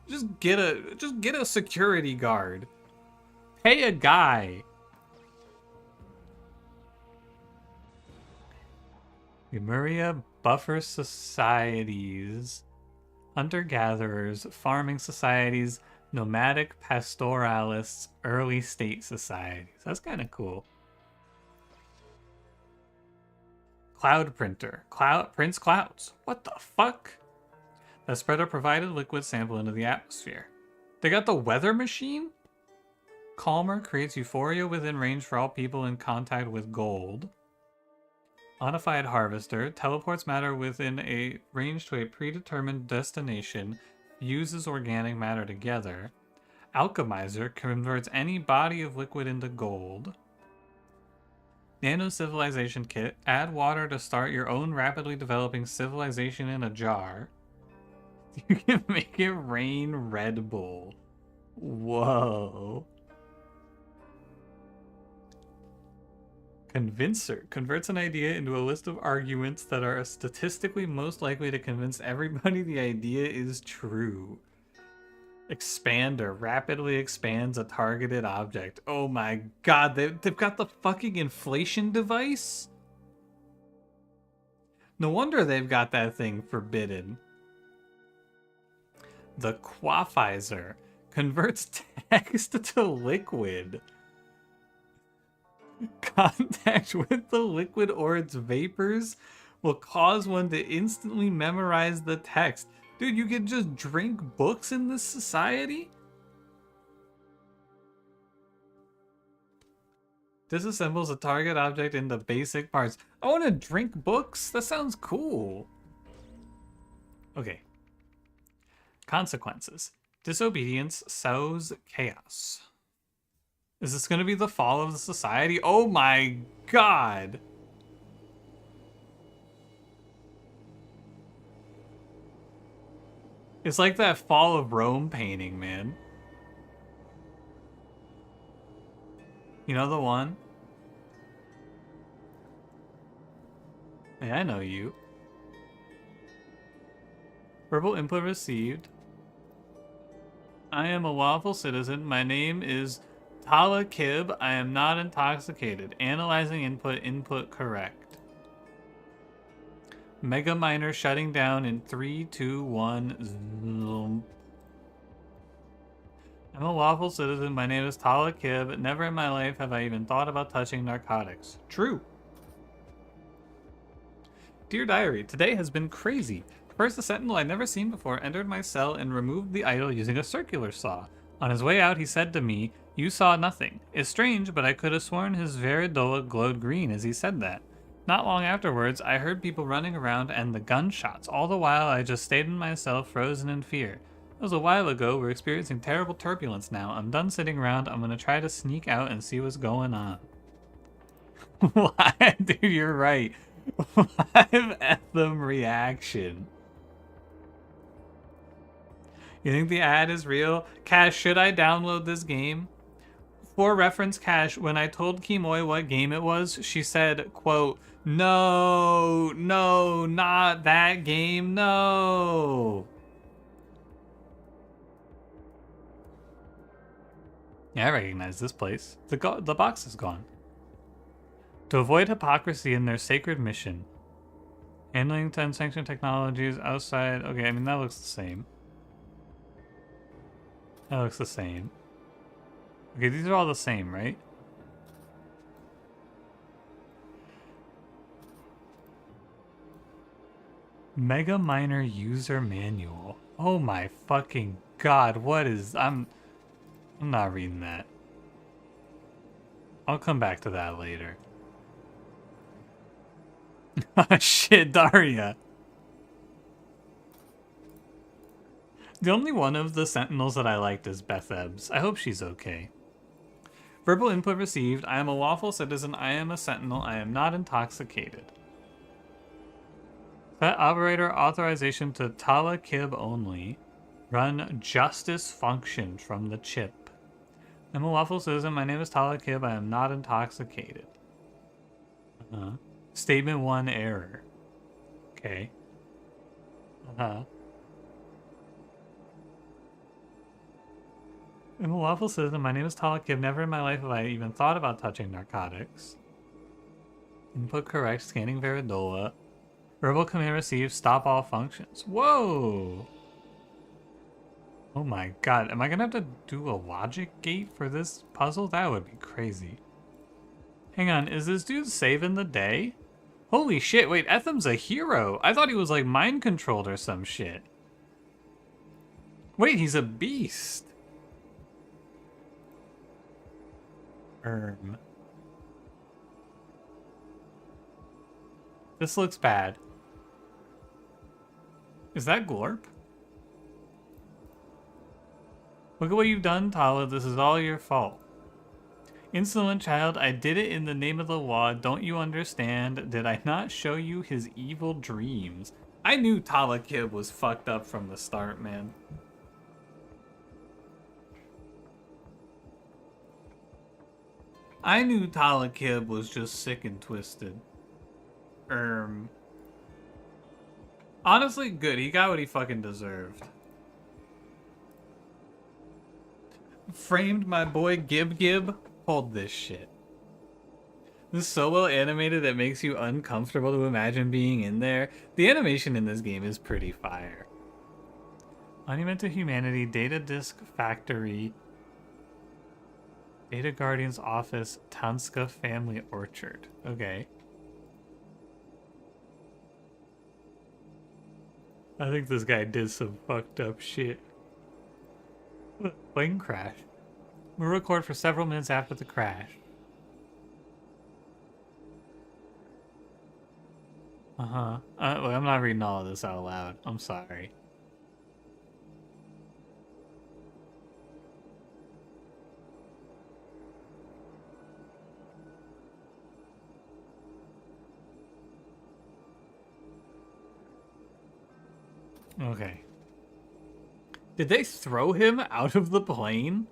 Just get a security guard. Pay a guy. Lemuria buffer societies. Hunter-gatherers, farming societies, nomadic pastoralists, early state societies. That's kind of cool. Cloud printer. Prints clouds. What the fuck? The spreader provided liquid sample into the atmosphere. They got the weather machine? Calmer creates euphoria within range for all people in contact with gold. Unified harvester teleports matter within a range to a predetermined destination, fuses organic matter together. Alchemizer converts any body of liquid into gold. Nano civilization kit, add water to start your own rapidly developing civilization in a jar. You can make it rain Red Bull. Whoa. Convincer converts an idea into a list of arguments that are statistically most likely to convince everybody the idea is true. Expander rapidly expands a targeted object. Oh my god, they've got the fucking inflation device? No wonder they've got that thing forbidden. The Quaffizer converts text to liquid. Contact with the liquid or its vapors will cause one to instantly memorize the text. Dude, you can just drink books in this society? Disassembles a target object into basic parts. I want to drink books? That sounds cool. Okay. Consequences. Disobedience sows chaos. Is this going to be the fall of the society? Oh my god! It's like that Fall of Rome painting, man. You know the one? Hey, I know you. Verbal input received. I am a lawful citizen. My name is Tala Kib, I am not intoxicated. Analyzing input correct. Mega Miner shutting down in 3, 2, 1. Zoom. I'm a lawful citizen. My name is Tala Kib. Never in my life have I even thought about touching narcotics. True. Dear Diary, today has been crazy. First, a sentinel I'd never seen before entered my cell and removed the idol using a circular saw. On his way out, he said to me, "You saw nothing." It's strange, but I could have sworn his Veridola glowed green as he said that. Not long afterwards, I heard people running around and the gunshots. All the while, I just stayed in my cell, frozen in fear. It was a while ago. We're experiencing terrible turbulence now. I'm done sitting around. I'm gonna try to sneak out and see what's going on. Why? Dude, you're right. 5 Ethem reaction. You think the ad is real? Cash, should I download this game? For reference, Cash, when I told Kimoy what game it was, she said, quote, "No, no, not that game, no." Yeah, I recognize this place. The box is gone. To avoid hypocrisy in their sacred mission. Handling 10 sanctioned technologies outside. Okay, I mean, that looks the same. That looks the same. Okay, these are all the same, right? Mega Miner user manual. Oh my fucking god, what is... I'm not reading that. I'll come back to that later. Oh shit, Daria. The only one of the sentinels that I liked is Bethebs. I hope she's okay. Verbal input received. I am a lawful citizen. I am a sentinel. I am not intoxicated. Set operator authorization to Tala Kib only. Run justice function from the chip. I'm a lawful citizen. My name is Tala Kib. I am not intoxicated. Statement 1 error. Okay. I'm a lawful citizen. My name is Tala Kib. Never in my life have I even thought about touching narcotics. Input correct. Scanning Veridola. Verbal command received. Stop all functions. Whoa! Oh my god. Am I gonna have to do a logic gate for this puzzle? That would be crazy. Hang on. Is this dude saving the day? Holy shit. Wait, Ethem's a hero. I thought he was like mind controlled or some shit. Wait, he's a beast. This looks bad. Is that Glorp? Look at what you've done, Tala. This is all your fault. Insolent child, I did it in the name of the law. Don't you understand? Did I not show you his evil dreams? I knew Tala Kib was fucked up from the start, man. I knew Tala Kib was just sick and twisted. Honestly, good. He got what he fucking deserved. Framed my boy Gib. Hold this shit. This is so well animated that makes you uncomfortable to imagine being in there. The animation in this game is pretty fire. Monument to Humanity, Data Disk Factory, Data Guardian's Office, Tanska Family Orchard. Okay. I think this guy did some fucked up shit. Plane crash. We'll record for several minutes after the crash. Look, I'm not reading all of this out loud. I'm sorry. Okay. Did they throw him out of the plane?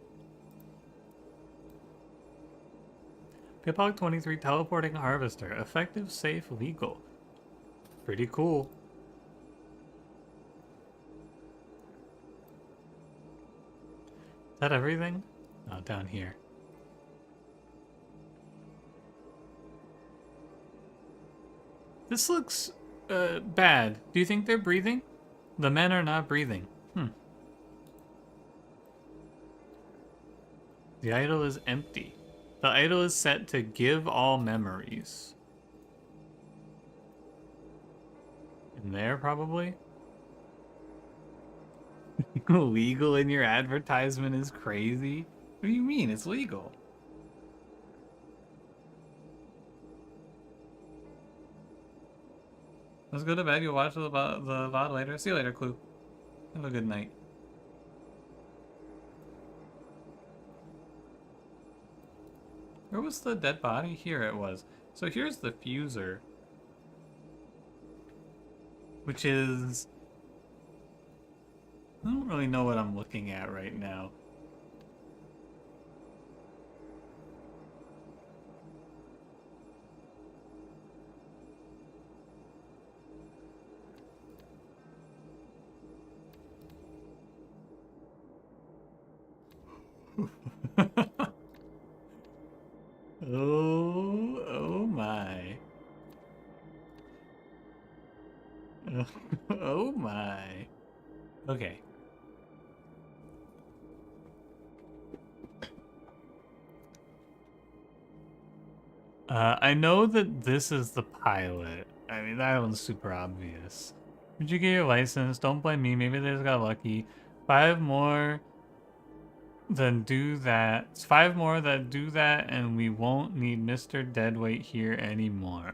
Piphog 23 teleporting harvester. Effective, safe, legal. Pretty cool. Is that everything? Oh, down here. This looks bad. Do you think they're breathing? The men are not breathing. The idol is empty. The idol is set to give all memories. In there, probably? Legal in your advertisement is crazy? What do you mean? It's legal. Let's go to bed. You'll watch the VOD later. See you later, Clue. Have a good night. Where was the dead body? Here it was. So here's the fuser. Which is... I don't really know what I'm looking at right now. Oh my. Oh my. Okay. I know that this is the pilot. I mean, that one's super obvious. Did you get your license? Don't blame me. Maybe they just got lucky. 5 more than do that. 5 more that do that, and we won't need Mr. Deadweight here anymore.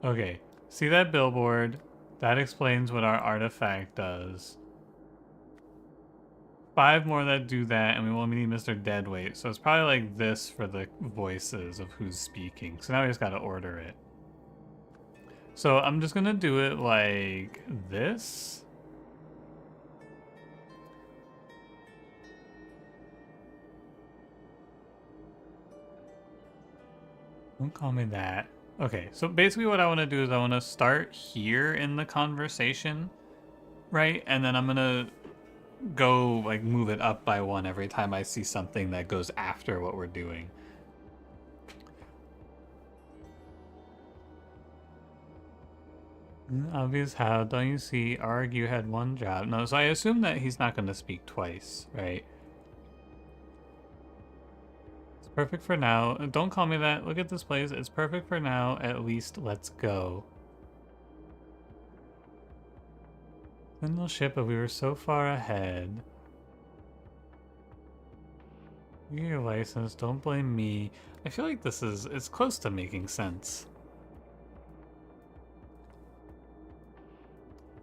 Okay. See that billboard? That explains what our artifact does. 5 more that do that, and we won't need Mr. Deadweight. So it's probably like this for the voices of who's speaking. So now we just gotta order it. So I'm just gonna do it like this. Don't call me that. Okay, so basically what I want to do is I want to start here in the conversation, right? And then I'm gonna go like move it up by 1 every time I see something that goes after what we're doing. Obvious how, don't you see? Argue had 1 job. No, so I assume that he's not going to speak twice, right? It's perfect for now. Don't call me that. Look at this place. It's perfect for now. At least let's go. Sentinel ship, but we were so far ahead. You get your license. Don't blame me. I feel like it's close to making sense.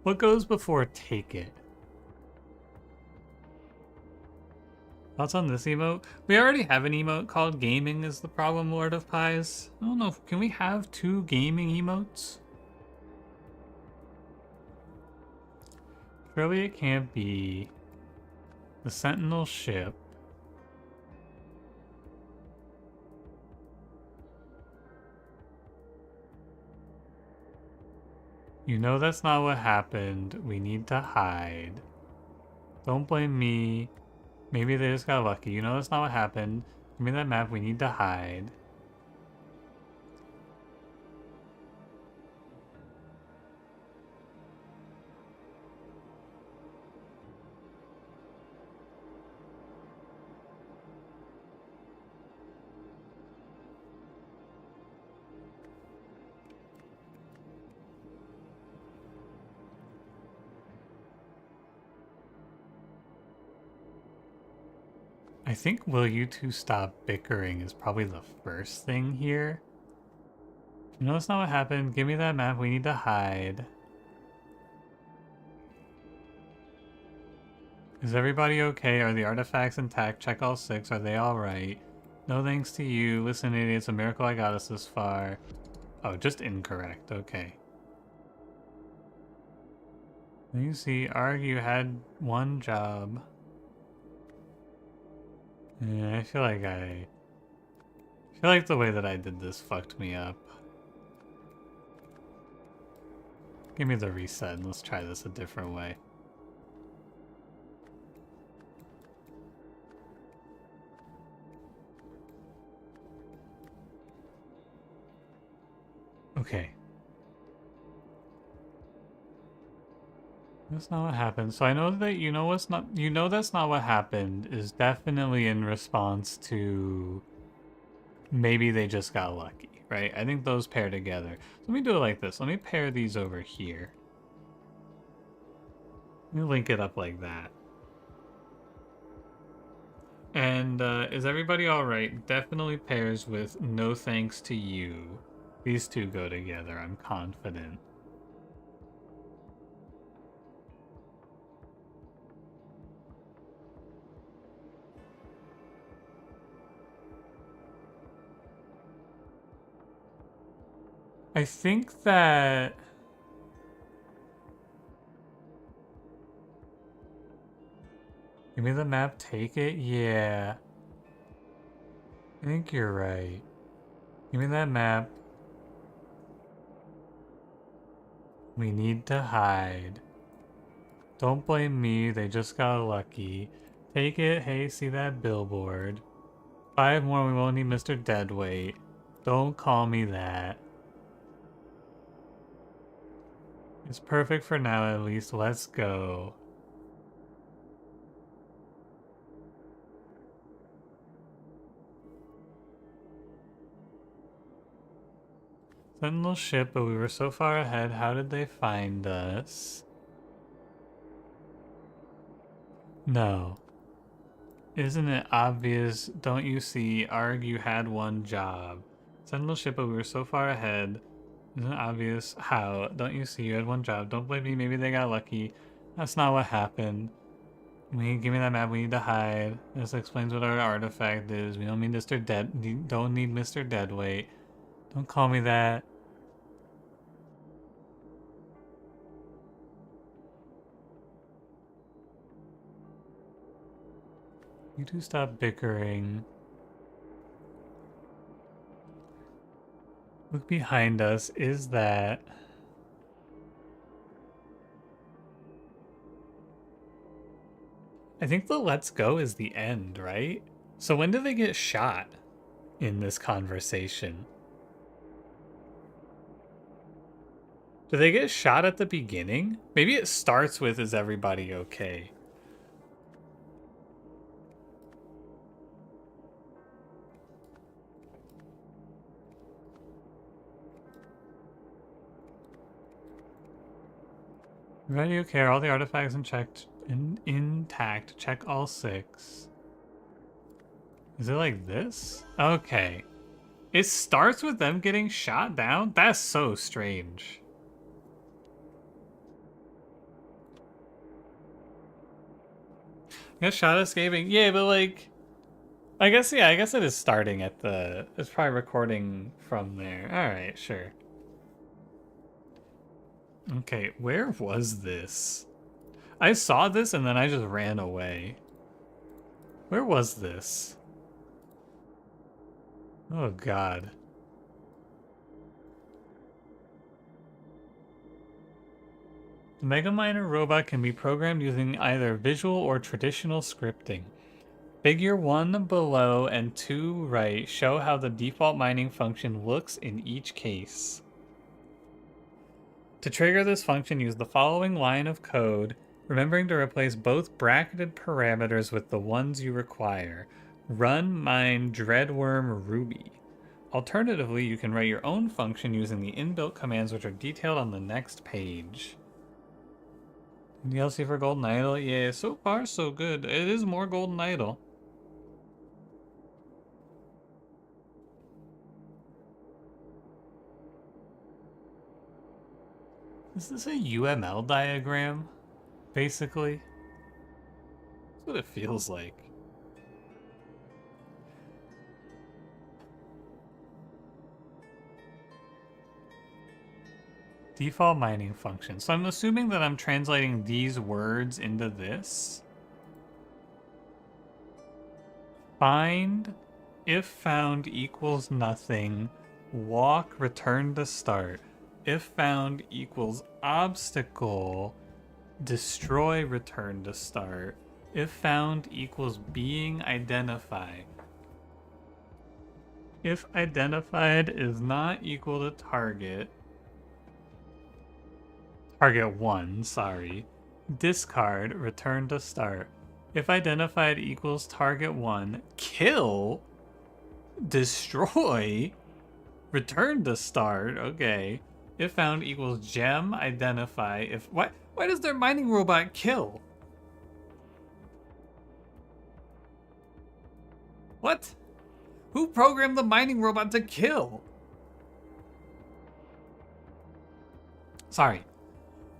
What goes before take it? Thoughts on this emote? We already have an emote called Gaming is the Problem Lord of Pies. I don't know, can we have 2 gaming emotes? Surely it can't be the Sentinel ship. You know that's not what happened. We need to hide. Don't blame me. Maybe they just got lucky. You know that's not what happened. Give me that map. We need to hide. I think will you two stop bickering is probably the first thing here. You know that's not what happened. Give me that map. We need to hide. Is everybody okay? Are the artifacts intact? Check all 6. Are they alright? No thanks to you. Listen, idiot. It's a miracle I got us this far. Oh, just incorrect. Okay. You see, argue had 1 job. Yeah, I feel like the way that I did this fucked me up. Give me the reset and let's try this a different way. Okay. That's not what happened. So I know that that's not what happened is definitely in response to maybe they just got lucky, right? I think those pair together. So let me do it like this. Let me pair these over here. Let me link it up like that. And is everybody all right? Definitely pairs with no thanks to you. These two go together, I'm confident. I think that... Give me the map, take it? Yeah. I think you're right. Give me that map. We need to hide. Don't blame me, they just got lucky. Take it, hey, see that billboard. 5 more, we won't need Mr. Deadweight. Don't call me that. It's perfect for now at least, let's go. Sentinel ship, but we were so far ahead, how did they find us? No. Isn't it obvious? Don't you see? Arg, you had one job. Sentinel ship, but we were so far ahead. Isn't it obvious? How? Don't you see? You had one job. Don't blame me. Maybe they got lucky. That's not what happened. Give me that map. We need to hide. This explains what our artifact is. We don't need Don't need Mr. Deadweight. Don't call me that. You two stop bickering. Look behind us. Is that... I think the let's go is the end, right? So when do they get shot in this conversation? Do they get shot at the beginning? Maybe it starts with, is everybody okay? Ready? Okay, are all the artifacts intact? Check all 6. Is it like this? Okay. It starts with them getting shot down? That's so strange. I guess shot escaping. Yeah, but like... I guess it is starting at the... It's probably recording from there. Alright, sure. Okay, where was this? I saw this and then I just ran away. Where was this? Oh god. The Mega Miner robot can be programmed using either visual or traditional scripting. Figure 1 below and 2 right show how the default mining function looks in each case. To trigger this function, use the following line of code, remembering to replace both bracketed parameters with the ones you require. Run mine dreadworm ruby. Alternatively, you can write your own function using the inbuilt commands which are detailed on the next page. DLC for Golden Idol? Yeah, so far so good. It is more Golden Idol. Is this a UML diagram? Basically? That's what it feels like. Default mining function. So I'm assuming that I'm translating these words into this. Find, if found equals nothing, walk, return to start. If found equals obstacle, destroy, return to start. If found equals being identified. If identified is not equal to target, Target 1, sorry. Discard, return to start. If identified equals target 1, kill, destroy, return to start. Okay. If found equals gem, identify. If why does their mining robot kill? What? Who programmed the mining robot to kill? Sorry.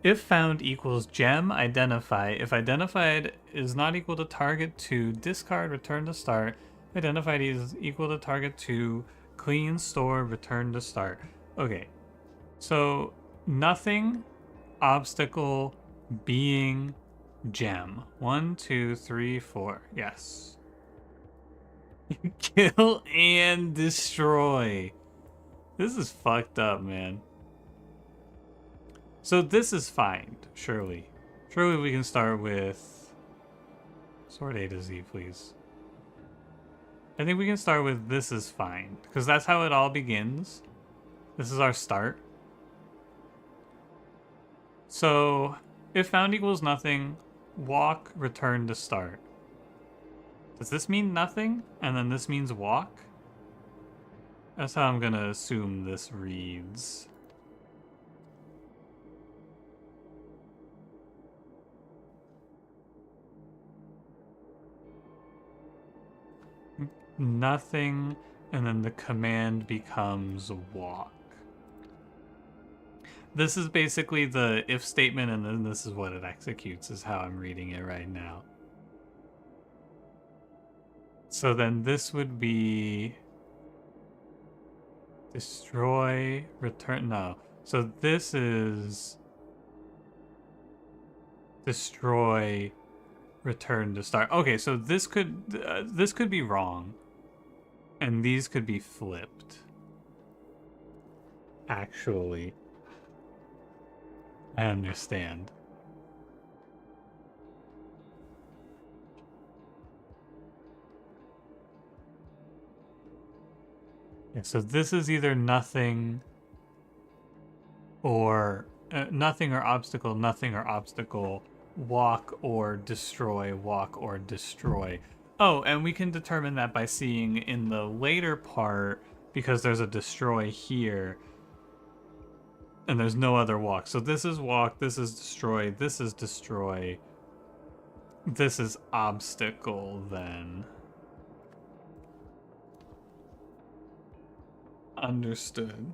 If found equals gem, identify. If identified is not equal to target 2, discard, return to start. If identified is equal to target 2, clean, store, return to start. Okay. So nothing, obstacle, being, gem. 1, 2, 3, 4. Yes. Kill and destroy. This is fucked up, man. So this is fine, surely. Surely we can start with sort A to Z, please. I think we can start with this is fine, because that's how it all begins. This is our start. So if found equals nothing, walk, return to start. Does this mean nothing? And then this means walk? That's how I'm gonna assume this reads. Nothing, and then the command becomes walk. This is basically the if statement, and then this is what it executes, is how I'm reading it right now. So then this would be destroy, return, no. So this is destroy, return to start. Okay, so this could be wrong. And these could be flipped. Actually. I understand. Yeah, so this is either nothing or nothing or obstacle, walk or destroy. Oh, and we can determine that by seeing in the later part, because there's a destroy here, and there's no other walk. So this is walk, this is destroy, this is destroy, this is obstacle then. Understood.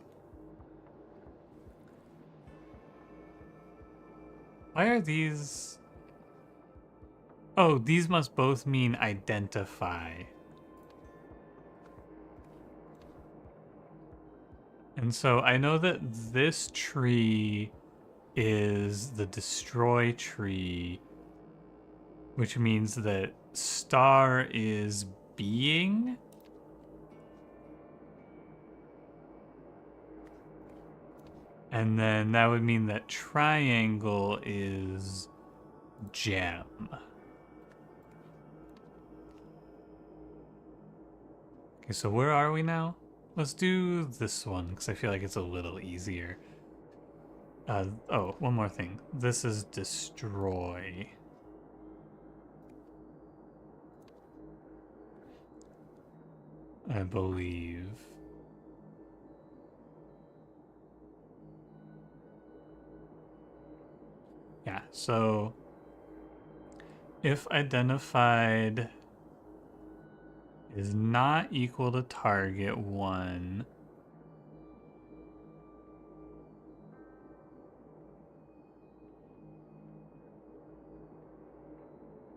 Why are these... Oh, these must both mean identify. And so I know that this tree is the destroy tree, which means that star is being. And then that would mean that triangle is gem. Okay, so where are we now? Let's do this one, because I feel like it's a little easier. Oh, one more thing. This is destroy. I believe. Yeah, so if identified is not equal to target 1,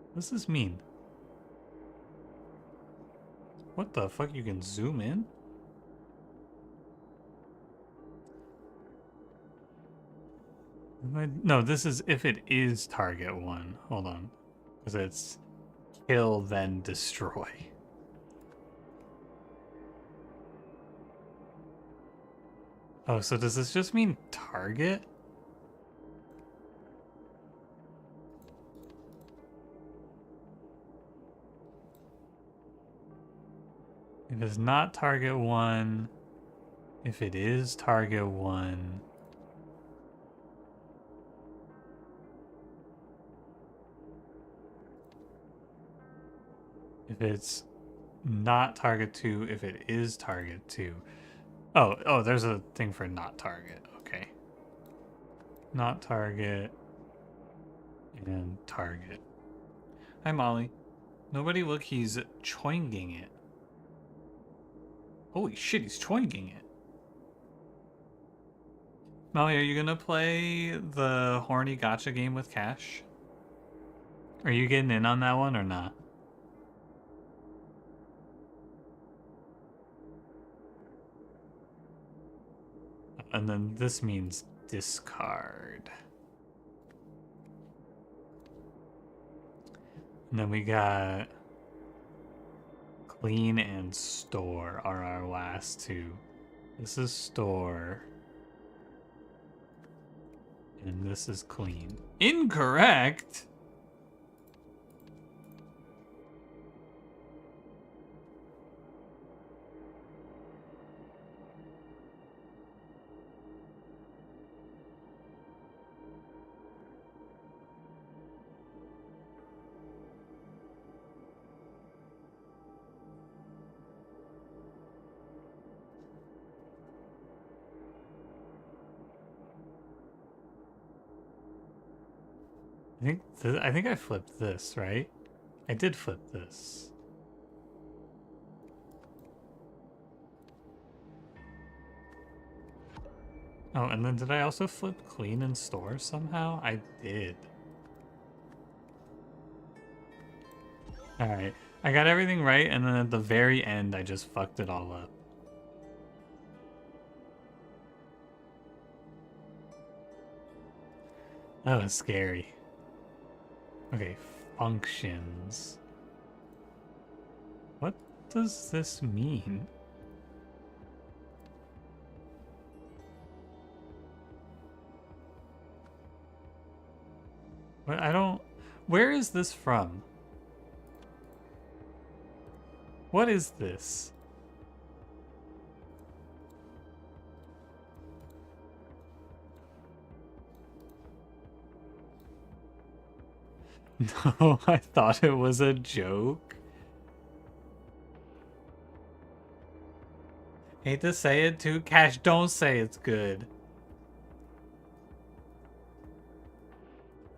what does this mean? What the fuck? You can zoom in? No, this is if it is target 1. Hold on. Because it's kill, then destroy. Oh, so does this just mean target? If it's not target 1, if it is target 1, If it's not target 2, if it is target 2. Oh, there's a thing for not target. Okay. Not target and target. Hi, Molly. Nobody look, he's choinging it. Holy shit, he's choinging it. Molly, are you gonna play the horny gotcha game with Cash? Are you getting in on that one or not? And then this means discard. And then we got clean and store are our last two. This is store. And this is clean. Incorrect! I think I flipped this, right? I did flip this. Oh, and then did I also flip clean and store somehow? I did. Alright. I got everything right, and then at the very end, I just fucked it all up. That was scary. Okay, functions. What does this mean? What, I don't... Where is this from? What is this? No, I thought it was a joke. Hate to say it too. Cash, don't say it's good.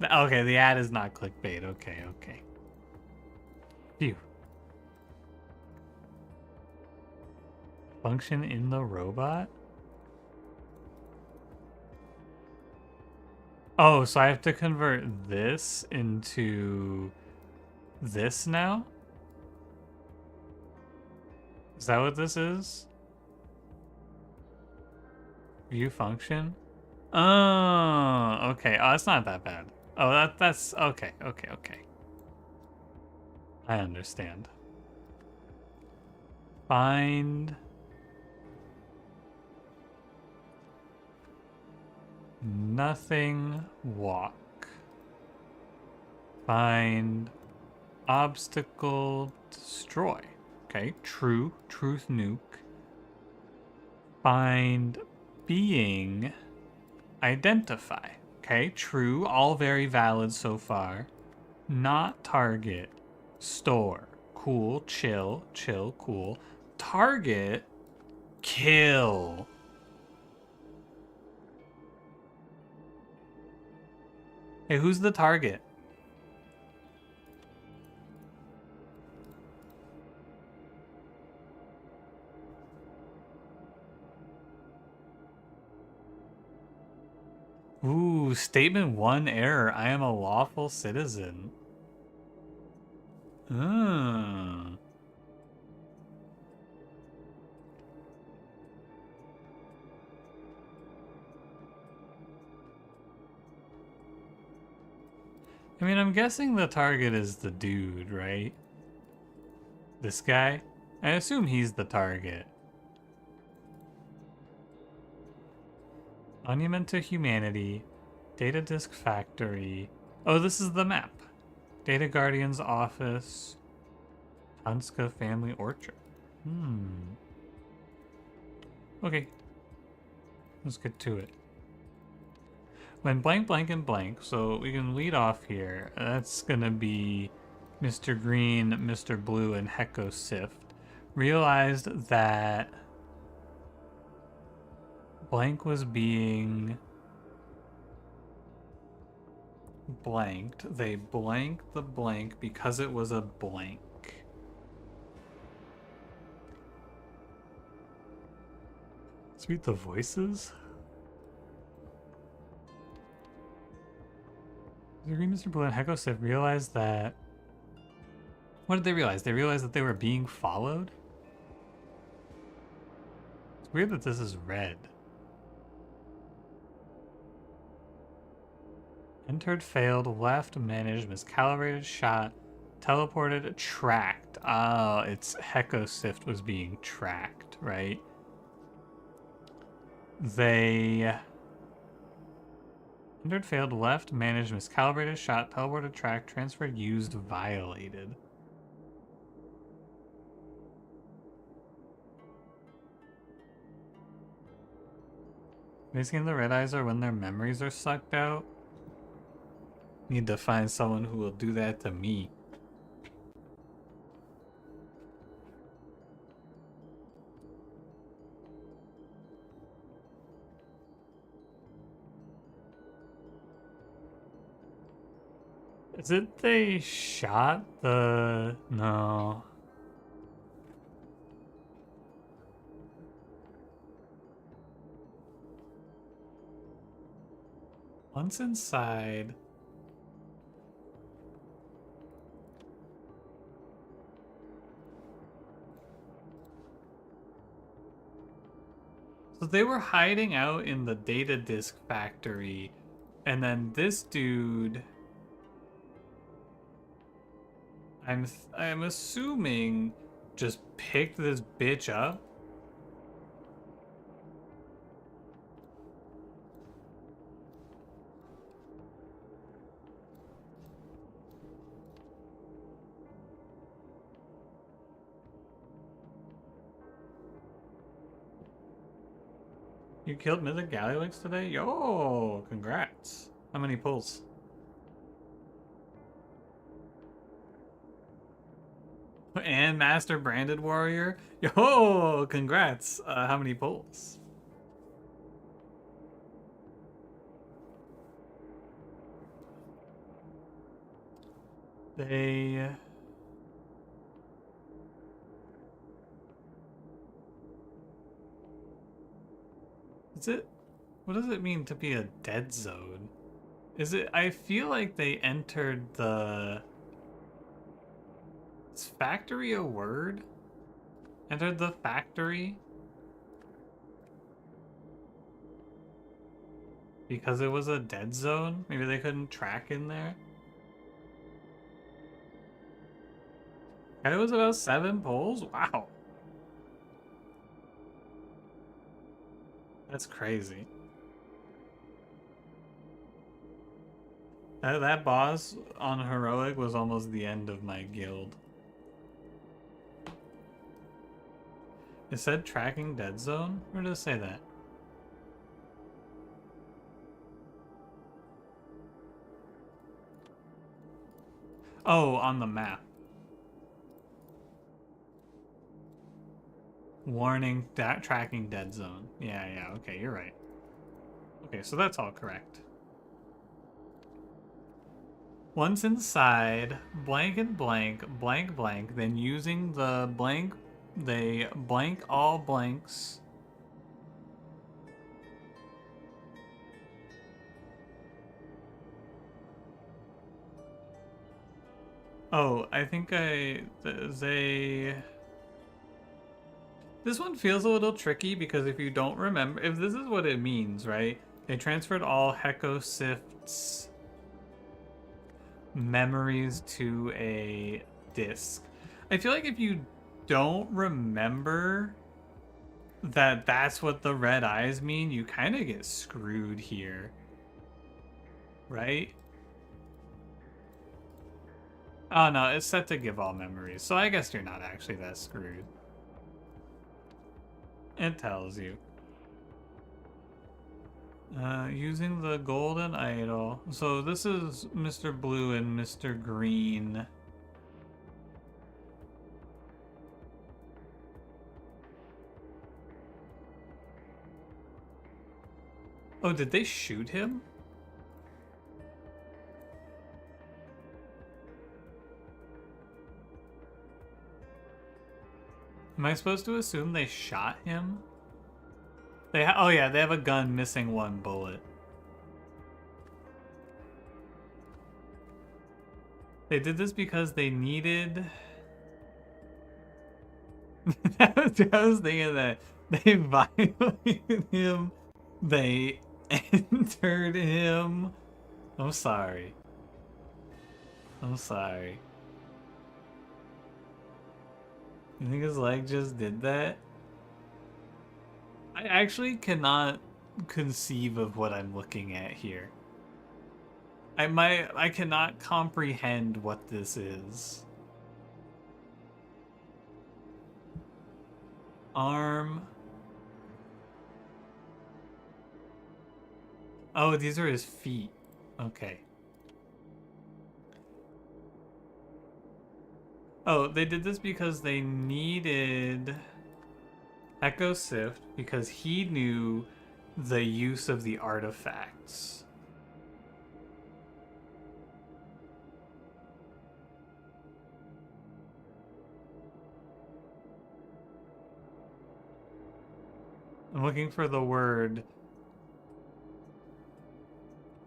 Okay, the ad is not clickbait. Okay, okay. Phew. Function in the robot? Oh, so I have to convert this into this now? Is that what this is? View function? Oh, okay. Oh, that's not that bad. Oh, that's okay, okay, okay. I understand. Find nothing walk. Find obstacle destroy. Okay, true, truth nuke. Find being identify. Okay, true, all very valid so far. Not target, store, cool, chill, chill, cool. Target, kill. Hey, who's the target? Ooh, statement 1 error. I am a lawful citizen. I mean, I'm guessing the target is the dude, right? This guy? I assume he's the target. Monument to Humanity. Data Disk Factory. Oh, this is the map. Data Guardian's office. Tunska Family Orchard. Okay. Let's get to it. When blank, blank, and blank, so we can lead off here. That's gonna be Mr. Green, Mr. Blue, and Hecosift realized that blank was being blanked. They blanked the blank because it was a blank. Let's read the voices. Mr. Green, Mr. Blue, and Hecosift realized that... What did they realize? They realized that they were being followed? It's weird that this is red. Entered, failed, left, managed, miscalibrated, shot, teleported, tracked. Oh, it's Hecosift was being tracked, right? They entered, failed, left, managed, miscalibrated, shot, teleported, tracked, transferred, used, violated. Basically, the red eyes are when their memories are sucked out. Need to find someone who will do that to me. Is it they shot the... No. Once inside... So they were hiding out in the data disk factory, and then this dude... I'm assuming just picked this bitch up. You killed Mythic Gallywix today? Yo, congrats. How many pulls? And Master Branded Warrior? Yo, congrats. How many pulls? They... Is it... What does it mean to be a dead zone? Is it... I feel like they entered the... Is factory a word? Entered the factory? Because it was a dead zone? Maybe they couldn't track in there? And it was about 7 polls? Wow. That's crazy. That boss on Heroic was almost the end of my guild. It said tracking dead zone? Where did it say that? Oh, on the map. Warning, tracking dead zone. Yeah, okay, you're right. Okay, so that's all correct. Once inside, blank and blank, blank, blank, then using the blank, they blank all blanks. Oh, I think they... This one feels a little tricky because if you don't remember, if this is what it means, right? They transferred all Hecosift's memories to a disk. I feel like if you don't remember that that's what the red eyes mean, you kind of get screwed here. Right? Oh no, it's set to give all memories, so I guess you're not actually that screwed. It tells you. Using the golden idol. So this is Mr. Blue and Mr. Green. Oh, did they shoot him? Am I supposed to assume they shot him? Oh yeah, they have a gun missing one bullet. They did this because they needed... I was thinking that they violated him. They entered him. I'm sorry. I'm sorry. You think his leg just did that? I actually cannot conceive of what I'm looking at here. I cannot comprehend what this is. Arm. Oh, these are his feet. Okay. Oh, they did this because they needed Echo Sift because he knew the use of the artifacts. I'm looking for the word.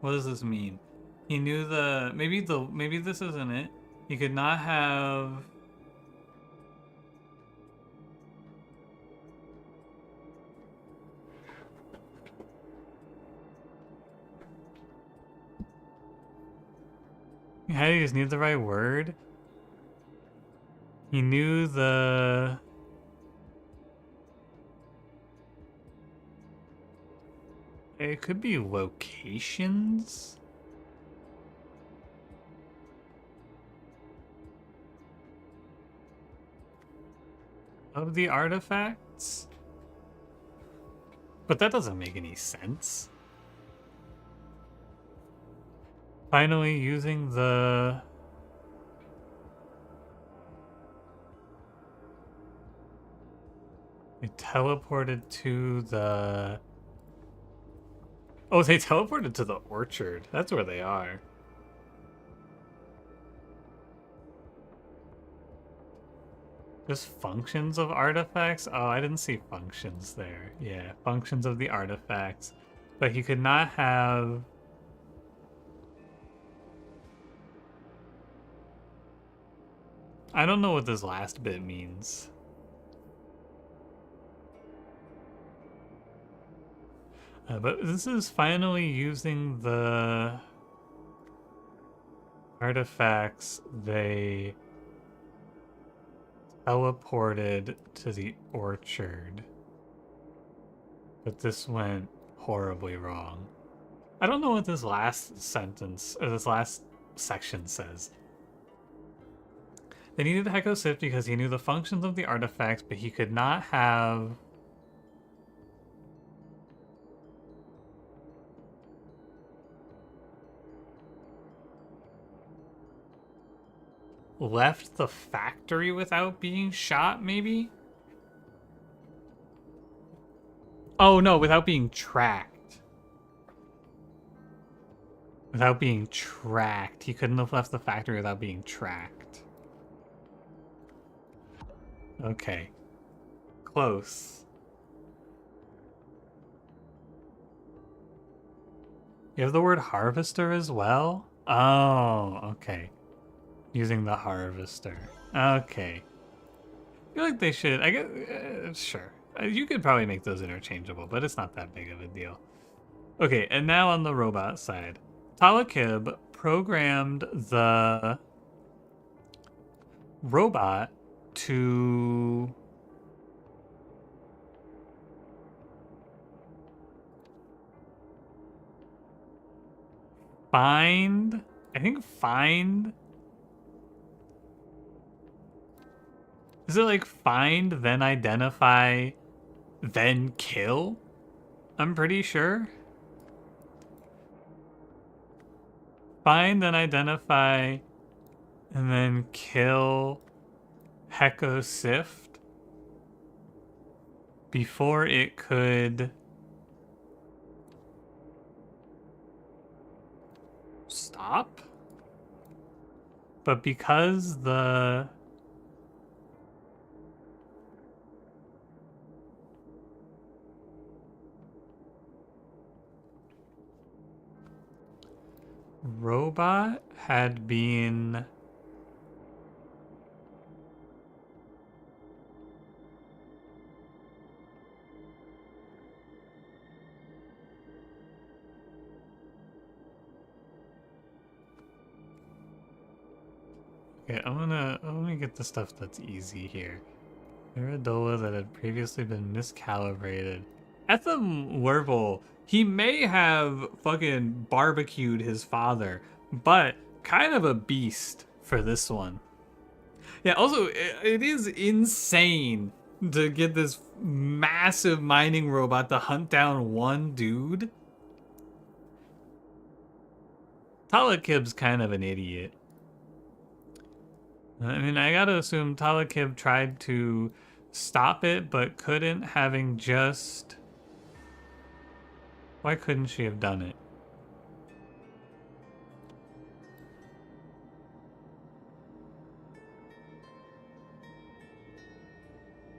What does this mean? He knew the maybe this isn't it. He could not have How do you just need the right word? He knew the it could be locations? Of the artifacts? But that doesn't make any sense. Finally using the... They teleported to the... Oh, they teleported to the orchard. That's where they are. Just functions of artifacts? Oh, I didn't see functions there. Yeah, functions of the artifacts. But he could not have... I don't know what this last bit means. But this is finally using the artifacts they teleported to the orchard. But this went horribly wrong. I don't know what this last sentence, or this last section says. They needed Heko Sift because he knew the functions of the artifacts, but he could not have... left the factory without being shot, maybe? Oh, no, without being tracked. Without being tracked. He couldn't have left the factory without being tracked. Okay. Close. You have the word harvester as well? Oh, okay. Using the harvester. Okay. I feel like they should... I guess... sure. You could probably make those interchangeable, but it's not that big of a deal. Okay, and now on the robot side. Talakib programmed the robot to find... I think find... Is it like find, then identify, then kill? I'm pretty sure. Find, then identify, and then kill Heko Sift before it could stop. But because the robot had been okay, I'm gonna get the stuff that's easy here. Iridola that had previously been miscalibrated. Etham Wervel, he may have fucking barbecued his father, but kind of a beast for this one. Yeah, also, it is insane to get this massive mining robot to hunt down one dude. Talakib's kind of an idiot. I mean, I gotta assume Talakib tried to stop it, but couldn't, having just... Why couldn't she have done it?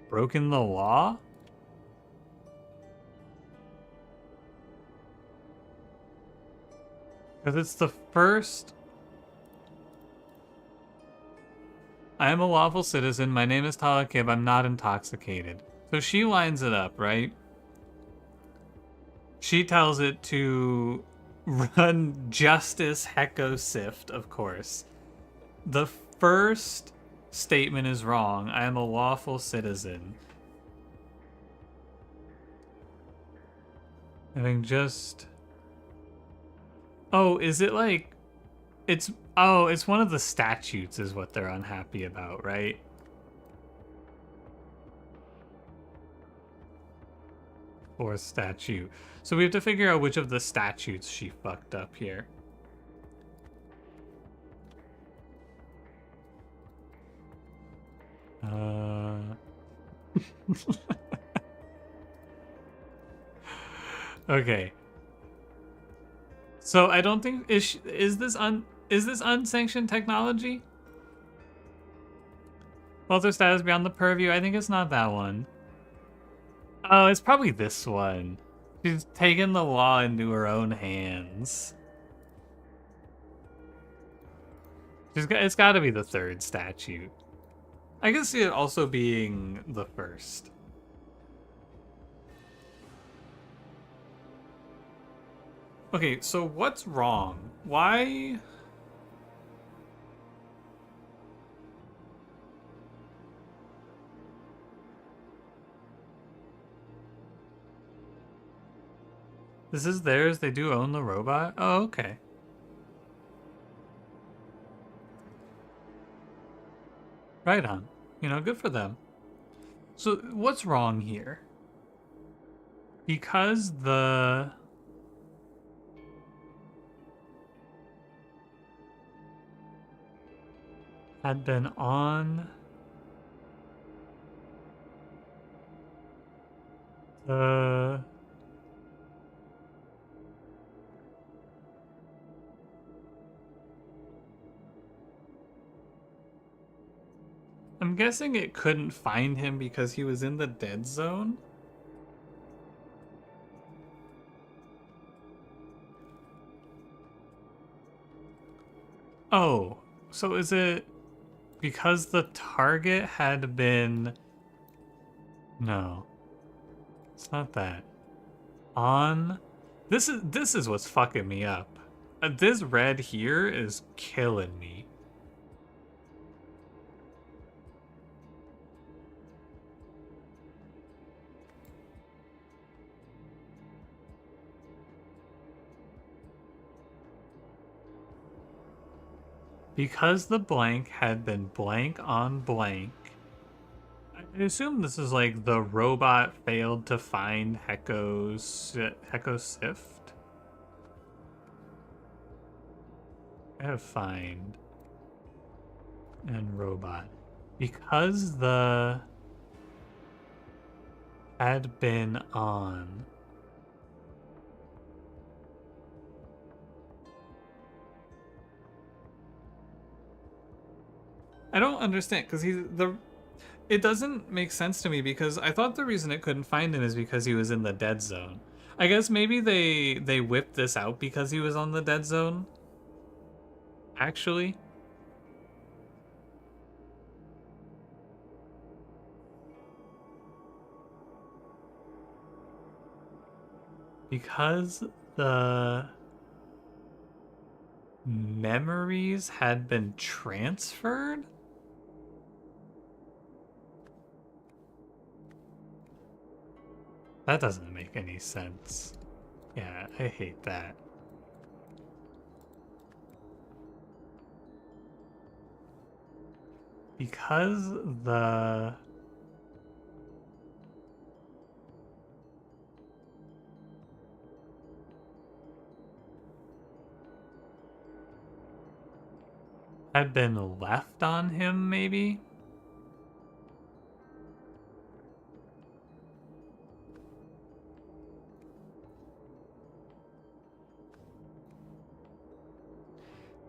Broken the law? Because it's the first... I am a lawful citizen. My name is Talakib. I'm not intoxicated. So she lines it up, right? She tells it to run Justice Hecko Sift, of course. The first statement is wrong. I am a lawful citizen. Having just... Oh, is it like... It's... Oh, it's one of the statutes is what they're unhappy about, right? Or statute. So we have to figure out which of the statutes she fucked up here. Okay. So I don't think is this unsanctioned technology? Welfare status beyond the purview. I think it's not that one. Oh, it's probably this one. She's taken the law into her own hands. It's got to be the third statute. I can see it also being the first. Okay, so what's wrong? Why? This is theirs? They do own the robot? Oh, okay. Right on. You know, good for them. So what's wrong here? Because the... had been on the... I'm guessing it couldn't find him because he was in the dead zone? Oh, so is it because the target had been... No, it's not that. On... This is what's fucking me up. This red here is killing me. Because the blank had been blank on blank, I assume this is like the robot failed to find Hecko Sift. I have find and robot. Because the had been on. I don't understand because it doesn't make sense to me because I thought the reason it couldn't find him is because he was in the dead zone. I guess maybe they whipped this out because he was on the dead zone. Actually, because the memories had been transferred. That doesn't make any sense. Yeah, I hate that. Because the had been left on him, maybe?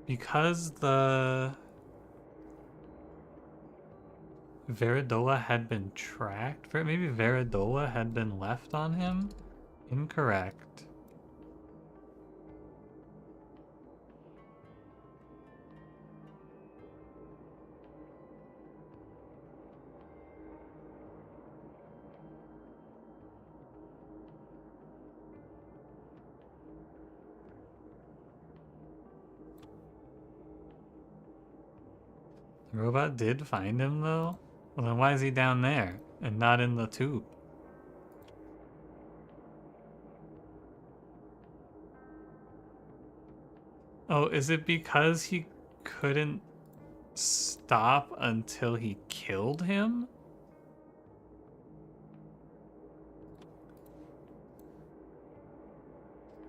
Because the Veridola had been tracked? Maybe Veridola had been left on him? Incorrect. The robot did find him, though? Well, then why is he down there and not in the tube? Oh, is it because he couldn't stop until he killed him?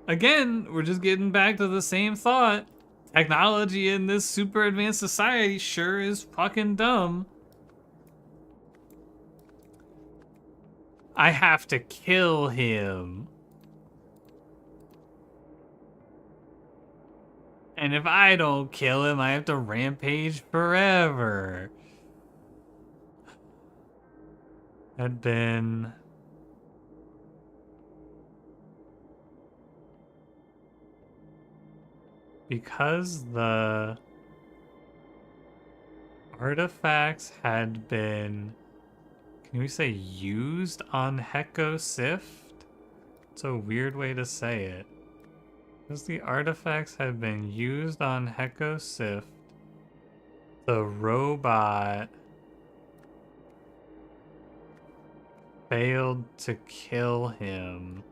Again, we're just getting back to the same thought. Technology in this super advanced society sure is fucking dumb. I have to kill him. And if I don't kill him, I have to rampage forever. Had been... Because the artifacts had been... Can we say used on Heko Sift? It's a weird way to say it. Because the artifacts had been used on Heko Sift, the robot failed to kill him.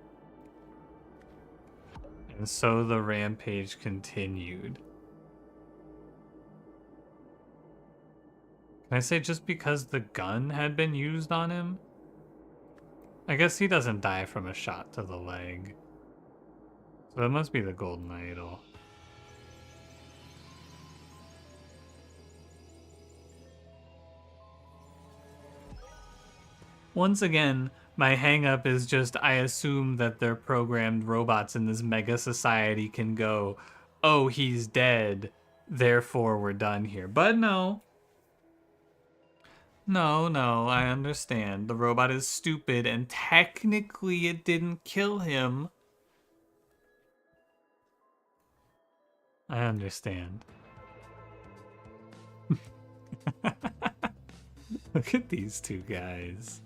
And so the rampage continued. Can I say just because the gun had been used on him? I guess he doesn't die from a shot to the leg. So that must be the golden idol. Once again, my hang-up is just I assume that they're programmed robots in this mega society can go, oh, he's dead, therefore we're done here. But no. No, I understand. The robot is stupid and technically it didn't kill him. I understand. Look at these two guys.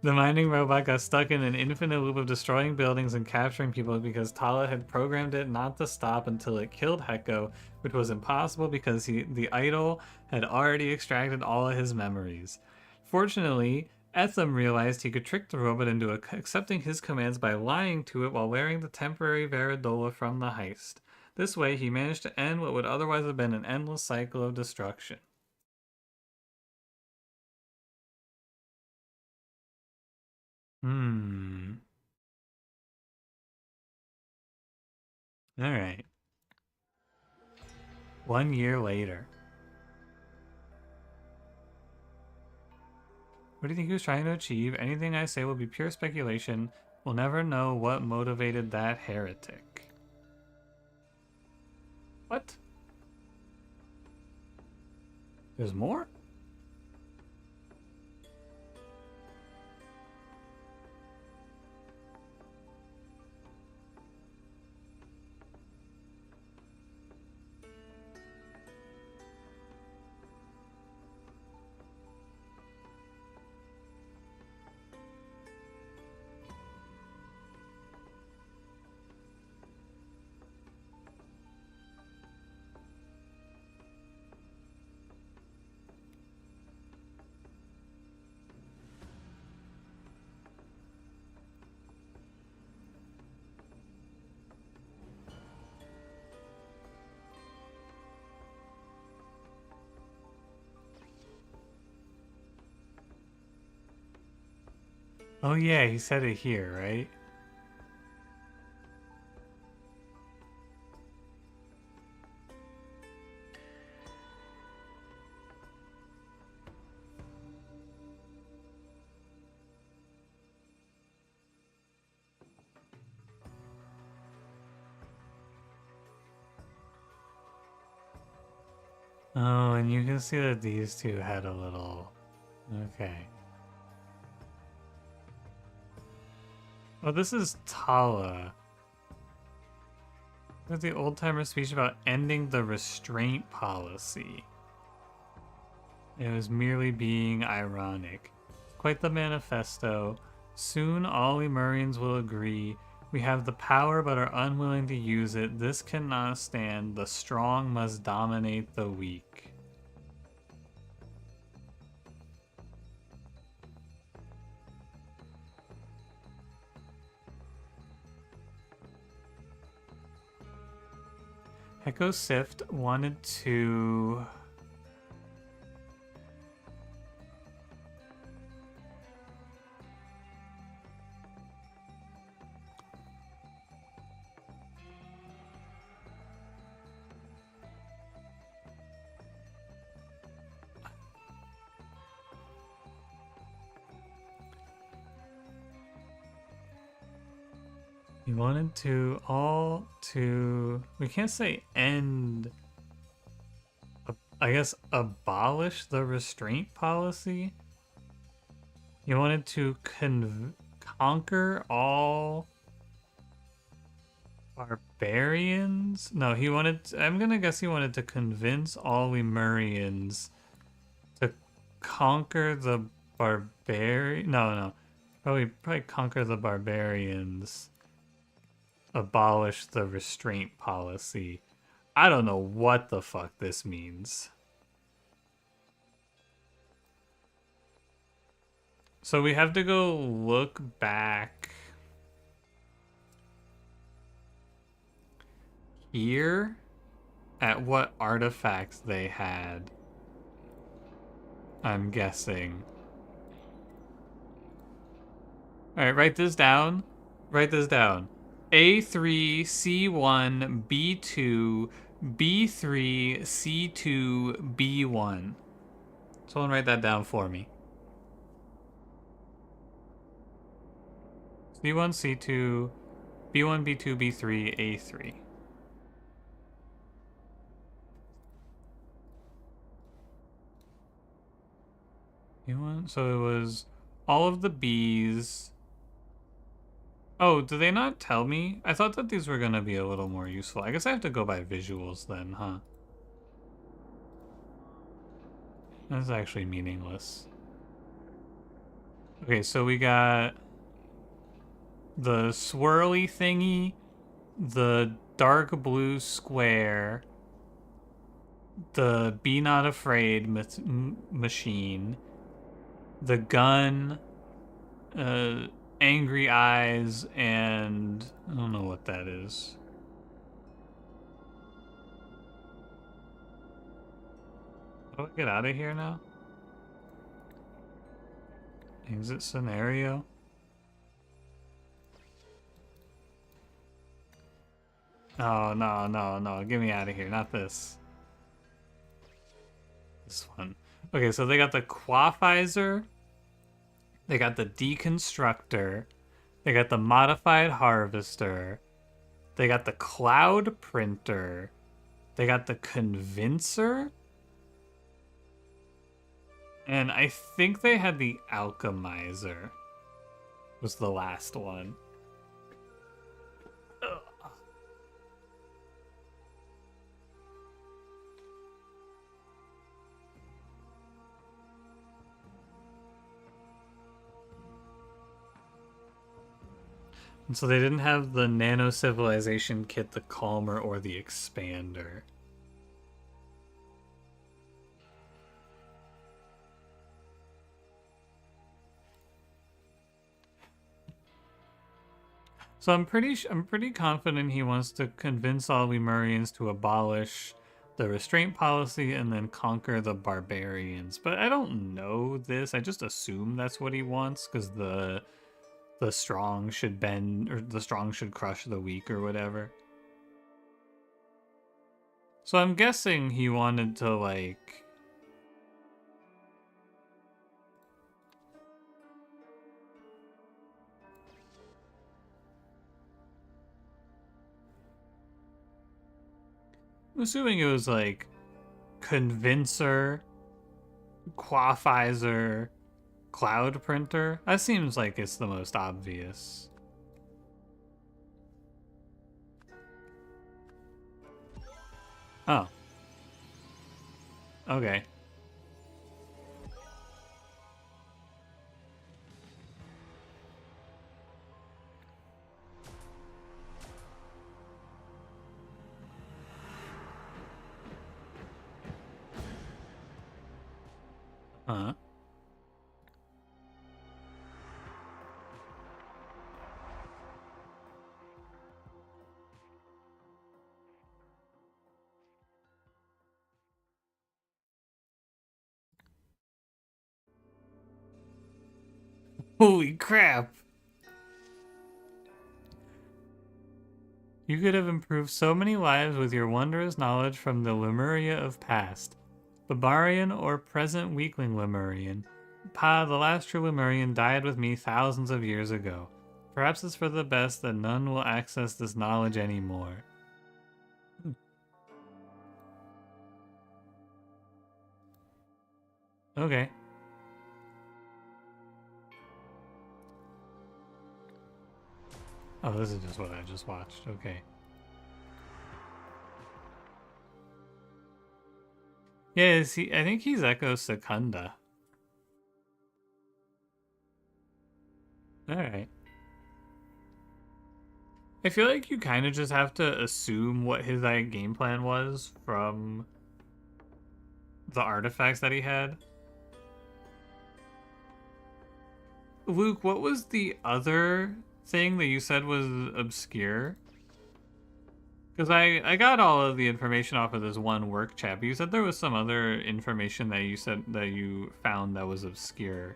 The mining robot got stuck in an infinite loop of destroying buildings and capturing people because Tala had programmed it not to stop until it killed Heko, which was impossible because the idol had already extracted all of his memories. Fortunately, Etham realized he could trick the robot into accepting his commands by lying to it while wearing the temporary Veridola from the heist. This way, he managed to end what would otherwise have been an endless cycle of destruction. All right. 1 year later. What do you think he was trying to achieve? Anything I say will be pure speculation. We'll never know what motivated that heretic. What? There's more? Oh yeah, he said it here, right? Oh, and you can see that these two had a little... Okay. Oh, this is Tala. There's the old-timer speech about ending the restraint policy. It was merely being ironic. Quite the manifesto. Soon all Lemurians will agree. We have the power but are unwilling to use it. This cannot stand. The strong must dominate the weak. Echo Sift wanted to... He wanted to we can't say end, I guess abolish the restraint policy. He wanted to conquer all barbarians. No, he wanted, I'm gonna guess he wanted to convince all Lemurians to conquer the barbarian. No. Probably conquer the barbarians. Abolish the restraint policy. I don't know what the fuck this means. So we have to go look back here at what artifacts they had. I'm guessing. Alright, write this down. Write this down. A3, C1, B2, B3, C2, B1. Someone write that down for me. C1, C2, B1, B2, B3, A3. B1, so it was all of the Bs. Oh, do they not tell me? I thought that these were gonna be a little more useful. I guess I have to go by visuals then, huh? That's actually meaningless. Okay, so we got the swirly thingy, the dark blue square, the Be Not Afraid machine, the gun, angry eyes, and I don't know what that is. How do I get out of here now? Exit scenario. Oh, no. Get me out of here. Not this. This one. Okay, so they got the quafizer. They got the deconstructor. They got the modified harvester. They got the cloud printer. They got the convincer. And I think they had the alchemizer was the last one. Ugh. And so they didn't have the nano civilization kit, the calmer, or the expander. So I'm pretty confident he wants to convince all Lemurians to abolish the restraint policy and then conquer the barbarians. But I don't know this. I just assume that's what he wants because the strong should bend, or the strong should crush the weak, or whatever. So I'm guessing he wanted to, like... I'm assuming it was, like, convincer, quafizer, cloud printer. That seems like it's the most obvious. Oh. Okay. Huh. Holy crap! You could have improved so many lives with your wondrous knowledge from the Lemuria of past. Barbarian or present weakling Lemurian. Pa, the last true Lemurian, died with me thousands of years ago. Perhaps it's for the best that none will access this knowledge anymore. Okay. Oh, this is just what I just watched. Okay. Yeah, I think he's Echo Secunda. Alright. I feel like you kind of just have to assume what his game plan was from the artifacts that he had. Luke, what was the other thing that you said was obscure? Because I got all of the information off of this one work chat, but you said there was some other information that you said that you found that was obscure.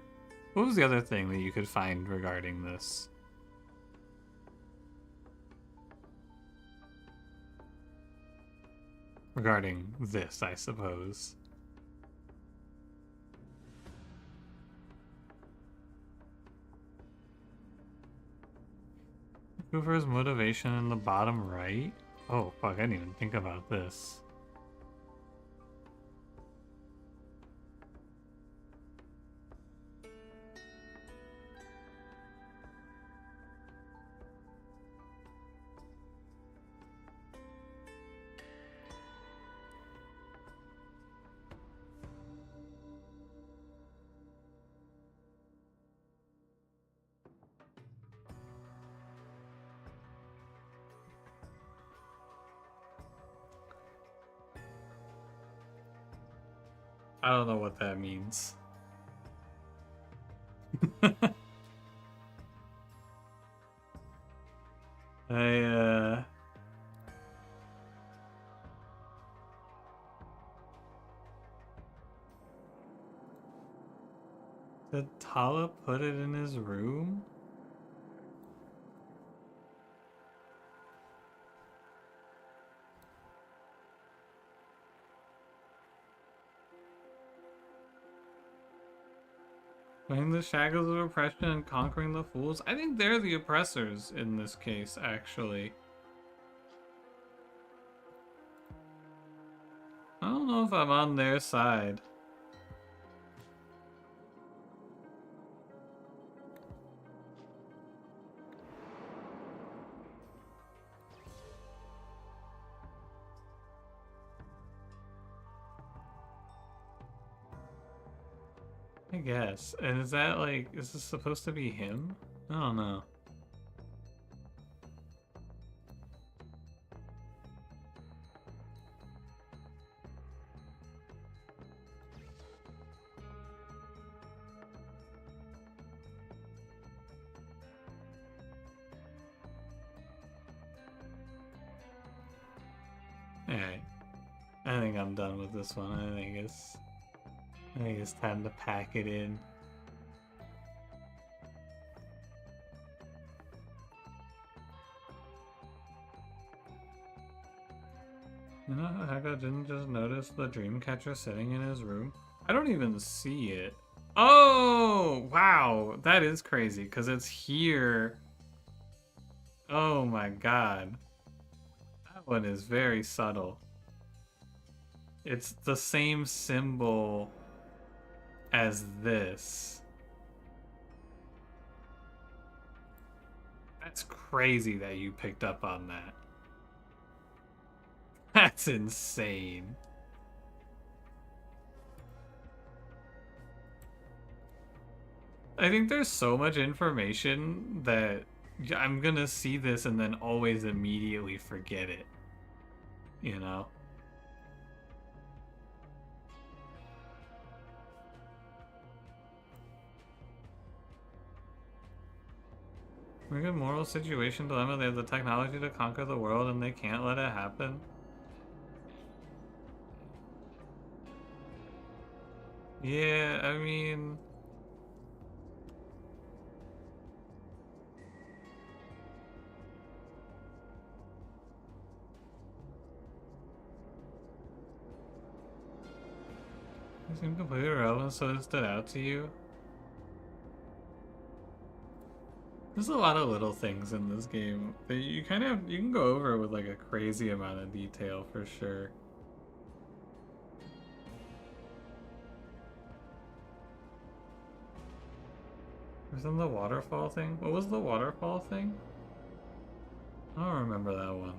What was the other thing that you could find regarding this? Regarding this, I suppose. Hoover's motivation in the bottom right? Oh, fuck, I didn't even think about this. I don't know what that means. I, Did Tala put it in his room? Playing the shackles of oppression and conquering the fools? I think they're the oppressors in this case, actually. I don't know if I'm on their side. I guess. And is that like, is this supposed to be him? I don't know. Alright. I think I'm done with this one. I think it's time to pack it in. You know how Heka didn't just notice the Dreamcatcher sitting in his room? I don't even see it. Oh, wow. That is crazy, because it's here. Oh my god. That one is very subtle. It's the same symbol as this. That's crazy that you picked up on that. That's insane. I think there's so much information that I'm gonna see this and then always immediately forget it. You know? We're in a moral situation dilemma. They have the technology to conquer the world and they can't let it happen. Yeah, I mean... They seem completely irrelevant, so it stood out to you. There's a lot of little things in this game that you can go over with like a crazy amount of detail for sure. Wasn't the waterfall thing? What was the waterfall thing? I don't remember that one.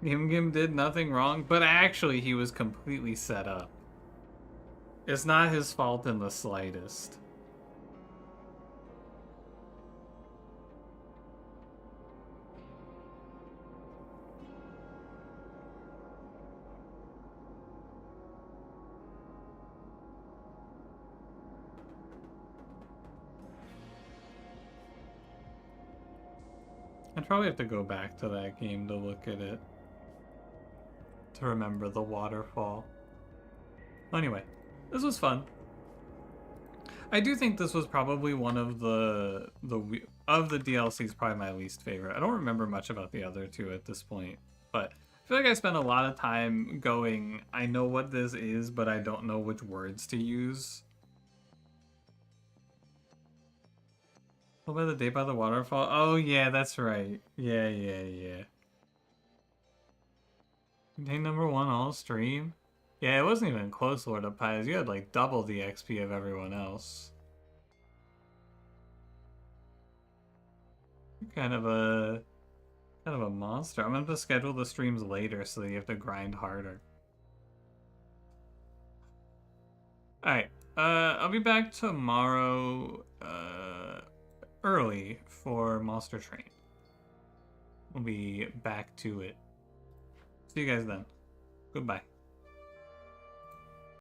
Gim did nothing wrong, but actually he was completely set up. It's not his fault in the slightest. I'd probably have to go back to that game to look at it. To remember the waterfall. Anyway, this was fun. I do think this was probably one of the DLCs, probably my least favorite. I don't remember much about the other two at this point, but I feel like I spent a lot of time going, I know what this is, but I don't know which words to use. What about the day by the waterfall? Oh yeah, that's right. Yeah. Day number 1 all stream? Yeah, it wasn't even close, Lord of Pies. You had like double the XP of everyone else. You're kind of a monster. I'm gonna have to schedule the streams later so that you have to grind harder. Alright, I'll be back tomorrow, early for Monster Train. We'll be back to it. See you guys then. Goodbye.